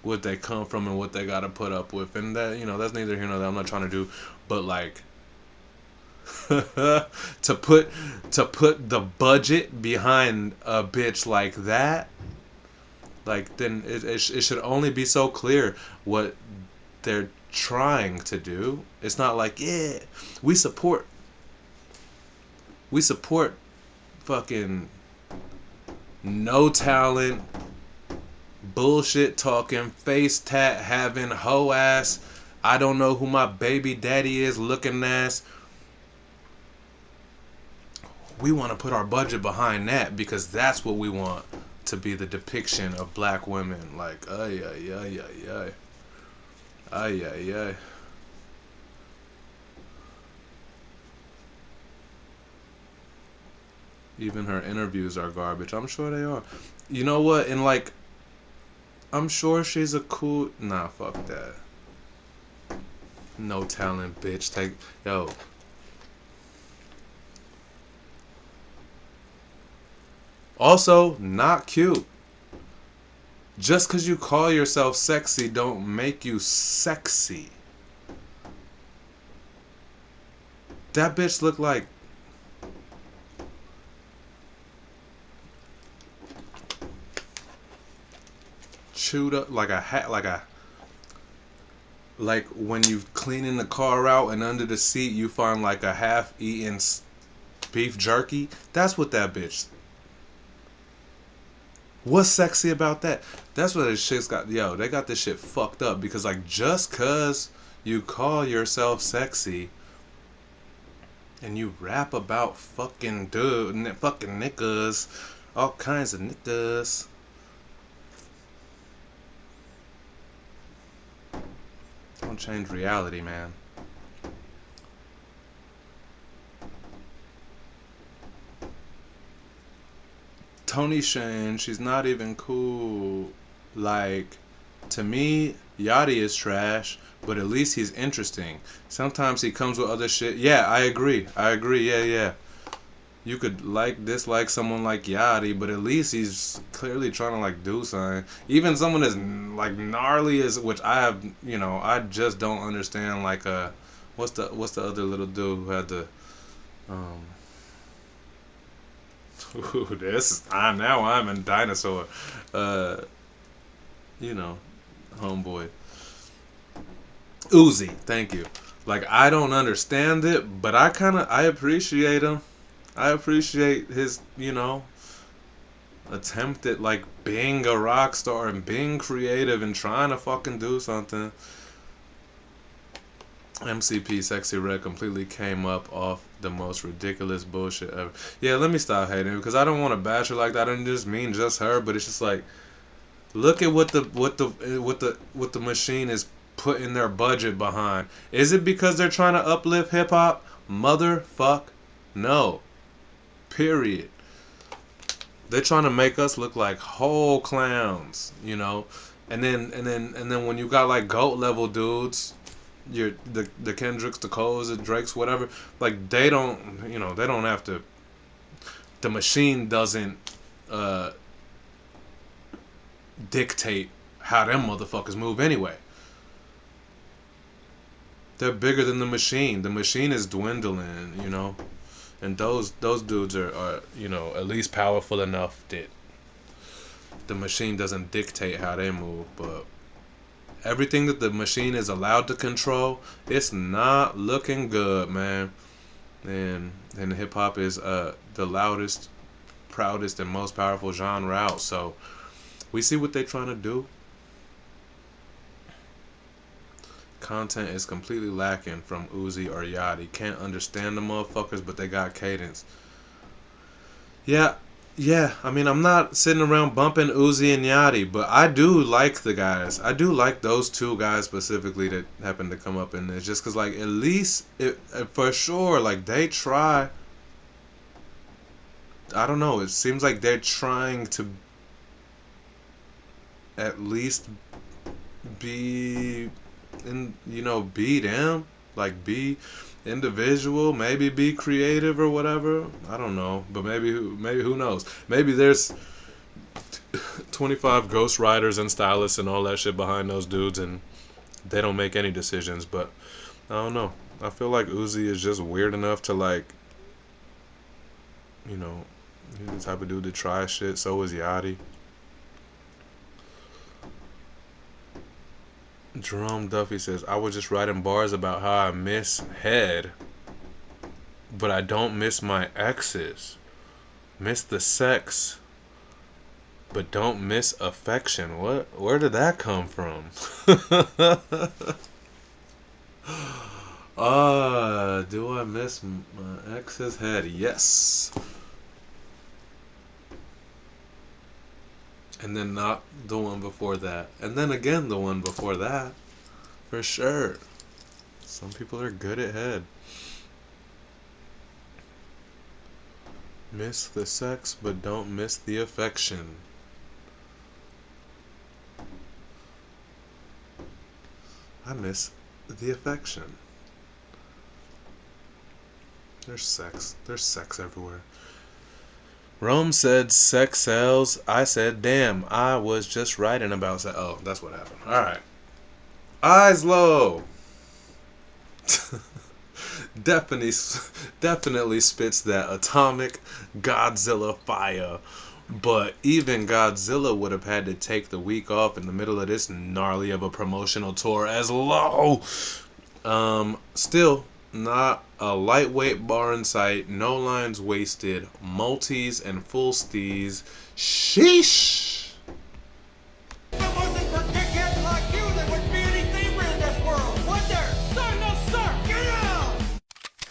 what they come from and what they gotta put up with, and that, you know, that's neither here nor there. I'm not trying to do, but like to put the budget behind a bitch like that, like, then it should only be so clear what they're trying to do. It's not like, yeah, we support fucking no talent, bullshit talking, face tat having, hoe ass, I don't know who my baby daddy is looking ass. We want to put our budget behind that because that's what we want to be the depiction of black women. Like, ay, ay, ay, ay, ay. Ay, ay, ay. Even her interviews are garbage. I'm sure they are. You know what? And like, I'm sure she's a cool... Nah, fuck that. No talent, bitch. Yo. Also, not cute. Just because you call yourself sexy don't make you sexy. That bitch looked like... chewed up like a hat, like when you cleaning the car out and under the seat you find like a half-eaten beef jerky. That's what that bitch. What's sexy about that? That's what this shit's got. Yo, they got this shit fucked up because like just cause you call yourself sexy and you rap about fucking fucking niggas, all kinds of niggas. Don't change reality, man. Tony Shane, she's not even cool. Like, to me, Yachty is trash, but at least he's interesting. Sometimes he comes with other shit. Yeah, I agree. Yeah. You could dislike someone like Yachty, but at least he's clearly trying to like do something. Even someone as like gnarly as, which I have, you know, I just don't understand. Like what's the other little dude who had the now I'm in dinosaur. You know, homeboy. Uzi, thank you. Like, I don't understand it, but I appreciate him. I appreciate his, you know, attempt at like being a rock star and being creative and trying to fucking do something. MCP Sexy Red completely came up off the most ridiculous bullshit ever. Yeah, let me stop hating because I don't want to bash her like that. I didn't just mean just her, but it's just like, look at what the machine is putting their budget behind. Is it because they're trying to uplift hip hop? Motherfuck no. Period. They're trying to make us look like whole clowns, you know. And then when you got like GOAT level dudes, the Kendricks, the Coles, the Drakes, whatever, like they don't, you know, they don't have to. The machine doesn't dictate how them motherfuckers move anyway. They're bigger than the machine. The machine is dwindling, you know, and those dudes are you know at least powerful enough that the machine doesn't dictate how they move, but everything that the machine is allowed to control, it's not looking good, man. And hip hop is the loudest, proudest, and most powerful genre out. So we see what they're trying to do. Content is completely lacking from Uzi or Yachty. Can't understand the motherfuckers, but they got cadence. Yeah, I mean, I'm not sitting around bumping Uzi and Yachty, but I do like the guys. I do like those two guys specifically that happen to come up in this, just because, like, at least, for sure, like, they try. I don't know, it seems like they're trying to at least be, be them, like, be individual, maybe be creative or whatever. I don't know, but maybe who knows? Maybe there's 25 ghostwriters and stylists and all that shit behind those dudes, and they don't make any decisions. But I don't know. I feel like Uzi is just weird enough to, like, he's the type of dude to try shit. So is Yachty. Jerome Duffy says, I was just writing bars about how I miss head, but I don't miss my exes. Miss the sex, but don't miss affection. What? Where did that come from? Do I miss my ex's head? Yes. And then not the one before that. And then again the one before that. For sure. Some people are good at head. Miss the sex, but don't miss the affection. I miss the affection. There's sex. There's sex everywhere. Rome said sex sells. I said, damn, I was just writing about sex. Oh, that's what happened. Alright. Eyes low. Definitely spits that atomic Godzilla fire. But even Godzilla would have had to take the week off in the middle of this gnarly of a promotional tour as low. Still, not a lightweight bar in sight, no lines wasted, multis and full stees. Sheesh! If it wasn't for dickheads like you, there wouldn't be any fever in this world, would there? Sir, no sir, get out!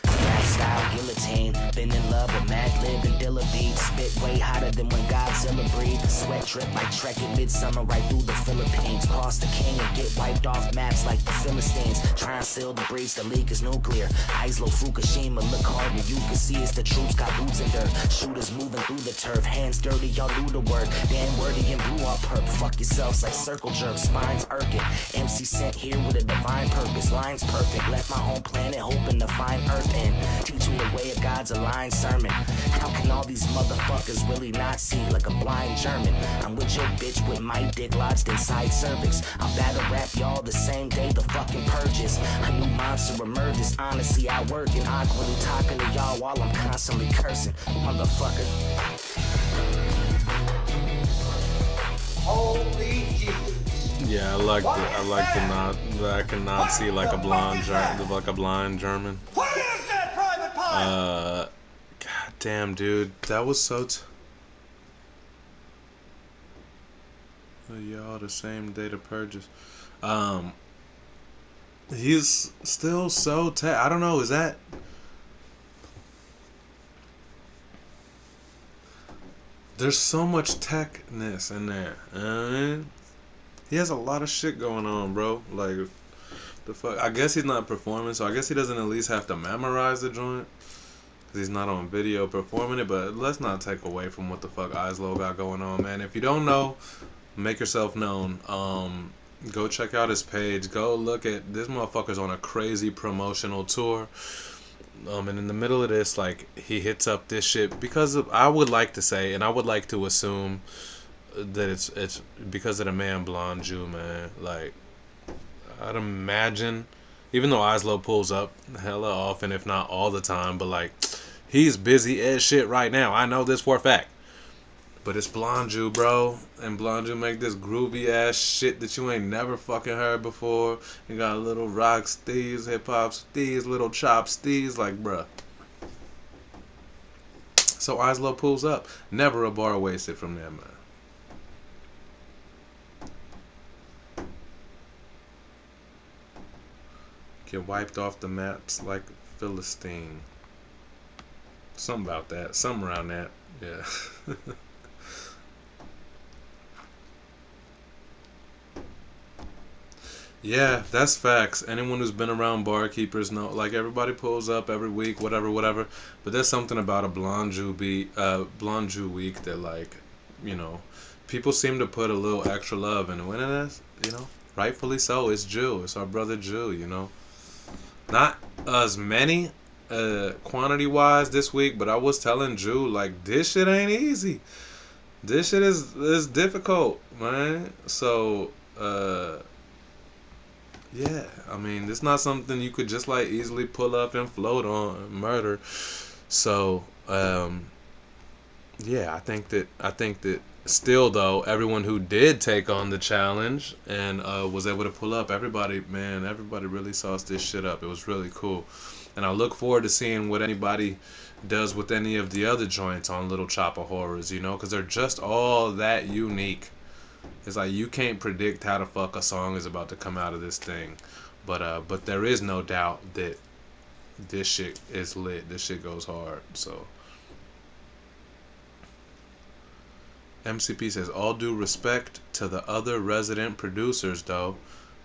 Rap style guillotine, been in love with Mad Lib and Dilla beats. Spit way hotter than when Godzilla breathed. Sweat drip like Trek in midsummer right through the Philippines. Cross the king and get wiped off maps like the Philistines. Try and seal the breach, the leak is nuclear. Eyes low Fukushima, look hard and you can see it's the troops got boots in dirt. Shooters moving through the turf, hands dirty, y'all do the work. Dan wordy and blue all perp, fuck yourselves like circle jerk, spines irking. MC sent here with a divine purpose, lines perfect. Left my home planet hoping to find earth and teach me the way of God's aligned sermon. How can all these motherfuckers really not see like a blind German? I'm with your bitch with my dick lodged inside cervix. I'll battle rap y'all the same day the fucking purges. A new monster emerges, honestly I work and awkwardly talking to y'all while I'm constantly cursing. Motherfucker. Holy Jesus. Yeah, I like the I cannot see like a blind German. What is that, Private Pie? God damn, dude, that was so. Y'all the same day to purges. he's still so I don't know. Is that there's so much techness in there. You know what I mean? He has a lot of shit going on, bro. Like the fuck. I guess he's not performing, so I guess he doesn't at least have to memorize the joint. Cause he's not on video performing it. But let's not take away from what the fuck Islo got going on, man. If you don't know, make yourself known. Go check out his page. Go look at this motherfucker's on a crazy promotional tour. And in the middle of this, like, he hits up this shit because of, I would like to say, and I would like to assume that it's because of the man blonju, man. Like, I'd imagine, even though Islo pulls up hella often, if not all the time, but like, he's busy as shit right now. I know this for a fact. But it's blonju, bro. And blonju make this groovy ass shit that you ain't never fucking heard before. You got little rock steez, hip hop steez, little chop steez, like, bruh. So Islo pulls up. Never a bar wasted from that, man. Get wiped off the maps like Philistine. Something about that. Something around that. Yeah. Yeah, that's facts. Anyone who's been around barkeepers know, like, everybody pulls up every week, whatever, whatever. But there's something about a blonju week that, like, you know, people seem to put a little extra love in it. When it is, you know, rightfully so. It's Jew. It's our brother Jew. You know, not as many quantity wise this week, but I was telling Jew, like, this shit ain't easy. This shit is difficult, man. So yeah, I mean, it's not something you could just like easily pull up and float on murder. So, yeah, I think that still though, everyone who did take on the challenge and was able to pull up, everybody, man, everybody really sauced this shit up. It was really cool. And I look forward to seeing what anybody does with any of the other joints on Little Chopper Horrors, you know, because they're just all that unique. It's like you can't predict how the fuck a song is about to come out of this thing, but there is no doubt that this shit is lit. This shit goes hard. So MCP says all due respect to the other resident producers though.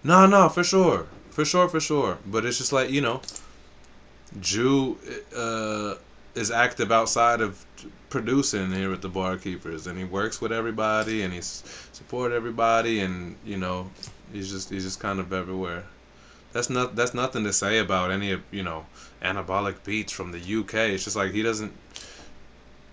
No, for sure, for sure, for sure. But it's just like, you know, Jew is active outside of producing here at the Barkeepers, and he works with everybody, and he's support everybody, and you know, he's just kind of everywhere. That's nothing to say about any of, you know, Anabolic Beats from the UK. It's just like he doesn't,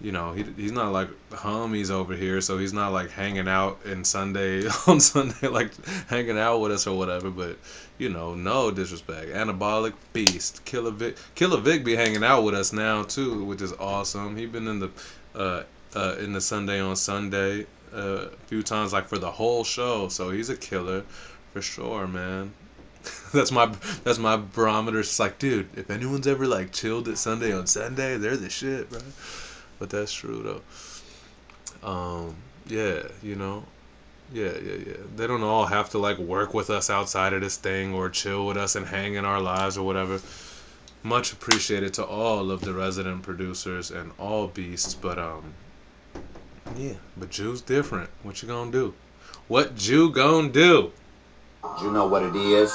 you know, he's not like homies over here, so he's not like hanging out in Sunday on Sunday, like hanging out with us or whatever. But you know, no disrespect. Anabolic Beast, Killer Vic be hanging out with us now too, which is awesome. He been in the Sunday on Sunday a few times, like for the whole show. So he's a killer for sure, man. that's my barometer. It's like, dude, if anyone's ever like chilled at Sunday on Sunday, they're the shit, bro. But that's true though. Yeah, you know, yeah. They don't all have to like work with us outside of this thing or chill with us and hang in our lives or whatever. Much appreciated to all of the resident producers and all beasts, but yeah, but Jew's different. What you gonna do? What Jew gonna do? You know what it is?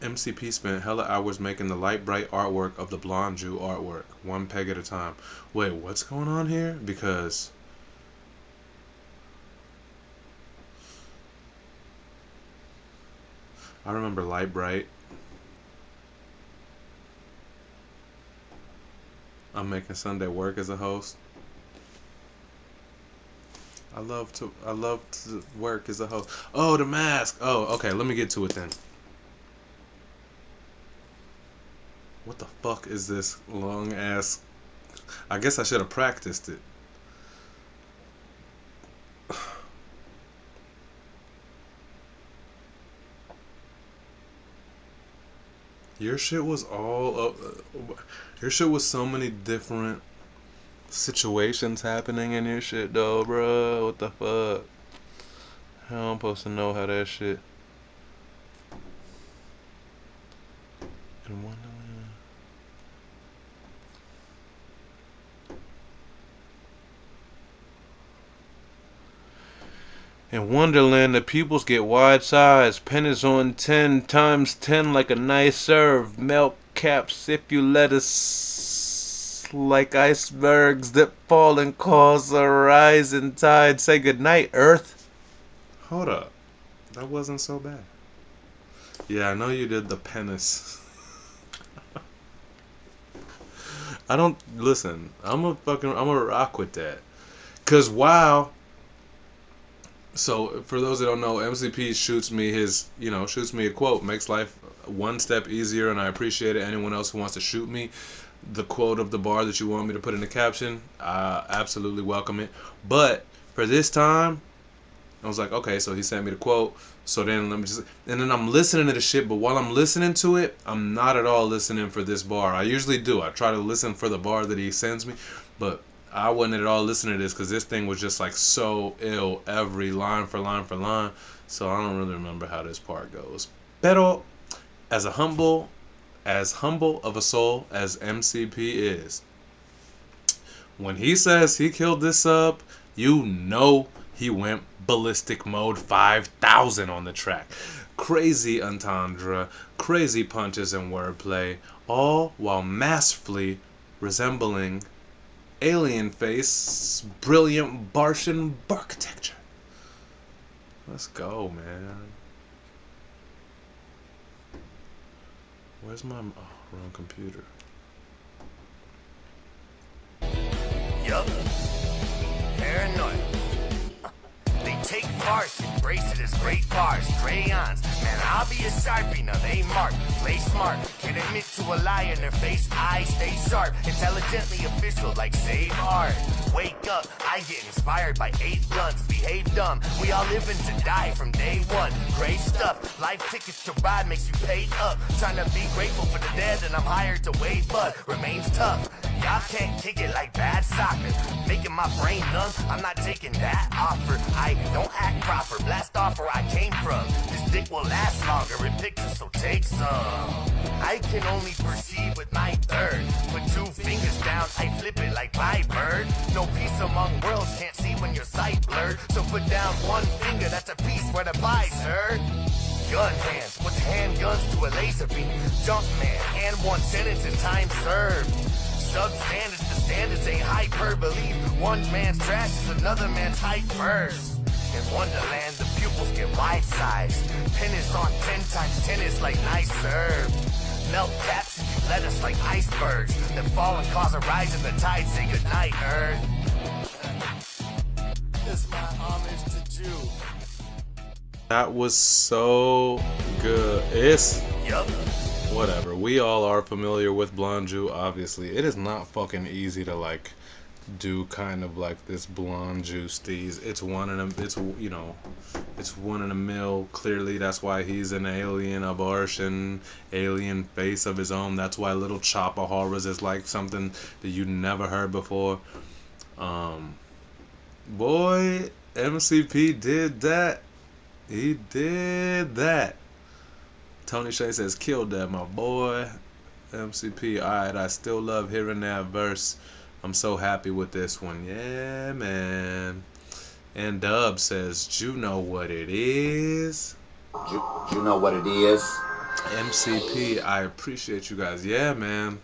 MCP spent hella hours making the light bright artwork of the blonju artwork, one peg at a time. Wait, what's going on here? Because I remember light bright. I'm making Sunday work as a host. I love to work as a host. Oh, the mask. Oh, okay, let me get to it then. What the fuck is this long ass? I guess I should have practiced it. Your shit was all up. Your shit was so many different situations happening in your shit though, bro. What the fuck? How I'm supposed to know how that shit? In Wonderland. In Wonderland, the pupils get wide size. Pen is on 10 times 10 like a nice serve. Milk caps if you let us like icebergs that fall and cause a rising tide. Say goodnight, Earth. Hold up. That wasn't so bad. Yeah, I know you did the penis. I don't listen. I'm a rock with that. Cause wow. So for those that don't know, MCP shoots me a quote, makes life one step easier, and I appreciate it. Anyone else who wants to shoot me the quote of the bar that you want me to put in the caption, I absolutely welcome it. But for this time, I was like, okay, so he sent me the quote. So then and then I'm listening to the shit, but while I'm listening to it, I'm not at all listening for this bar. I usually do. I try to listen for the bar that he sends me, but I wasn't at all listening to this because this thing was just like so ill, every line for line for line. So I don't really remember how this part goes. Pero as humble of a soul as MCP is, when he says he killed this sub, you know he went ballistic mode 5000 on the track. Crazy entendre, crazy punches and wordplay, all while masterfully resembling Alien Face, brilliant Bartian architecture. Let's go, man. Where's my wrong computer? Yup. Paranoid. They take farce, embrace it as great bars, crayons. Man, I'll be a Sharpie, now they mark. Play smart, can admit to a lie in their face. I stay sharp, intelligently official like save art. Wake up, I get inspired by 8 guns. Behave dumb, we all living to die from day one. Great stuff, life tickets to ride makes you pay up. Trying to be grateful for the dead and I'm hired to wait, but remains tough. Y'all can't kick it like bad soccer. Making my brain numb, I'm not taking that offer. I don't act proper, blast off where I came from. This dick will last longer in pictures, so take some. I can only perceive with my third. Put 2 fingers down, I flip it like my bird. No peace among worlds, can't see when your sight blurred. So put down 1 finger, that's a piece where the pie, sir. Gun hands, puts handguns to a laser beam. Jump man, and 1 sentence in time served. Substandard, the standards ain't hyperbole. One man's trash is another man's hype verse. In Wonderland, the pupils get wide-sized. Pen is on 10 times 10 is like nice serve. Melt caps if you let us like icebergs that fall and cause a rise in the tide. Say goodnight, Earth. This is my homage to Jew. That was so good. It's Yup. Whatever. We all are familiar with blonju. Obviously, it is not fucking easy to like do kind of like this blonju steez. It's one in a. It's it's one in a mill. Clearly, that's why he's an alien abortion, alien face of his own. That's why Little Chopper Horrors is like something that you never heard before. Boy, MCP did that. He did that. Tony Shea says, killed that, my boy. MCP, alright, I still love hearing that verse. I'm so happy with this one. Yeah, man. And Dub says, you know what it is. You know what it is. MCP, I appreciate you guys. Yeah, man.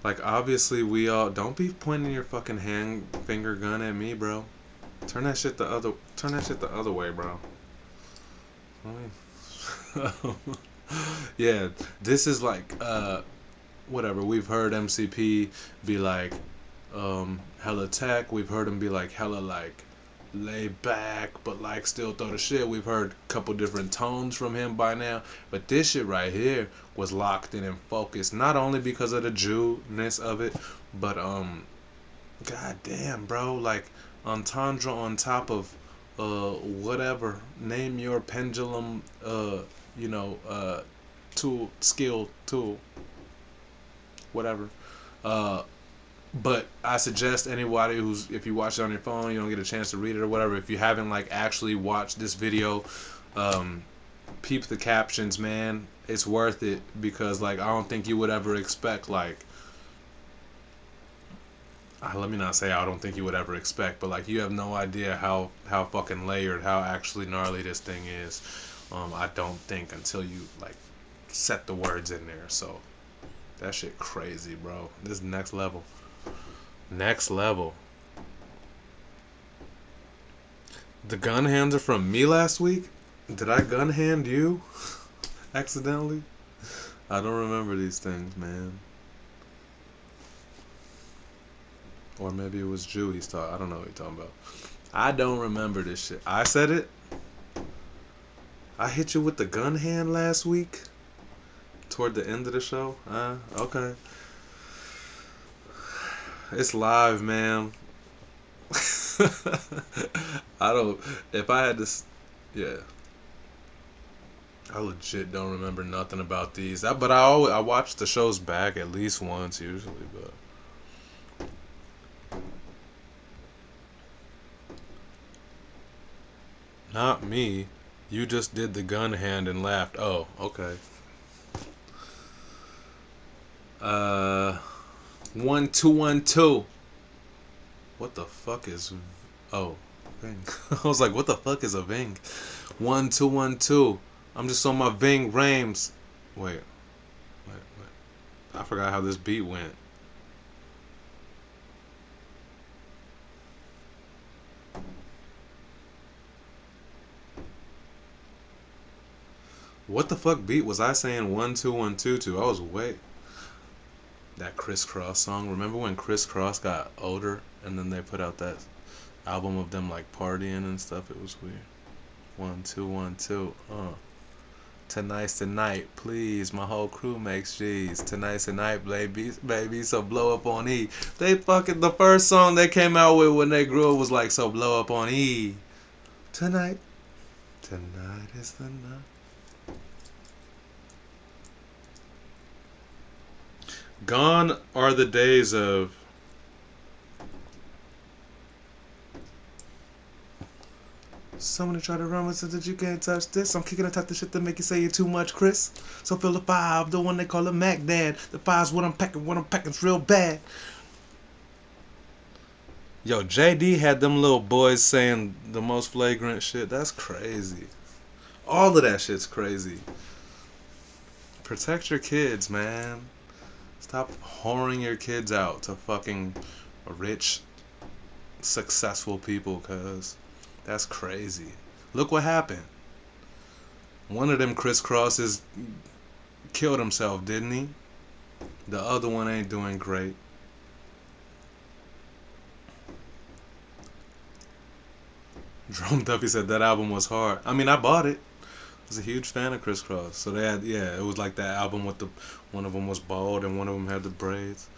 Like, obviously, we all... Don't be pointing your fucking finger gun at me, bro. Turn that shit the other way, bro. Yeah, this is like whatever. We've heard MCP be like hella tech. We've heard him be like hella like lay back, but like still throw the shit. We've heard a couple different tones from him by now, but this shit right here was locked in and focused. Not only because of the Jew-ness of it, but god damn, bro, like entendre on top of whatever. Name your pendulum tool, skill, tool, whatever. But I suggest anybody who's, if you watch it on your phone, you don't get a chance to read it or whatever, if you haven't like actually watched this video, peep the captions, man. It's worth it, because like I don't think you would ever expect like, let me not say I don't think you would ever expect, but like you have no idea how fucking layered, how actually gnarly this thing is. I don't think, until you like set the words in there. So that shit crazy, bro. This is next level. Next level. The gun hands are from me last week? Did I gun hand you? Accidentally? I don't remember these things, man. Or maybe it was Jew he's talking. I don't know what he's talking about. I don't remember this shit. I said it? I hit you with the gun hand last week? Toward the end of the show? Okay. It's live, man. I don't. If I had to. Yeah. I legit don't remember nothing about these. But I watch the shows back at least once usually, but. Not me. You just did the gun hand and laughed. Oh, okay. 1212. What the fuck is? Oh, Ving. I was like, what the fuck is a Ving? 1212. I'm just on my Ving Rames. Wait. I forgot how this beat went. What the fuck beat was I saying? 12122. I was way. That Crisscross song. Remember when Crisscross got older and then they put out that album of them like partying and stuff? It was weird. 1212. Tonight's the night, please. My whole crew makes G's. Tonight's the night, baby. So blow up on E. They fucking, the first song they came out with when they grew up was like, so blow up on E. Tonight is the night. Gone are the days of someone try to run with it that you can't touch this. I'm kicking the type of shit that make you say you're too much, Chris. So feel the 5, the one they call a Mac Dad. The 5's what I'm packing's real bad. Yo, JD had them little boys saying the most flagrant shit. That's crazy. All of that shit's crazy. Protect your kids, man. Stop whoring your kids out to fucking rich, successful people, cuz that's crazy. Look what happened. One of them crisscrosses killed himself, didn't he? The other one ain't doing great. Drum Duffy said that album was hard. I mean, I bought it. I was a huge fan of Crisscross. So they had, yeah, it was like that album with the, one of them was bald and one of them had the braids.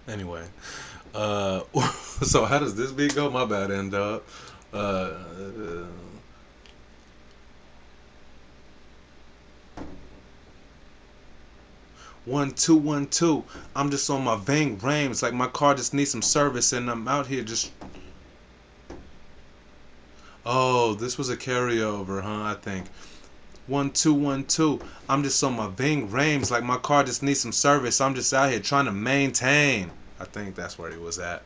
Anyway, so how does this beat go? My bad, end up. 1212. I'm just on my Ving Rames, like my car just needs some service, and I'm out here just. Oh, this was a carryover, huh? I think. 1212. I'm just on my Ving Rames, like my car just needs some service. I'm just out here trying to maintain. I think that's where he was at.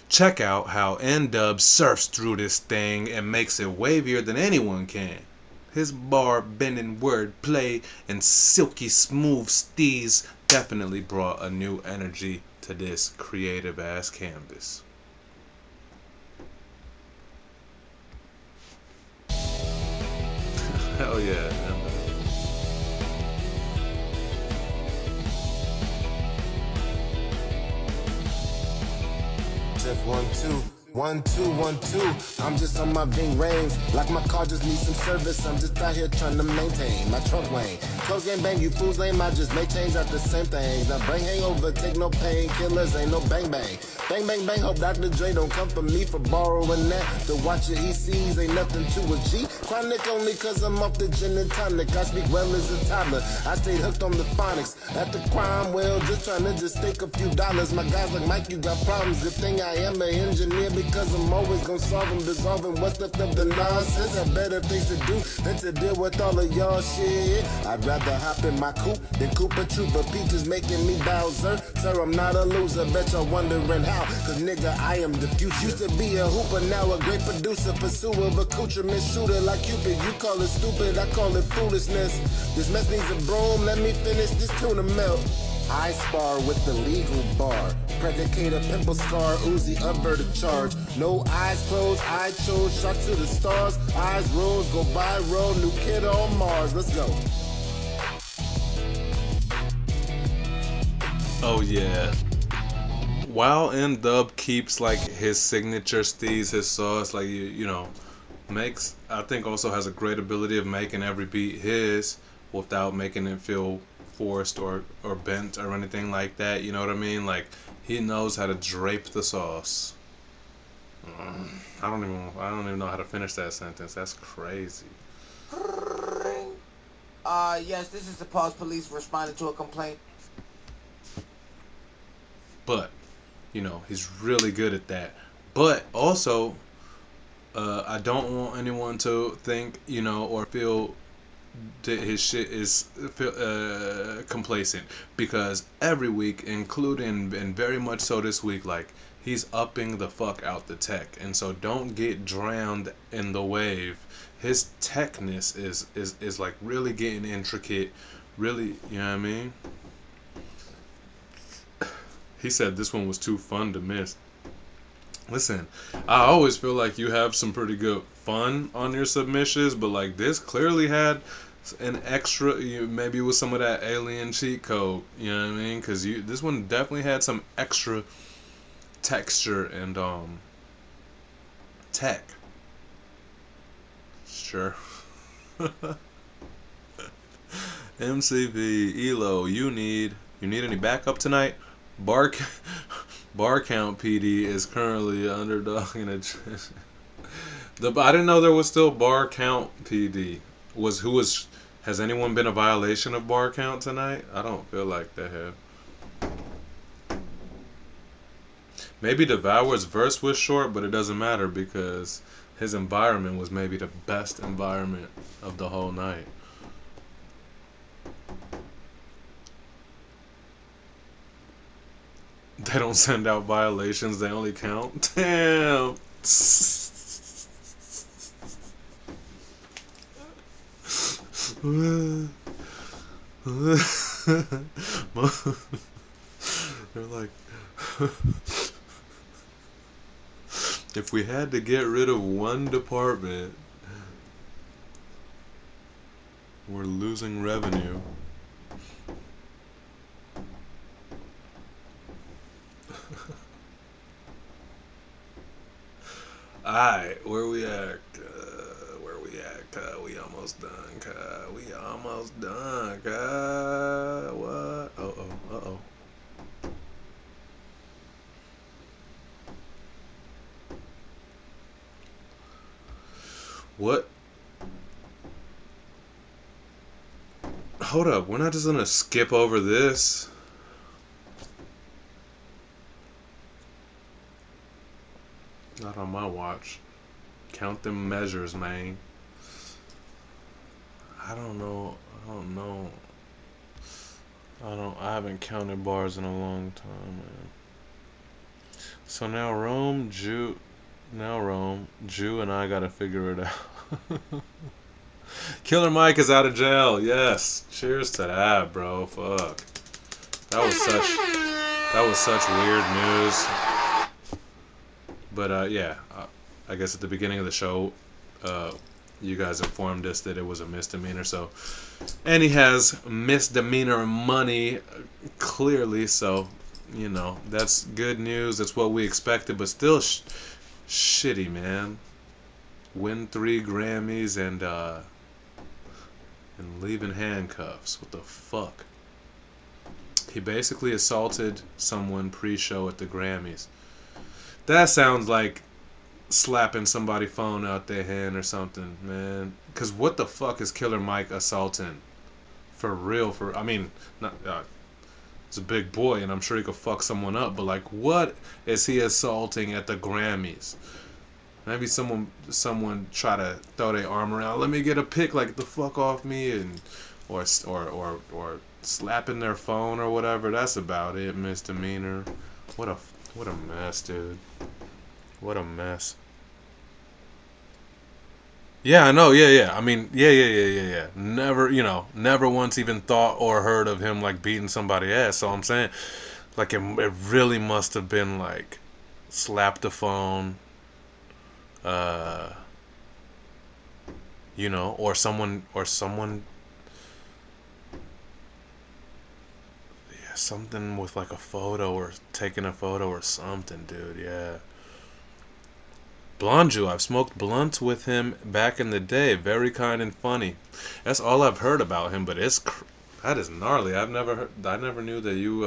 Check out how N-Dub surfs through this thing and makes it wavier than anyone can. His bar-bending wordplay and silky smooth steez definitely brought a new energy to this creative-ass canvas. Hell yeah. Check 1 2. 1, 2, 1, 2. I'm just on my Ving range. Like my car just needs some service. I'm just out here trying to maintain my trunk lane. Close game bang, you fools lame. I just make change out the same things. Now bring hangover, take no pain. Killers ain't no bang bang. Bang bang bang. Hope Dr. Dre don't come for me for borrowing that. To watch your ECs ain't nothing to a G. Chronic only cause I'm off the gin and tonic. I speak well as a toddler. I stayed hooked on the phonics. At the crime well, just trying to just stake a few dollars. My guys like Mike, you got problems. Good thing I am an engineer. Because I'm always gonna solve them, dissolving what's left of the nonsense. I better things to do than to deal with all of y'all shit. I'd rather hop in my coupe than Cooper Trooper. Peaches making me Bowser. Sir, I'm not a loser. Bet y'all wondering how. Cause nigga, I am the future. Used to be a hooper, now a great producer. Pursuer of accoutrement, shooter like Cupid. You call it stupid, I call it foolishness. This mess needs a broom, let me finish this tuna melt. I spar with the legal bar. Predicate a pimple scar, Uzi upper to charge. No eyes closed, I chose, shot to the stars. Eyes rose, go viral, new kid on Mars. Let's go. Oh yeah. While N-Dub keeps like his signature steez, his sauce, like you know, makes, I think also has a great ability of making every beat his without making it feel forced or bent or anything like that. You know what I mean? Like he knows how to drape the sauce. I don't even know how to finish that sentence. That's crazy. Yes, this is the Pause Police responding to a complaint. But, you know, he's really good at that. But also, I don't want anyone to think, you know, or feel that his shit is complacent, because every week, including and very much so this week, like he's upping the fuck out the tech, and so don't get drowned in the wave. His techness is like really getting intricate, really, you know what I mean? He said this one was too fun to miss. Listen, I always feel like you have some pretty good fun on your submissions, but like this clearly had an extra, maybe with some of that alien cheat code, you know what I mean? Because this one definitely had some extra texture and tech. Sure. MCV, ELO, you need any backup tonight? Bar Count PD is currently underdog in a. I didn't know there was still Bar Count PD. Has anyone been a violation of Bar Count tonight? I don't feel like they have. Maybe Devour's verse was short, but it doesn't matter because his environment was maybe the best environment of the whole night. They don't send out violations, they only count. Damn. They're like, if we had to get rid of one department, we're losing revenue. Alright, where we at? We almost done. We almost done. What? Uh-oh. What? Hold up, we're not just gonna skip over this. Not on my watch. Count them measures, man. I don't know. I haven't counted bars in a long time, man. So now Rome, Jew, and I gotta figure it out. Killer Mike is out of jail. Yes. Cheers to that, bro. Fuck. That was such weird news. But yeah, I guess at the beginning of the show, you guys informed us that it was a misdemeanor. So, and he has misdemeanor money, clearly. So, you know, that's good news. That's what we expected. But still, Shitty, man. Win 3 Grammys and leave in handcuffs. What the fuck? He basically assaulted someone pre-show at the Grammys. That sounds like slapping somebody's phone out their hand or something, man. Cause what the fuck is Killer Mike assaulting? For real, I mean, not. He's a big boy, and I'm sure he could fuck someone up. But like, what is he assaulting at the Grammys? Maybe someone try to throw their arm around. Let me get a pic. Like, the fuck off me, and or slapping their phone or whatever. That's about it. Misdemeanor. What a mess, dude. What a mess. Yeah, I know. Yeah. I mean, yeah. Never once even thought or heard of him like beating somebody ass. So I'm saying, like, it really must have been like, slap the phone, or someone, yeah, something with like a photo or taking a photo or something, dude. Yeah. Blonju, I've smoked blunts with him back in the day. Very kind and funny. That's all I've heard about him, but that is gnarly. I never knew that you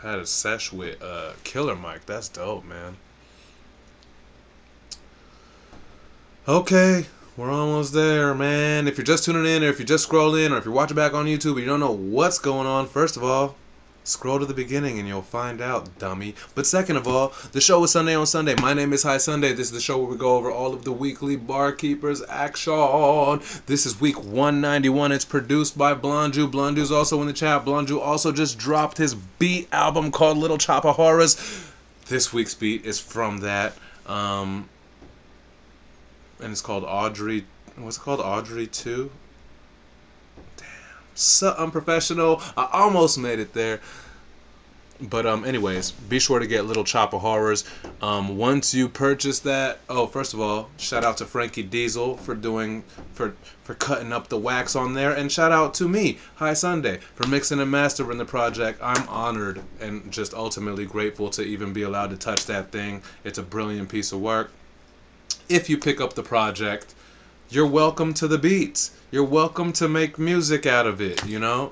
had a sesh with Killer Mike. That's dope, man. Okay, we're almost there, man. If you're just tuning in, or if you're just scrolling, or if you're watching back on YouTube and you don't know what's going on, first of all, scroll to the beginning and you'll find out, dummy. But second of all, the show is Sunday on Sunday. My name is High Sunday. This is the show where we go over all of the weekly Barkeepers action. This is week 191. It's produced by Blonju. Blonju's also in the chat. Blonju also just dropped his beat album called Little Chopper Horrors. This week's beat is from that. And it's called Audrey. What's it called? Audrey 2? So unprofessional. I almost made it there. But anyways, be sure to get Little Chopper Horrors. Once you purchase that, first of all, shout out to Frankie Diesel for cutting up the wax on there, and shout out to me, High Sunday, for mixing and mastering the project. I'm honored and just ultimately grateful to even be allowed to touch that thing. It's a brilliant piece of work. If you pick up the project, you're welcome to the beats. You're welcome to make music out of it, And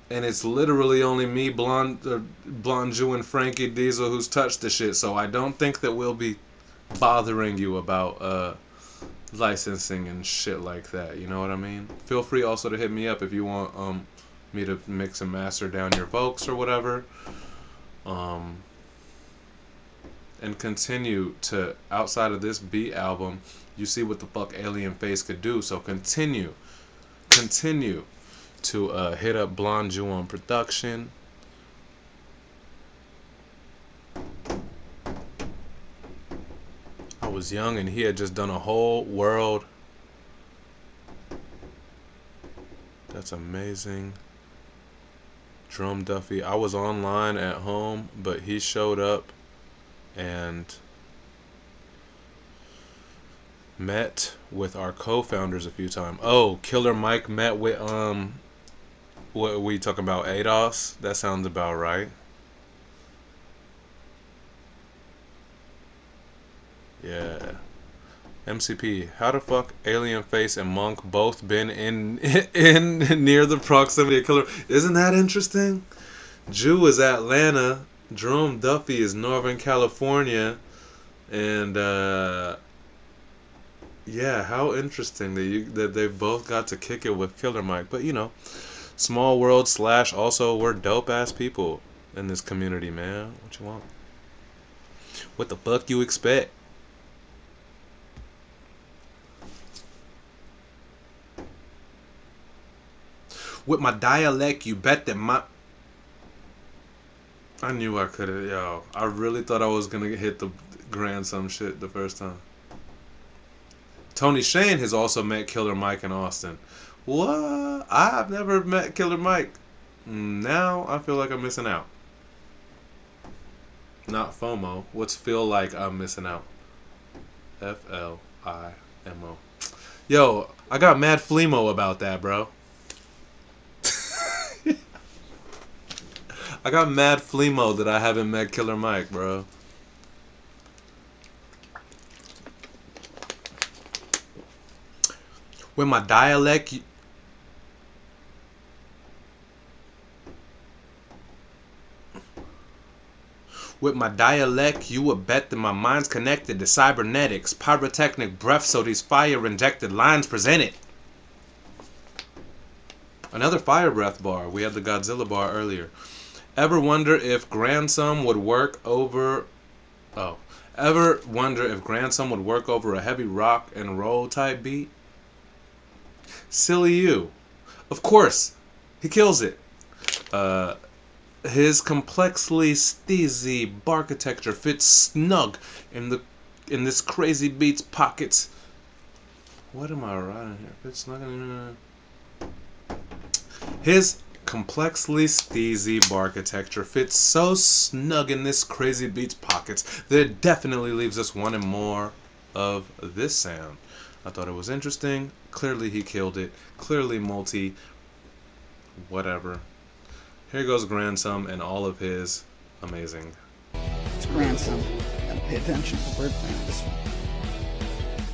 it's literally only me, Blonju, and Frankie Diesel who's touched the shit. So I don't think that we'll be bothering you about licensing and shit like that. You know what I mean? Feel free also to hit me up if you want me to mix and master down your vocals or whatever. And continue to, outside of this beat album, you see what the fuck Alien Face could do. So continue to hit up Blonju on production. I was young and he had just done a whole world. That's amazing. Drum Duffy. I was online at home, but he showed up and met with our co-founders a few times. Oh, Killer Mike met with what are we talking about? ADOS? That sounds about right. Yeah. MCP, how the fuck Alien Face and Monk both been in near the proximity of Killer? Isn't that interesting? Jew is Atlanta, Drum Duffy is Northern California, and yeah, how interesting that they both got to kick it with Killer Mike. But small world / also we're dope ass people in this community, man. What you want? What the fuck you expect? With my dialect, you bet that I knew I could have, yo. I really thought I was gonna hit the grandson shit the first time. Tony Shane has also met Killer Mike in Austin. What? I've never met Killer Mike. Now I feel like I'm missing out. Not FOMO. What's feel like I'm missing out? FLIMO. Yo, I got mad flemo about that, bro. I got mad flea mode that I haven't met Killer Mike, bro. With my dialect, you would bet that my mind's connected to cybernetics, pyrotechnic breath, so these fire-injected lines present it. Another fire breath bar. We had the Godzilla bar earlier. Ever wonder if Grandson would work over... Oh. Ever wonder if Grandson would work over a heavy rock and roll type beat? Silly you. Of course. He kills it. His complexly steezy architecture fits snug in this crazy beat's pockets. What am I writing here? Fits snug in... His complexly steezy architecture fits so snug in this crazy beat's pockets that it definitely leaves us wanting more of this sound. I thought it was interesting. Clearly he killed it. Clearly multi... whatever. Here goes Grandson and all of his amazing... It's Grandson. Gotta pay attention to the wordplay on this one.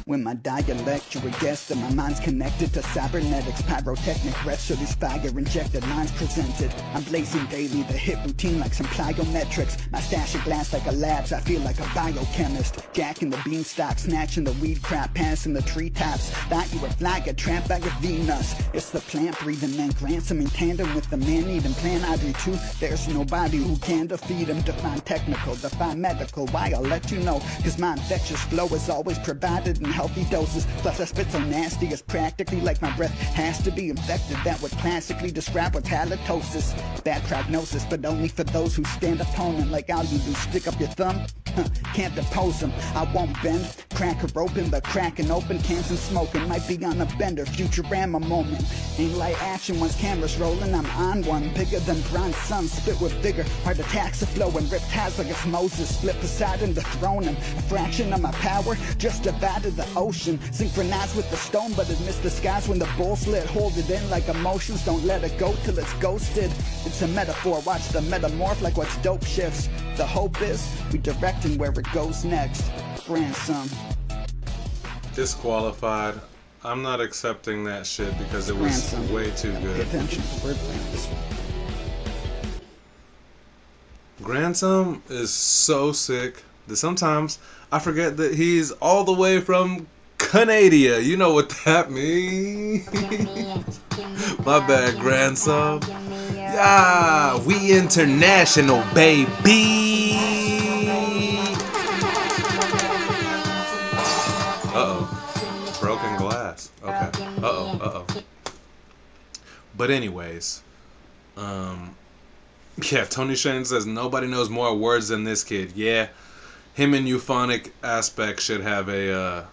When my dialect, you would guess that my mind's connected to cybernetics, pyrotechnic breath, so these fire-injected lines presented. I'm blazing daily, the hit routine like some plyometrics. My stash of glass like a labs, I feel like a biochemist. Jacking the beanstalk, snatching the weed crap, passing the treetops. Thought you would fly, get trapped by your Venus. It's the plant-breathing man, Grandson in tandem with the man-eating plant Audrey too. There's nobody who can defeat him. Define technical, define medical, why I'll let you know. Cause my infectious flow is always provided in healthy doses. Plus I spit so nasty it's practically like my breath has to be infected. That would classically describe what's halitosis. Bad prognosis, but only for those who stand opponent. Like all you do, stick up your thumb? Can't depose them. I won't bend. Crack her open, but cracking open cans and smoking might be on a bender. Futurama moment. Ain't like action once cameras rolling. I'm on one. Bigger than bronze sun. Spit with vigor. Heart attacks are flowing. Ripped ties like it's Moses. Split Poseidon, dethrone him. A fraction of my power just divided the ocean. Synchronized with the stone, but it missed the skies when the bull slid. Hold it in like emotions. Don't let it go till it's ghosted. It's a metaphor. Watch the metamorph like what's dope shifts. The hope is we directing where it goes next. Grandson. Disqualified. I'm not accepting that shit because it was Grandson. way too good. Pay attention to wordplay on this one. Grandson is so sick that sometimes I forget that he's all the way from Canada. You know what that means. My bad, Grandson. Yeah, we international, baby. Uh-oh. Broken glass. Okay. Uh-oh, uh-oh. But anyways, yeah, Tony Shane says nobody knows more words than this kid. Yeah, him and euphonic aspect should have a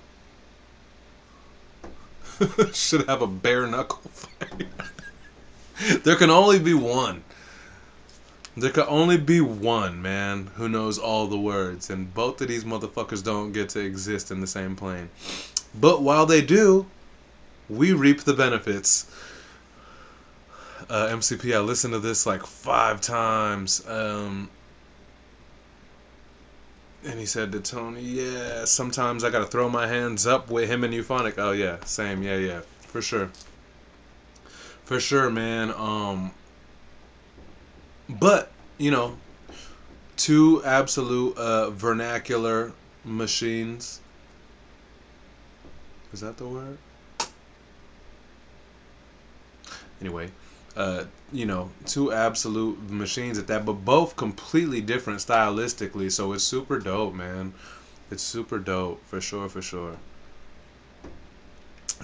should have a bare knuckle fight. There can only be one. There can only be one man who knows all the words, and both of these motherfuckers don't get to exist in the same plane. But while they do, we reap the benefits. MCP, I listened to this like 5 times. And he said to Tony, yeah, sometimes I gotta throw my hands up with him and euphonic. Oh yeah, same, yeah, for sure. For sure, man. But, you know, 2 absolute vernacular machines. Is that the word? Anyway, you know, 2 absolute machines at that, but both completely different stylistically, so it's super dope, man. It's super dope, for sure, for sure.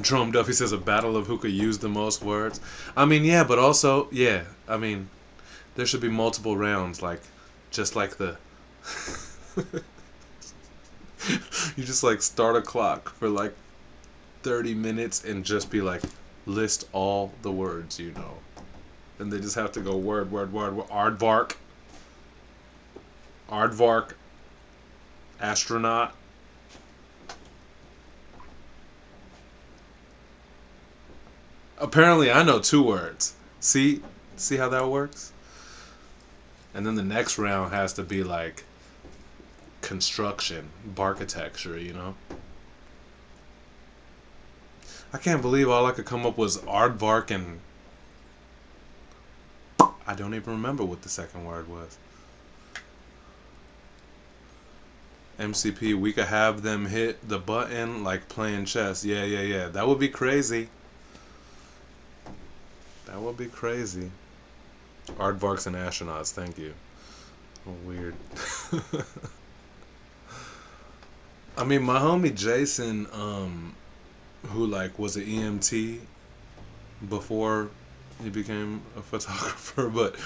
Jerome Duffy says a battle of who could use the most words. I mean, yeah, but also, yeah, I mean, there should be multiple rounds, like, just like the... You just, like, start a clock for, like, 30 minutes and just be like, list all the words you know. And they just have to go word. Aardvark. Astronaut. Apparently I know 2 words. See how that works? And then the next round has to be like construction, architecture, you know? I can't believe all I could come up was aardvark and I don't even remember what the second word was. MCP, we could have them hit the button like playing chess. Yeah. That would be crazy. That would be crazy. Aardvarks and astronauts, thank you. Oh, weird. I mean, my homie Jason, who like was an EMT before he became a photographer, but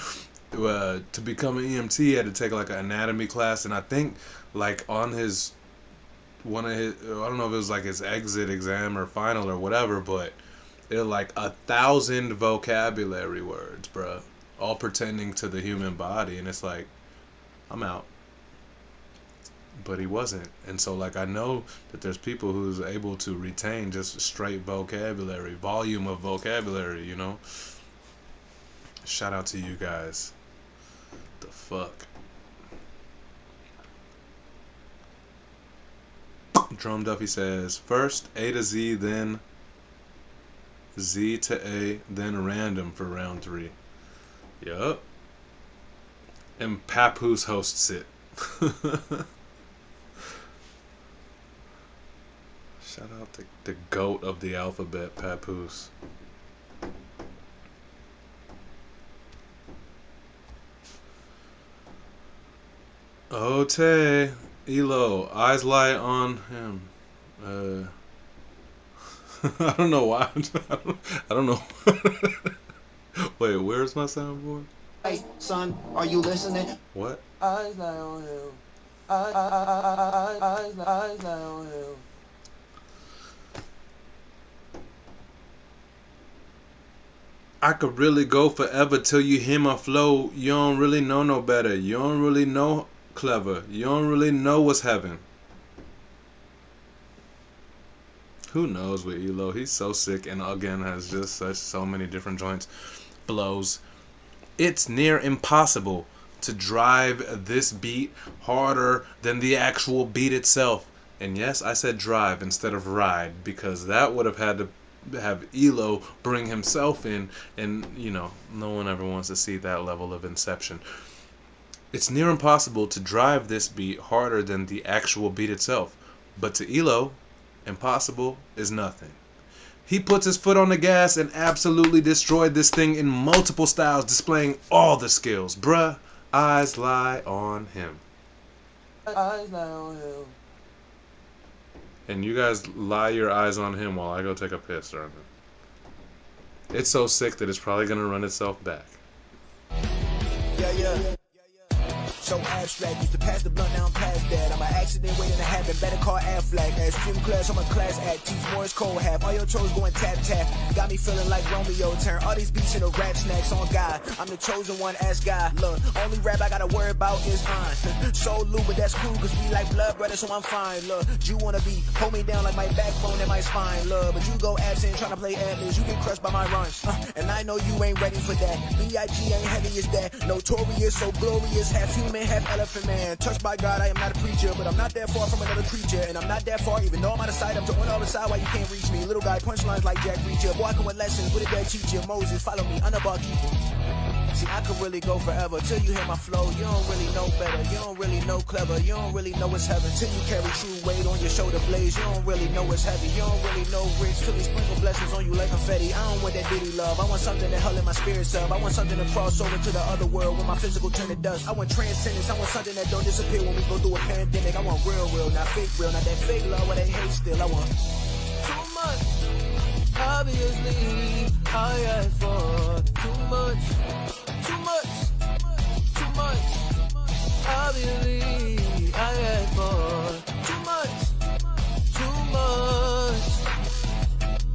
to become an EMT, he had to take like an anatomy class, and I think like on his one of his, I don't know if it was like his exit exam or final or whatever, but it was like 1,000 vocabulary words, bruh, all pertaining to the human body, and it's like, I'm out. But he wasn't, and so like I know that there's people who's able to retain just straight vocabulary, volume of vocabulary, you know. Shout out to you guys. The fuck. Drum Duffy says, first A to Z, then Z to A, then random for round 3. Yup. And Papoose hosts it. Shout out to the GOAT of the alphabet, Papoose. Ote, Elo, eyes lie on him. I don't know why. I don't know. Wait, where's my soundboard? Hey, son, are you listening? What? Eyes lie on him. Eyes lie on him. I could really go forever till you hear my flow. You don't really know no better. You don't really know clever. You don't really know what's heaven. Who knows with Elo? He's so sick and again has just so many different joints. Blows. It's near impossible to drive this beat harder than the actual beat itself. And yes, I said drive instead of ride because that would have had to have Elo bring himself in, and you know, no one ever wants to see that level of inception. It's near impossible to drive this beat harder than the actual beat itself, but to Elo, impossible is nothing. He puts his foot on the gas and absolutely destroyed this thing in multiple styles, displaying all the skills. Bruh, eyes lie on him. Eyes lie on him. And you guys lie your eyes on him while I go take a piss, aren't it? It's so sick that it's probably gonna run itself back. Yeah. So abstract, used to pass the blunt, now I'm past that. I'm an accident waiting to happen, better call Affleck. As gym class, I'm a class act, teach Morris cold half. All your toes going tap tap, got me feeling like Romeo. Turn all these beats into rap snacks on God. I'm the chosen one, ask God. Look, only rap I gotta worry about is mine. So Lou, but that's cool, cause we like blood brothers, so I'm fine. Look, you wanna be, hold me down like my backbone and my spine. Look, but you go absent trying to play atlas, you get crushed by my runs. And I know you ain't ready for that. B.I.G. ain't heavy as that. Notorious, so glorious, half human, half elephant man. Touched by God, I am not a preacher, but I'm not that far from another creature. And I'm not that far, even though I'm out of sight. I'm doing all the side while you can't reach me. Little guy, punchlines like Jack Reacher. Boy, I come with lessons with a dead teacher. Moses, follow me, underbar keeper. See, I could really go forever till you hear my flow. You don't really know better, you don't really know clever, you don't really know what's heaven till you carry true weight on your shoulder blades. You don't really know what's heavy, you don't really know rich till they sprinkle blessings on you like confetti. I don't want that ditty love, I want something to hell in my spirit sub. I want something to cross over to the other world when my physical turn to dust. I want transcendence, I want something that don't disappear when we go through a pandemic. I want real, not fake real, not that fake love where they hate still. I want too much. Obviously, I ask for too much. Obviously, I ask for too much.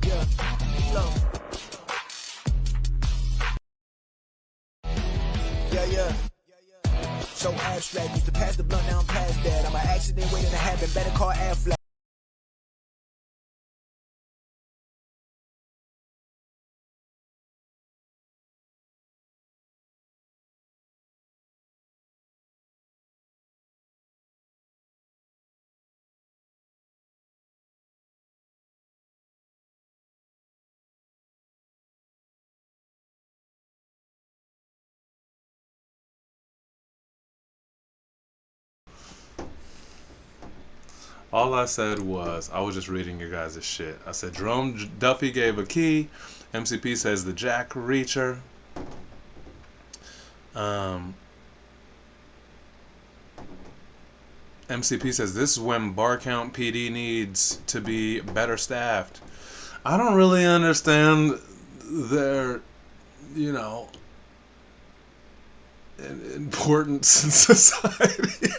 Yeah, love. Yeah. So abstract, used to pass the blunt, now I'm past that. I'm an accident waiting to happen, better call Affleck. All I said was, I was just reading your guys' shit. I said Jerome Duffy gave a key. MCP says the Jack Reacher. MCP says this is when Bar Count PD needs to be better staffed. I don't really understand their, you know, importance in society.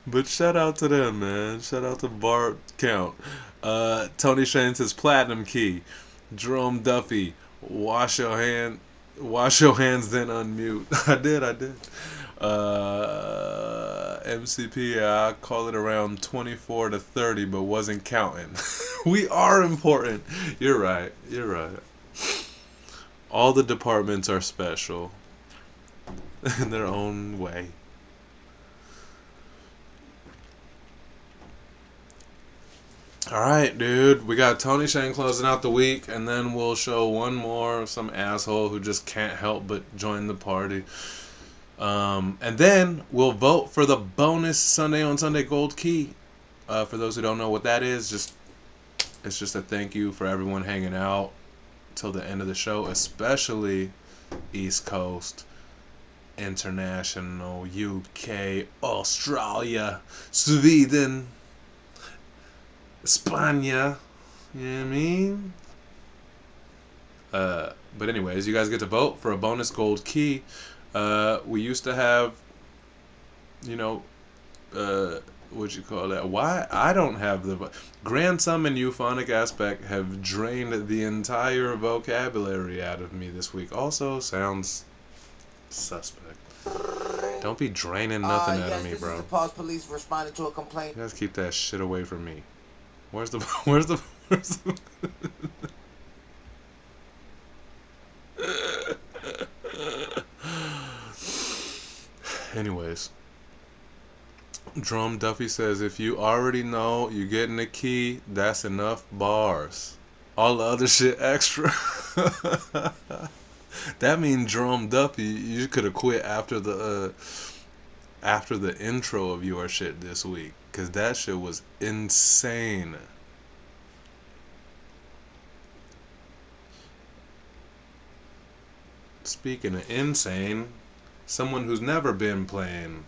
But shout out to them, man. Shout out to Bar Count. Tony Shane says platinum key. Jerome Duffy, wash your hands then unmute. I did. MCP, I call it around 24 to 30, but wasn't counting. We are important. You're right. All the departments are special in their own way. Alright, dude. We got Tony Shane closing out the week, and then we'll show one more, some asshole who just can't help but join the party. And then we'll vote for the bonus Sunday on Sunday Gold Key. For those who don't know what that is, it's just a thank you for everyone hanging out till the end of the show, especially East Coast, International, UK, Australia, Sweden, España, you know what I mean? But anyways, you guys get to vote for a bonus gold key. We used to have, you know, what you call that? Why? I don't have the... Grand Sum and Euphonic Aspect have drained the entire vocabulary out of me this week. Also sounds suspect. Don't be draining nothing out of me, bro. The Pause Police responded to a complaint. You guys keep that shit away from me. Where's the Anyways, Drum Duffy says if you already know you're getting a key, that's enough bars. All the other shit extra. That means Drum Duffy, you could have quit after the intro of your shit this week. Because that shit was insane. Speaking of insane, someone who's never been playing.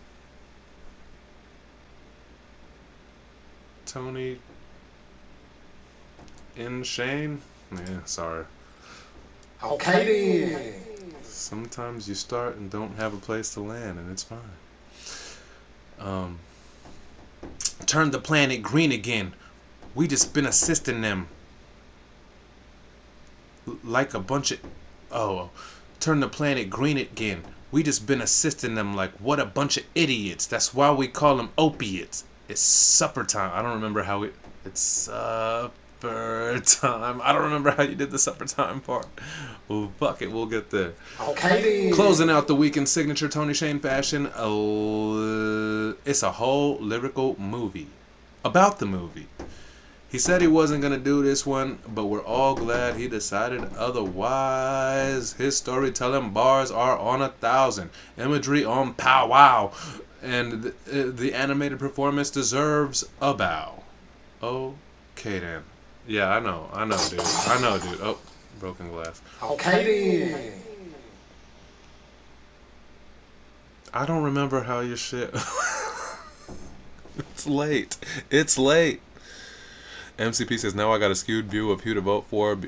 Tony Shane? Yeah, sorry. Okay then. Sometimes you start and don't have a place to land, and it's fine. Turn the planet green again. We just been assisting them. Like a bunch of... Oh. Turn the planet green again. We just been assisting them like what a bunch of idiots. That's why we call them opiates. It's supper time. I don't remember how it... It's supper time. I don't remember how you did the supper time part. Well, fuck it. We'll get there. Okay then. Closing out the week in signature Tony Shane fashion. It's a whole lyrical movie. About the movie. He said he wasn't going to do this one, but we're all glad he decided otherwise. His storytelling bars are on 1,000. Imagery on powwow. And the animated performance deserves a bow. Okay then. Yeah, I know, dude. Oh, broken glass. Okay then. I don't remember how your shit... It's late. MCP says, now I got a skewed view of who to vote for,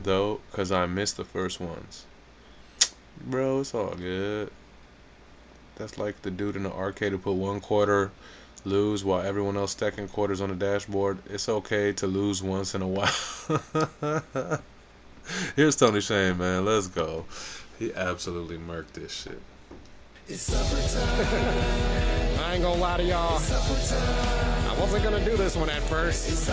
though, because I missed the first ones. Bro, it's all good. That's like the dude in the arcade who put 1 quarter, lose, while everyone else stacking quarters on the dashboard. It's okay to lose once in a while. Here's Tony Shane, man. Let's go. He absolutely murked this shit. It's supper time. I ain't gonna lie to y'all. I wasn't gonna do this one at first,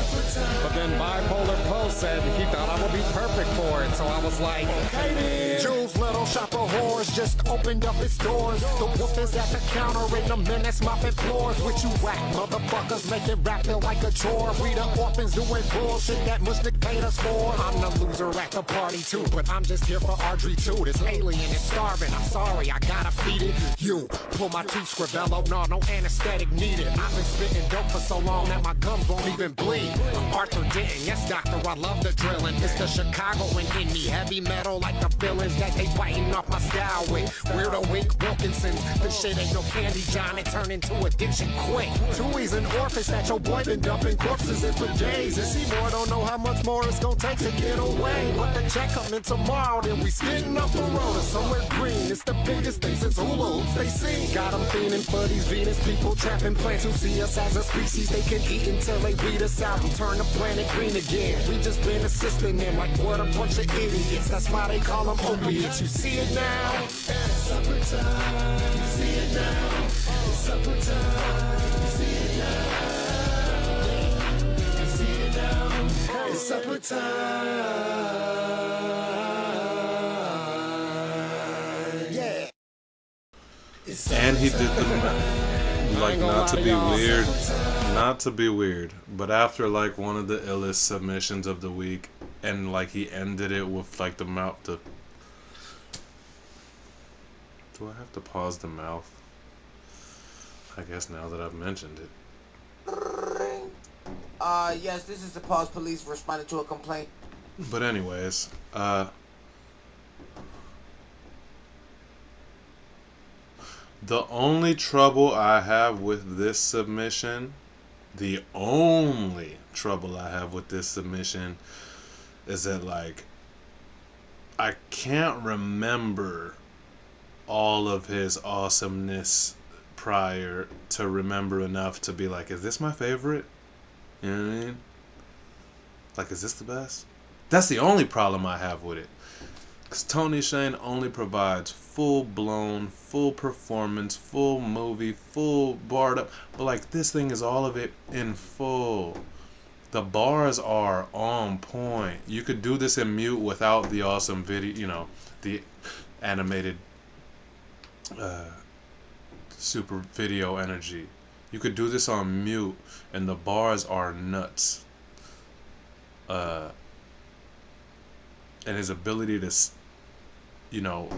but then Bipolar Post said he thought I would be perfect for it, so I was like, okay then. Jules Little Shop of Horrors just opened up its doors. The wolf is at the counter in a minute, mopping floors. With you whack motherfuckers making rap feel like a chore. We the orphans doing bullshit that mush the paid us for. I'm the loser at the party too, but I'm just here for Audrey too. This alien is starving. I'm sorry, I gotta feed it. You pull my tooth, Scrivello. No anesthetic needed. I've been spitting dope for so long that my gums won't even bleed. I'm Arthur Denton, yes doctor, I love the drilling. It's the Chicagoan in me, heavy metal like the villains that they biting off my style with. Weirdo Wink Wilkinson's. This shit ain't no candy, John. It turned into addiction quick. Tui's an orifice that your boy been dumping corpses in for days. And Seymour don't know how much more it's gonna take to get away. But the check coming tomorrow, then we skidding up the road to somewhere green. It's the biggest thing since hula hoops they seen. Got them fiending for these Venus people, trapping plants who see us as a species they can eat until they weed us out and turn the planet green again. We just been assisting them like what a bunch of idiots. That's why they call them opiates. You see it now? It's supper time. You see it now? It's supper time. You see it now? You see it now? It's supper time. Yeah. And he did the, like, not to be weird, but after like one of the illest submissions of the week, and like he ended it with like the mouth. Do I have to pause the mouth? I guess now that I've mentioned it. Yes, this is the Pause Police responding to a complaint. But anyways, the only trouble I have with this submission, is that, like, I can't remember all of his awesomeness prior to remember enough to be like, is this my favorite? You know what I mean? Like, is this the best? That's the only problem I have with it. Because Tony Shane only provides full-blown, full performance, full movie, full barred up. But, like, this thing is all of it in full. The bars are on point. You could do this in mute without the awesome video, you know, the animated super video energy. You could do this on mute, and the bars are nuts. And his ability to, you know,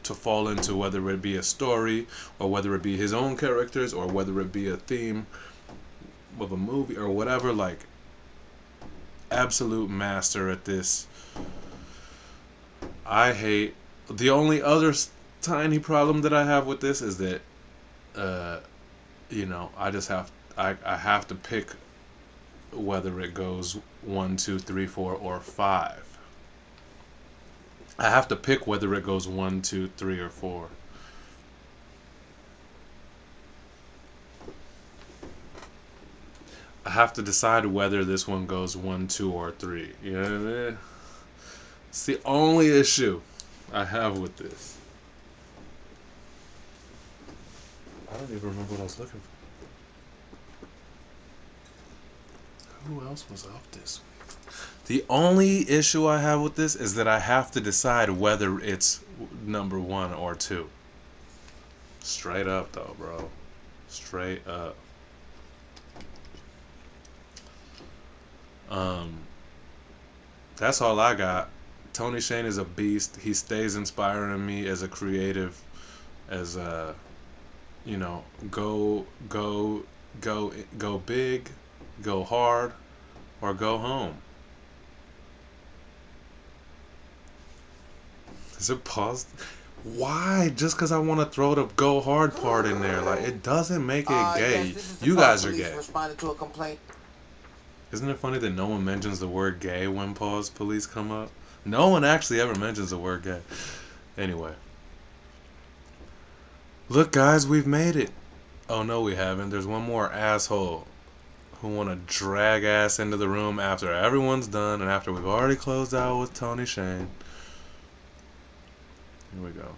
to fall into whether it be a story or whether it be his own characters or whether it be a theme of a movie or whatever, like, absolute master at this. I hate, the only other tiny problem that I have with this is that you know, I have to pick whether it goes 1, 2, 3, 4 or 5. I have to pick whether it goes 1, 2, 3 or 4. I have to decide whether this one goes 1, 2 or 3. You know what I mean? It's the only issue I have with this. I don't even remember what I was looking for. Who else was up this week? The only issue I have with this is that I have to decide whether it's number 1 or 2. Straight up, though, bro. Straight up. That's all I got. Tony Shane is a beast. He stays inspiring me as a creative, as a, you know, go big, go hard, or go home. Is it paused? Why? Just because I want to throw the go hard part in there. Like, it doesn't make it gay. Yes, You guys are gay. Responding to a complaint. Isn't it funny that no one mentions the word gay when Pause Police come up? No one actually ever mentions the word gay. Anyway. Look, guys, we've made it. Oh, no, we haven't. There's one more asshole who want to drag ass into the room after everyone's done and after we've already closed out with Tony Shane. Here we go.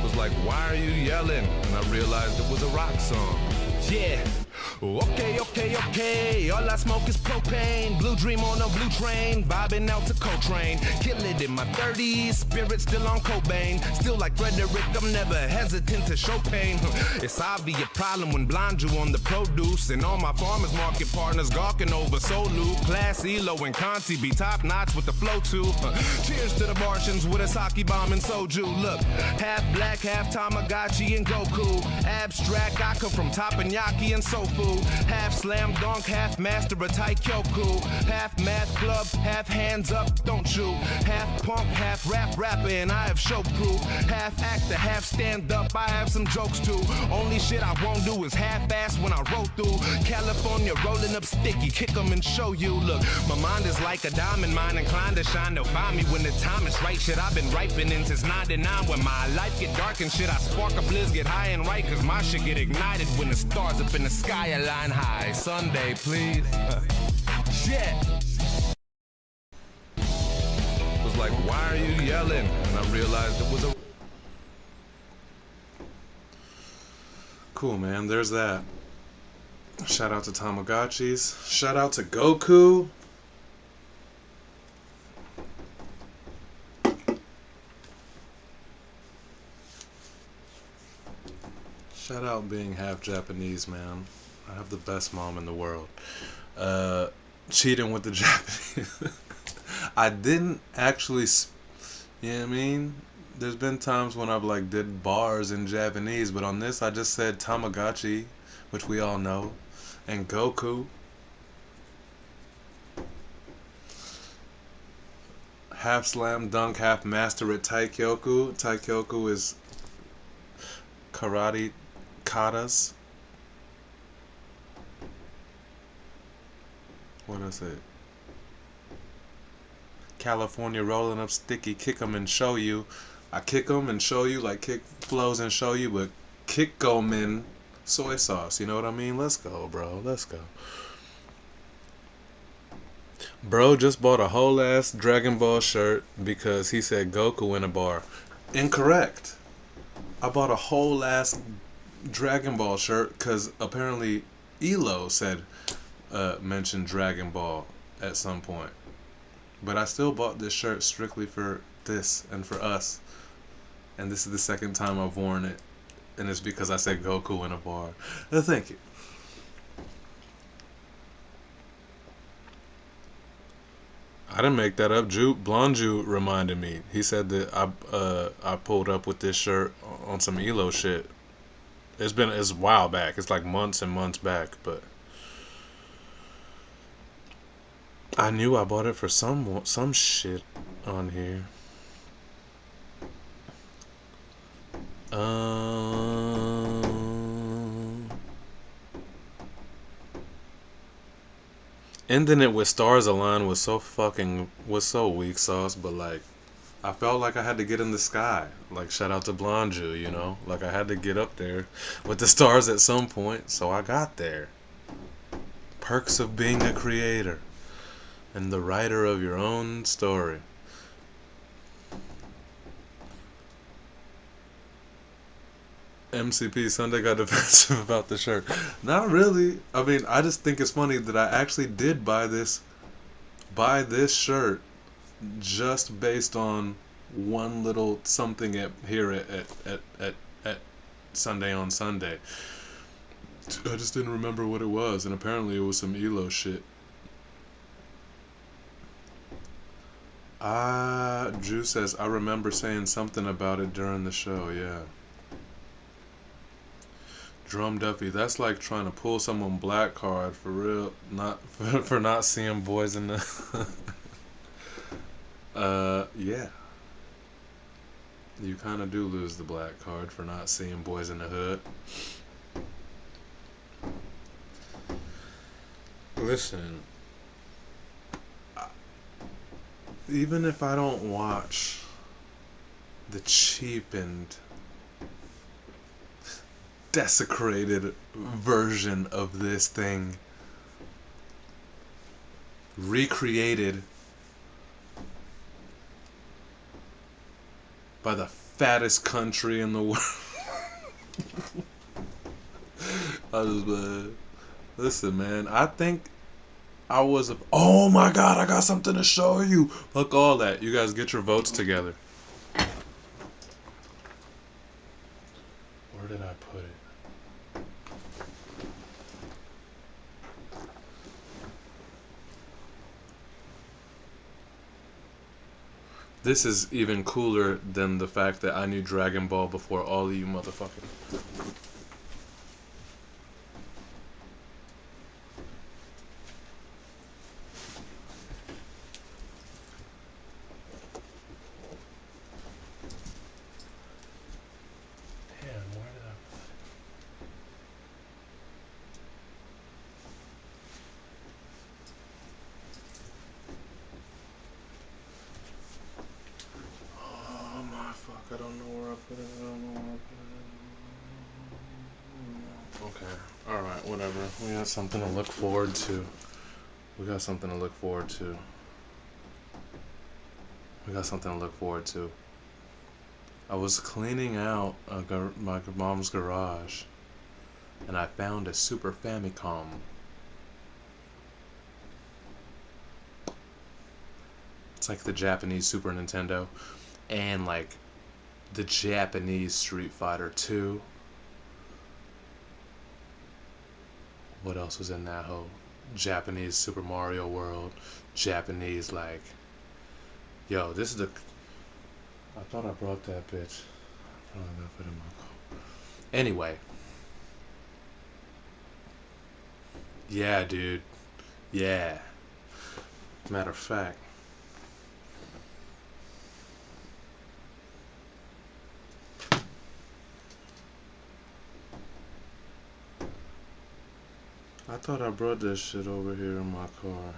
Was like, why are you yelling? And I realized it was a rock song. Yeah, Okay, all I smoke is propane. Blue dream on a blue train, vibing out to Coltrane. Kill it in my 30s, spirit still on Cobain. Still like Frederick, I'm never hesitant to show pain. It's obvious problem when blonju on the produce. And all my farmers market partners gawking over Solu. Class Elo and Conti be top notch with the flow too. Cheers to the Martians with a sake bomb and soju. Look, half black, half Tamagotchi and Goku. Abstract, I come from Teppanyaki and Sofu. Half slam dunk, half master of Taikyoku. Half math club, half hands up, don't you? Half punk, half rapper, and I have show proof. Half actor, half stand up, I have some jokes too. Only shit I won't do is half-ass when I roll through. California rolling up sticky, kick 'em and show you. Look, my mind is like a diamond mine, inclined to shine. They'll find me when the time is right. Shit, I've been ripening since 99. When my life get dark and shit, I spark a blizz, get high and right. Cause my shit get ignited when the stars up in the sky align high. Sunday, please. Shit. Was like, why are you yelling? And I realized it was a... Cool, man. There's that. Shout out to Tamagotchis. Shout out to Goku. Shout out being half Japanese, man. I have the best mom in the world. Cheating with the Japanese. I didn't actually, you know what I mean? There's been times when I've like did bars in Japanese, but on this I just said Tamagotchi, which we all know, and Goku. Half slam dunk, half master at Taikyoku. Taikyoku is karate katas. What did I say? California rolling up sticky, kick 'em and show you. I kick 'em and show you like kick flows and show you, but kick 'em in soy sauce. You know what I mean? Let's go, bro. Let's go. Bro just bought a whole ass Dragon Ball shirt because he said Goku in a bar. Incorrect. I bought a whole ass Dragon Ball shirt because apparently Elo said mentioned Dragon Ball at some point. But I still bought this shirt strictly for this and for us. And this is the second time I've worn it. And it's because I said Goku in a bar. Thank you. I didn't make that up. Blonju reminded me. He said that I pulled up with this shirt on some Elo shit. It's a while back. It's like months and months back, but I knew I bought it for some shit on here. Ending it with Stars Align was so weak sauce, but like I felt like I had to get in the sky. Like shout out to Blonju, you know? Like I had to get up there with the stars at some point, so I got there. Perks of being a creator and the writer of your own story. MCP Sunday got defensive about the shirt. Not really. I mean, I just think it's funny that I actually did buy this shirt just based on one little something here at Sunday on Sunday. I just didn't remember what it was, and apparently it was some Elo shit. Drew says, I remember saying something about it during the show, yeah. Drum Duffy, that's like trying to pull someone black card for real, not for not seeing boys in the yeah. You kind of do lose the black card for not seeing boys in the hood. Listen, even if I don't watch the cheapened, desecrated version of this thing, recreated by the fattest country in the world. I was Listen, man, I think I was a. Oh my god, I got something to show you. Fuck all that. You guys get your votes together. Where did I put it? This is even cooler than the fact that I knew Dragon Ball before all of you motherfuckers. Damn, where did I put it? Oh my fuck, I don't know where I put it. I don't know where I put it. Okay, alright, whatever. We got something to look forward to. We got something to look forward to. We got something to look forward to. I was cleaning out my mom's garage, and I found a Super Famicom. It's like the Japanese Super Nintendo, and like the Japanese Street Fighter 2. What else was in that hoe? Japanese Super Mario World. Japanese, like, yo, this is the. I thought I brought that bitch. I probably gonna put it in my car. Anyway. Yeah, dude. Yeah. Matter of fact. I thought I brought this shit over here in my car.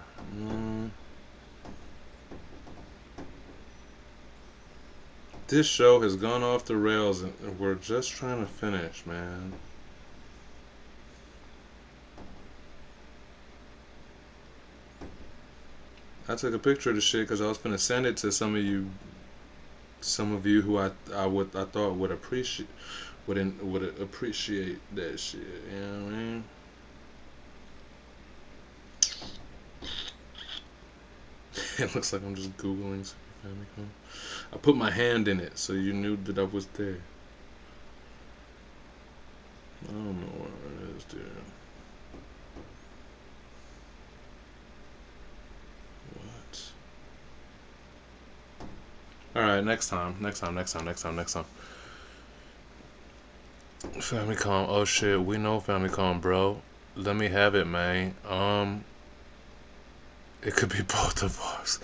This show has gone off the rails and we're just trying to finish, man. I took a picture of the shit because I was gonna send it to some of you who I thought would appreciate that shit. You know what I mean? It looks like I'm just Googling Super Famicom. I put my hand in it so you knew that I was there. I don't know where it is, dude. What? Alright, next time. Famicom, oh shit, we know Famicom, bro. Let me have it, man. It could be both of us.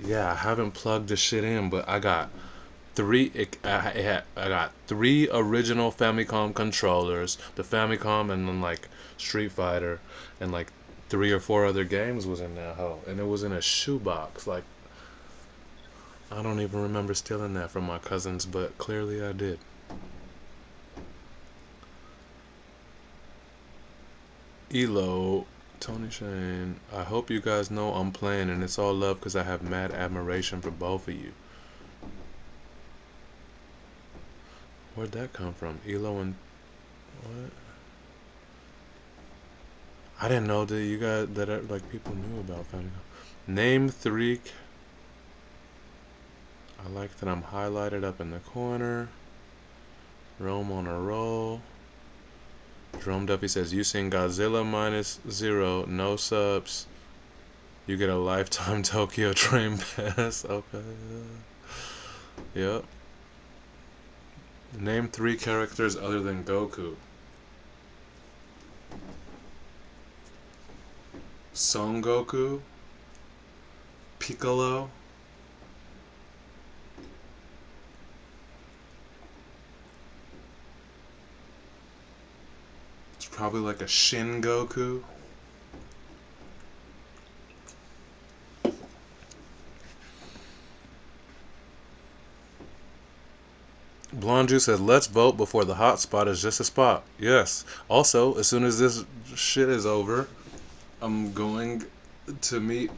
Yeah, I haven't plugged this shit in, but I got I got 3 original Famicom controllers, the Famicom, and then like Street Fighter, and like 3 or 4 other games was in that hoe, and it was in a shoebox. Like, I don't even remember stealing that from my cousins, but clearly I did. Elo, Tony Shane, I hope you guys know I'm playing and it's all love because I have mad admiration for both of you. Where'd that come from? Elo and what? I didn't know that you guys like people knew about Famicom. Name 3. I like that I'm highlighted up in the corner. Rome on a roll. Jerome Duffy says, you sing Godzilla -0, no subs. You get a lifetime Tokyo train pass. Okay. Yep. Name 3 characters other than Goku. Son Goku. Piccolo. It's probably like a Shin Goku. Blonju says, let's vote before the hot spot is just a spot. Yes. Also, as soon as this shit is over, I'm going to meet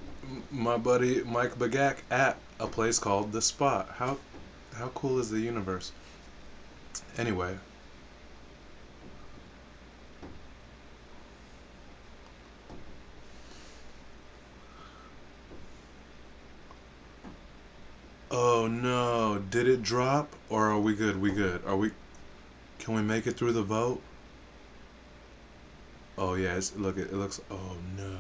my buddy Mike Bagak at a place called The Spot. How cool is the universe? Anyway. Oh no, did it drop or are we good? We good. Can we make it through the vote? Oh yeah, look, it looks, oh no.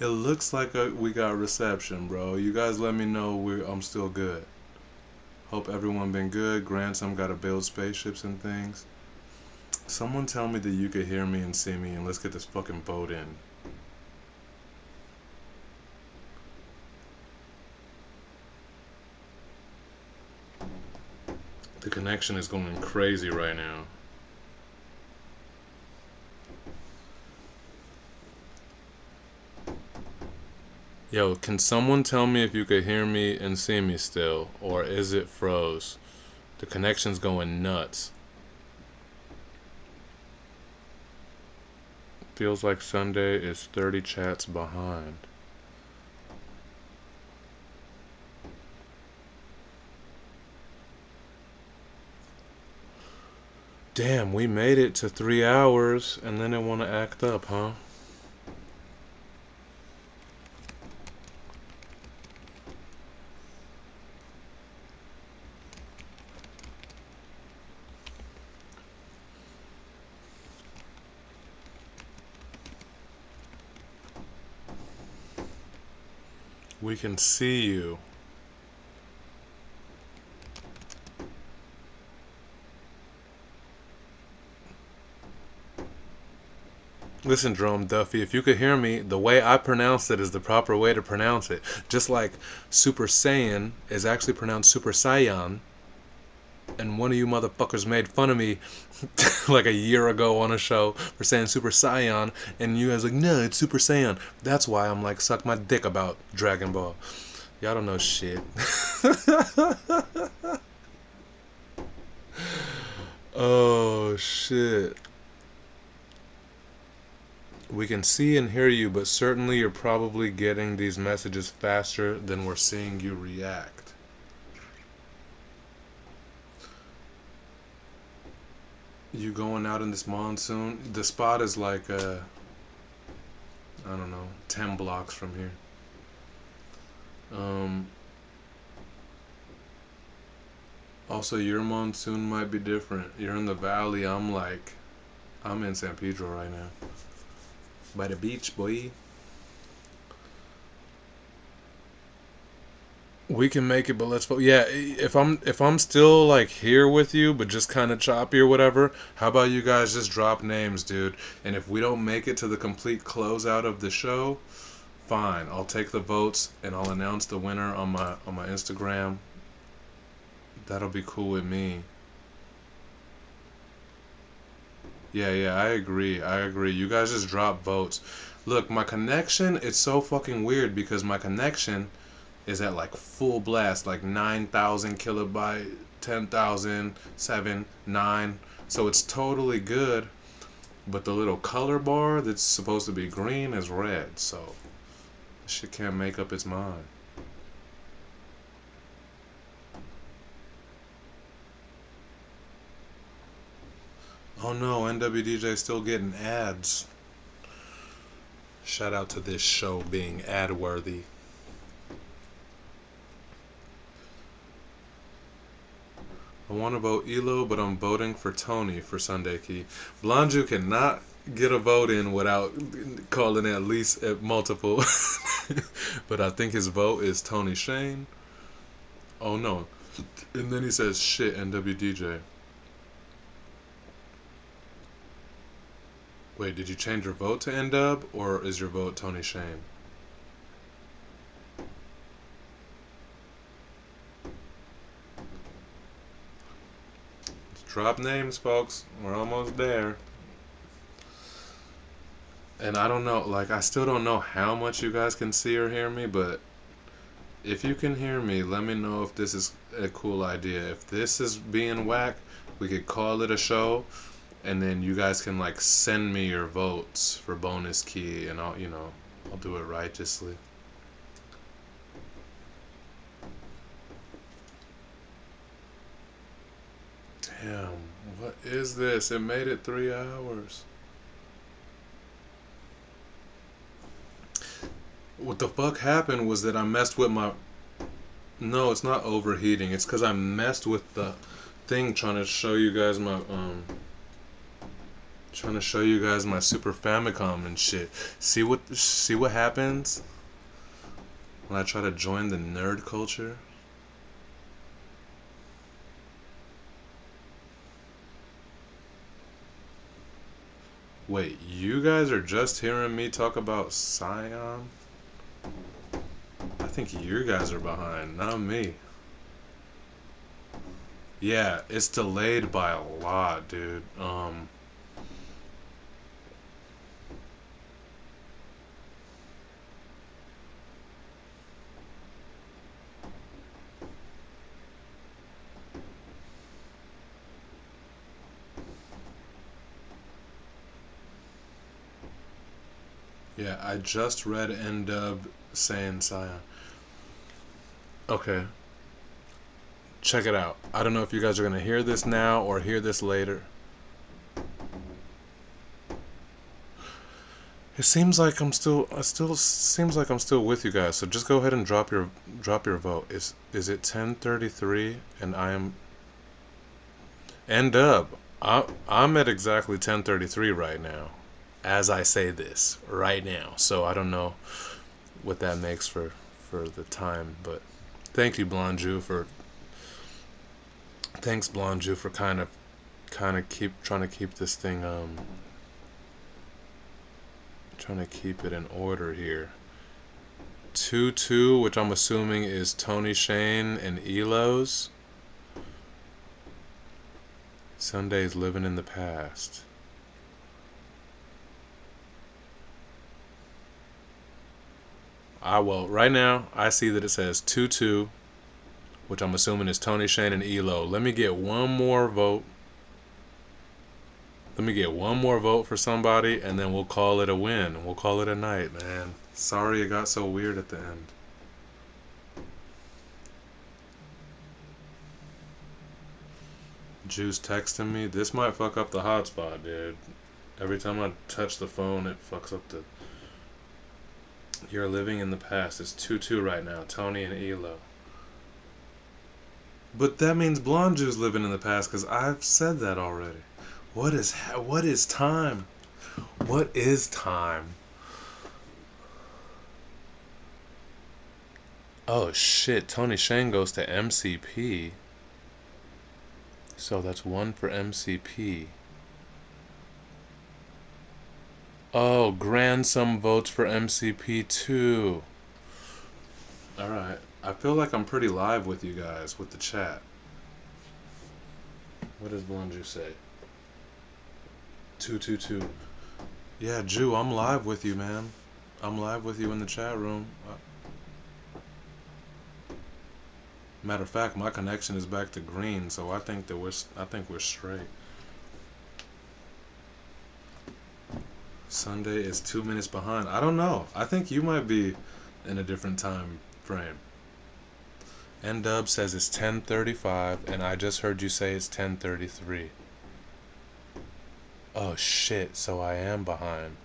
It looks like we got reception, bro. You guys let me know I'm still good. Hope everyone been good. Grandson got to build spaceships and things. Someone tell me that you could hear me and see me, and let's get this fucking boat in. The connection is going crazy right now. Yo, can someone tell me if you could hear me and see me still, or is it froze? The connection's going nuts. Feels like Sunday is 30 chats behind. Damn, we made it to 3 hours and then it want to act up, huh? We can see you. Listen, Jerome Duffy, if you could hear me, the way I pronounce it is the proper way to pronounce it. Just like Super Saiyan is actually pronounced Super Saiyan, and one of you motherfuckers made fun of me like a year ago on a show for saying Super Saiyan, and you guys like, no, it's Super Saiyan. That's why I'm like, suck my dick about Dragon Ball. Y'all don't know shit. Oh, shit. We can see and hear you, but certainly you're probably getting these messages faster than we're seeing you react. You going out in this monsoon? The spot is like, I don't know, 10 blocks from here. Also, your monsoon might be different. You're in the valley. I'm in San Pedro right now. By the beach, boy. We can make it, but let's vote. Yeah, if I'm still like here with you, but just kind of choppy or whatever, how about you guys just drop names, dude? And if we don't make it to the complete closeout of the show, fine. I'll take the votes and I'll announce the winner on my Instagram. That'll be cool with me. Yeah, I agree. You guys just drop votes. Look, my connection, it's so fucking weird because my connection is at like full blast, like 9,000 kilobyte, 10,000, 7, 9. So it's totally good, but the little color bar that's supposed to be green is red, so shit can't make up its mind. Oh no, NWDJ still getting ads. Shout out to this show being ad worthy. I want to vote Elo, but I'm voting for Tony for Sunday Key. Blonju cannot get a vote in without calling at least at multiple. But I think his vote is Tony Shane. Oh no. And then he says shit NWDJ. Wait, did you change your vote to NW or is your vote Tony Shane? Drop names, folks. We're almost there. And I don't know, like, I still don't know how much you guys can see or hear me, but if you can hear me, let me know if this is a cool idea. If this is being whack, we could call it a show, and then you guys can, like, send me your votes for bonus key, and I'll do it righteously. Damn, what is this? It made it 3 hours. What the fuck happened was that I messed with my... No, it's not overheating. It's because I messed with the thing trying to show you guys my Super Famicom and shit. See what happens when I try to join the nerd culture? Wait, you guys are just hearing me talk about Scion? I think you guys are behind, not me. Yeah, it's delayed by a lot, dude. Yeah, I just read N-Dub saying Scion. Okay. Check it out. I don't know if you guys are gonna hear this now or hear this later. It seems like it still seems like I'm still with you guys. So just go ahead and drop your vote. Is it 10:33 and I am N-Dub. I'm at exactly 10:33 right now, as I say this right now. So I don't know what that makes for the time, but thank you, blonju, for kind of trying to keep this thing trying to keep it in order here. 2-2, which I'm assuming is Tony Shane and Elo's. Sunday's living in the past. Well, right now I see that it says 2-2, which I'm assuming is Tony Shane and Elo. Let me get one more vote. Let me get one more vote for somebody, and then we'll call it a win. We'll call it a night, man. Sorry it got so weird at the end. Juice texting me. This might fuck up the hotspot, dude. Every time I touch the phone, it fucks up the... You're living in the past. It's 2-2 right now. Tony and Elo. But that means blonju's living in the past, because I've said that already. What is time? What is time? Oh shit, Tony Shane goes to MCP. So that's 1 for MCP. Oh, Grandsome votes for MCP too. Alright. I feel like I'm pretty live with you guys, with the chat. What does blonju say? 222. Yeah, Jew, I'm live with you, man. I'm live with you in the chat room. Matter of fact, my connection is back to green, so I think we're straight. Sunday is 2 minutes behind. I don't know. I think you might be in a different time frame. N-Dub says it's 10:35, and I just heard you say it's 10:33. Oh shit, so I am behind.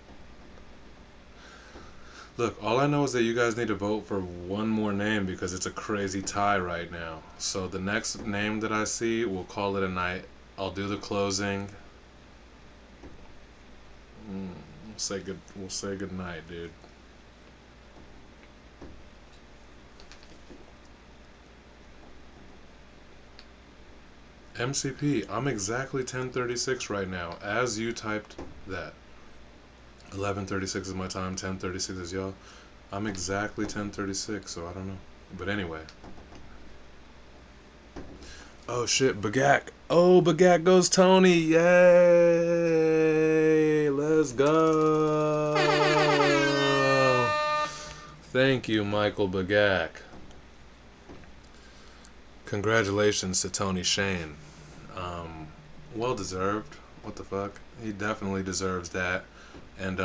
Look, all I know is that you guys need to vote for one more name because it's a crazy tie right now. So the next name that I see, we'll call it a night. I'll do the closing. We'll say good night, dude. MCP, I'm exactly 10:36 right now, as you typed that. 11:36 is my time, 10:36 is y'all. I'm exactly 10:36, so I don't know. But anyway. Oh shit, Bagak. Oh, Bagak goes Tony. Yay! Let's go. Thank you, Michael Bagak. Congratulations to Tony Shane. Well deserved. What the fuck? He definitely deserves that. And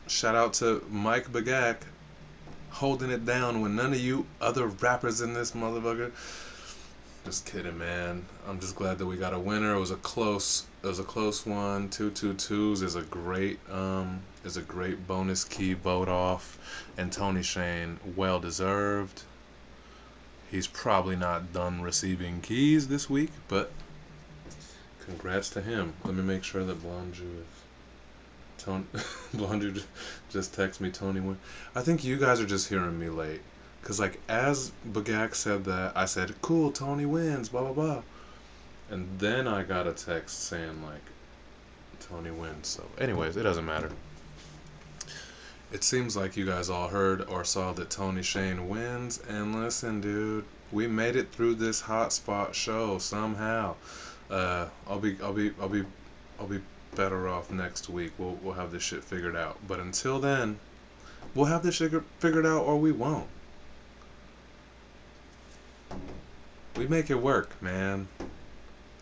shout out to Mike Bagak holding it down when none of you other rappers in this motherfucker Just kidding, man. I'm just glad that we got a winner. It was a close one. 2-2-2s is a great bonus key vote off, and Tony Shane, well deserved. He's probably not done receiving keys this week, but congrats to him. Let me make sure that blonju is Tony. blonju just text me Tony win. I think you guys are just hearing me late. Cause like as Bagak said that, I said, cool, Tony wins, blah blah blah. And then I got a text saying like Tony wins. So anyways, it doesn't matter. It seems like you guys all heard or saw that Tony Shane wins. And listen, dude, we made it through this hotspot show somehow. I'll be better off next week. We'll have this shit figured out. But until then, we'll have this shit figured out or we won't. We make it work, man.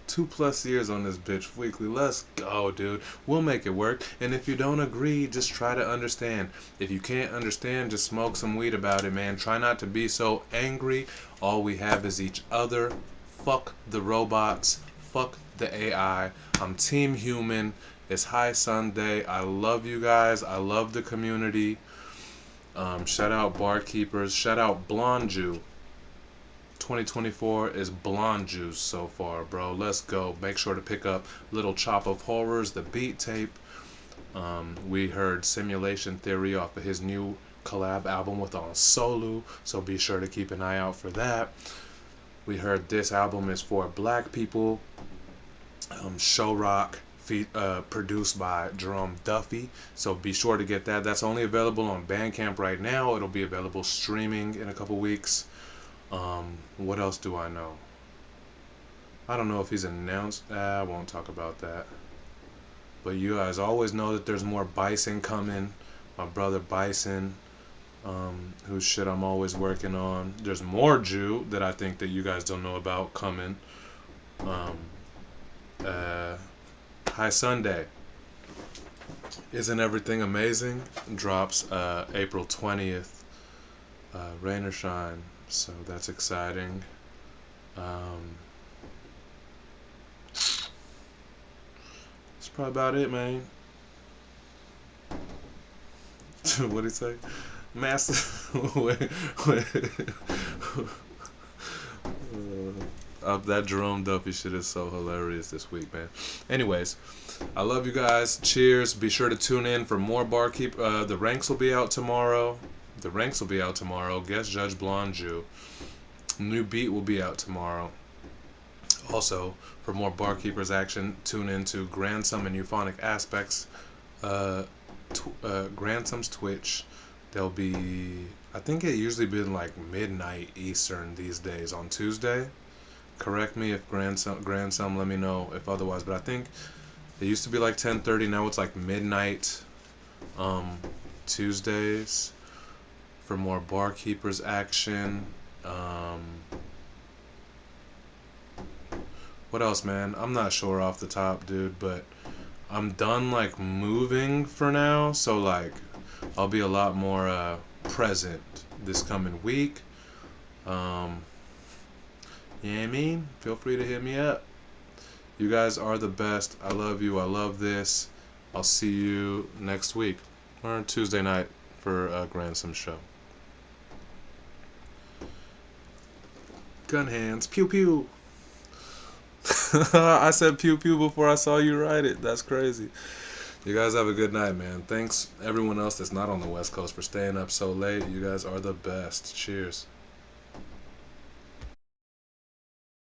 2+ years on this bitch weekly. Let's go, dude. We'll make it work. And if you don't agree, just try to understand. If you can't understand, just smoke some weed about it, man. Try not to be so angry. All we have is each other. Fuck the robots. Fuck the AI. I'm Team Human. It's High Sunday. I love you guys. I love the community. Shout out Barkeepers. Shout out blonju. 2024 is blonju so far, bro. Let's go. Make sure to pick up Little Chop of Horrors, the beat tape. We heard Simulation Theory off of his new collab album with On Solu, so be sure to keep an eye out for that. We heard this album is for black people. Show Rock, produced by Jerome Duffy, so be sure to get that. That's only available on Bandcamp right now. It'll be available streaming in a couple weeks. What else do I know? I don't know if he's announced. I won't talk about that. But you guys always know that there's more Bison coming. My brother Bison, whose shit I'm always working on. There's more Jew that I think that you guys don't know about coming. High Sunday. Isn't Everything Amazing? Drops April 20th. Rain or shine. So that's exciting. That's probably about it, man. What'd he say? Master. wait. That Jerome Duffy shit is so hilarious this week, man. Anyways, I love you guys. Cheers. Be sure to tune in for more Barkeep. The ranks will be out tomorrow. Guest Judge blonju. New beat will be out tomorrow. Also, for more Barkeepers action, tune into Grandsome and Euphonic Aspects. Grandsom's Twitch. There'll be, I think it usually been like midnight Eastern these days on Tuesday. Correct me if Grandsome, let me know if otherwise. But I think it used to be like 10:30. Now it's like midnight Tuesdays. For more Barkeepers action. What else, man? I'm not sure off the top, dude, but I'm done like moving for now, so like I'll be a lot more present this coming week. You know what I mean? Feel free to hit me up. You guys are the best. I love you. I love this. I'll see you next week or Tuesday night for a Grandsome show. Gun hands. Pew pew. I said pew pew before I saw you write it. That's crazy. You guys have a good night, man. Thanks everyone else that's not on the West Coast for staying up so late. You guys are the best. Cheers.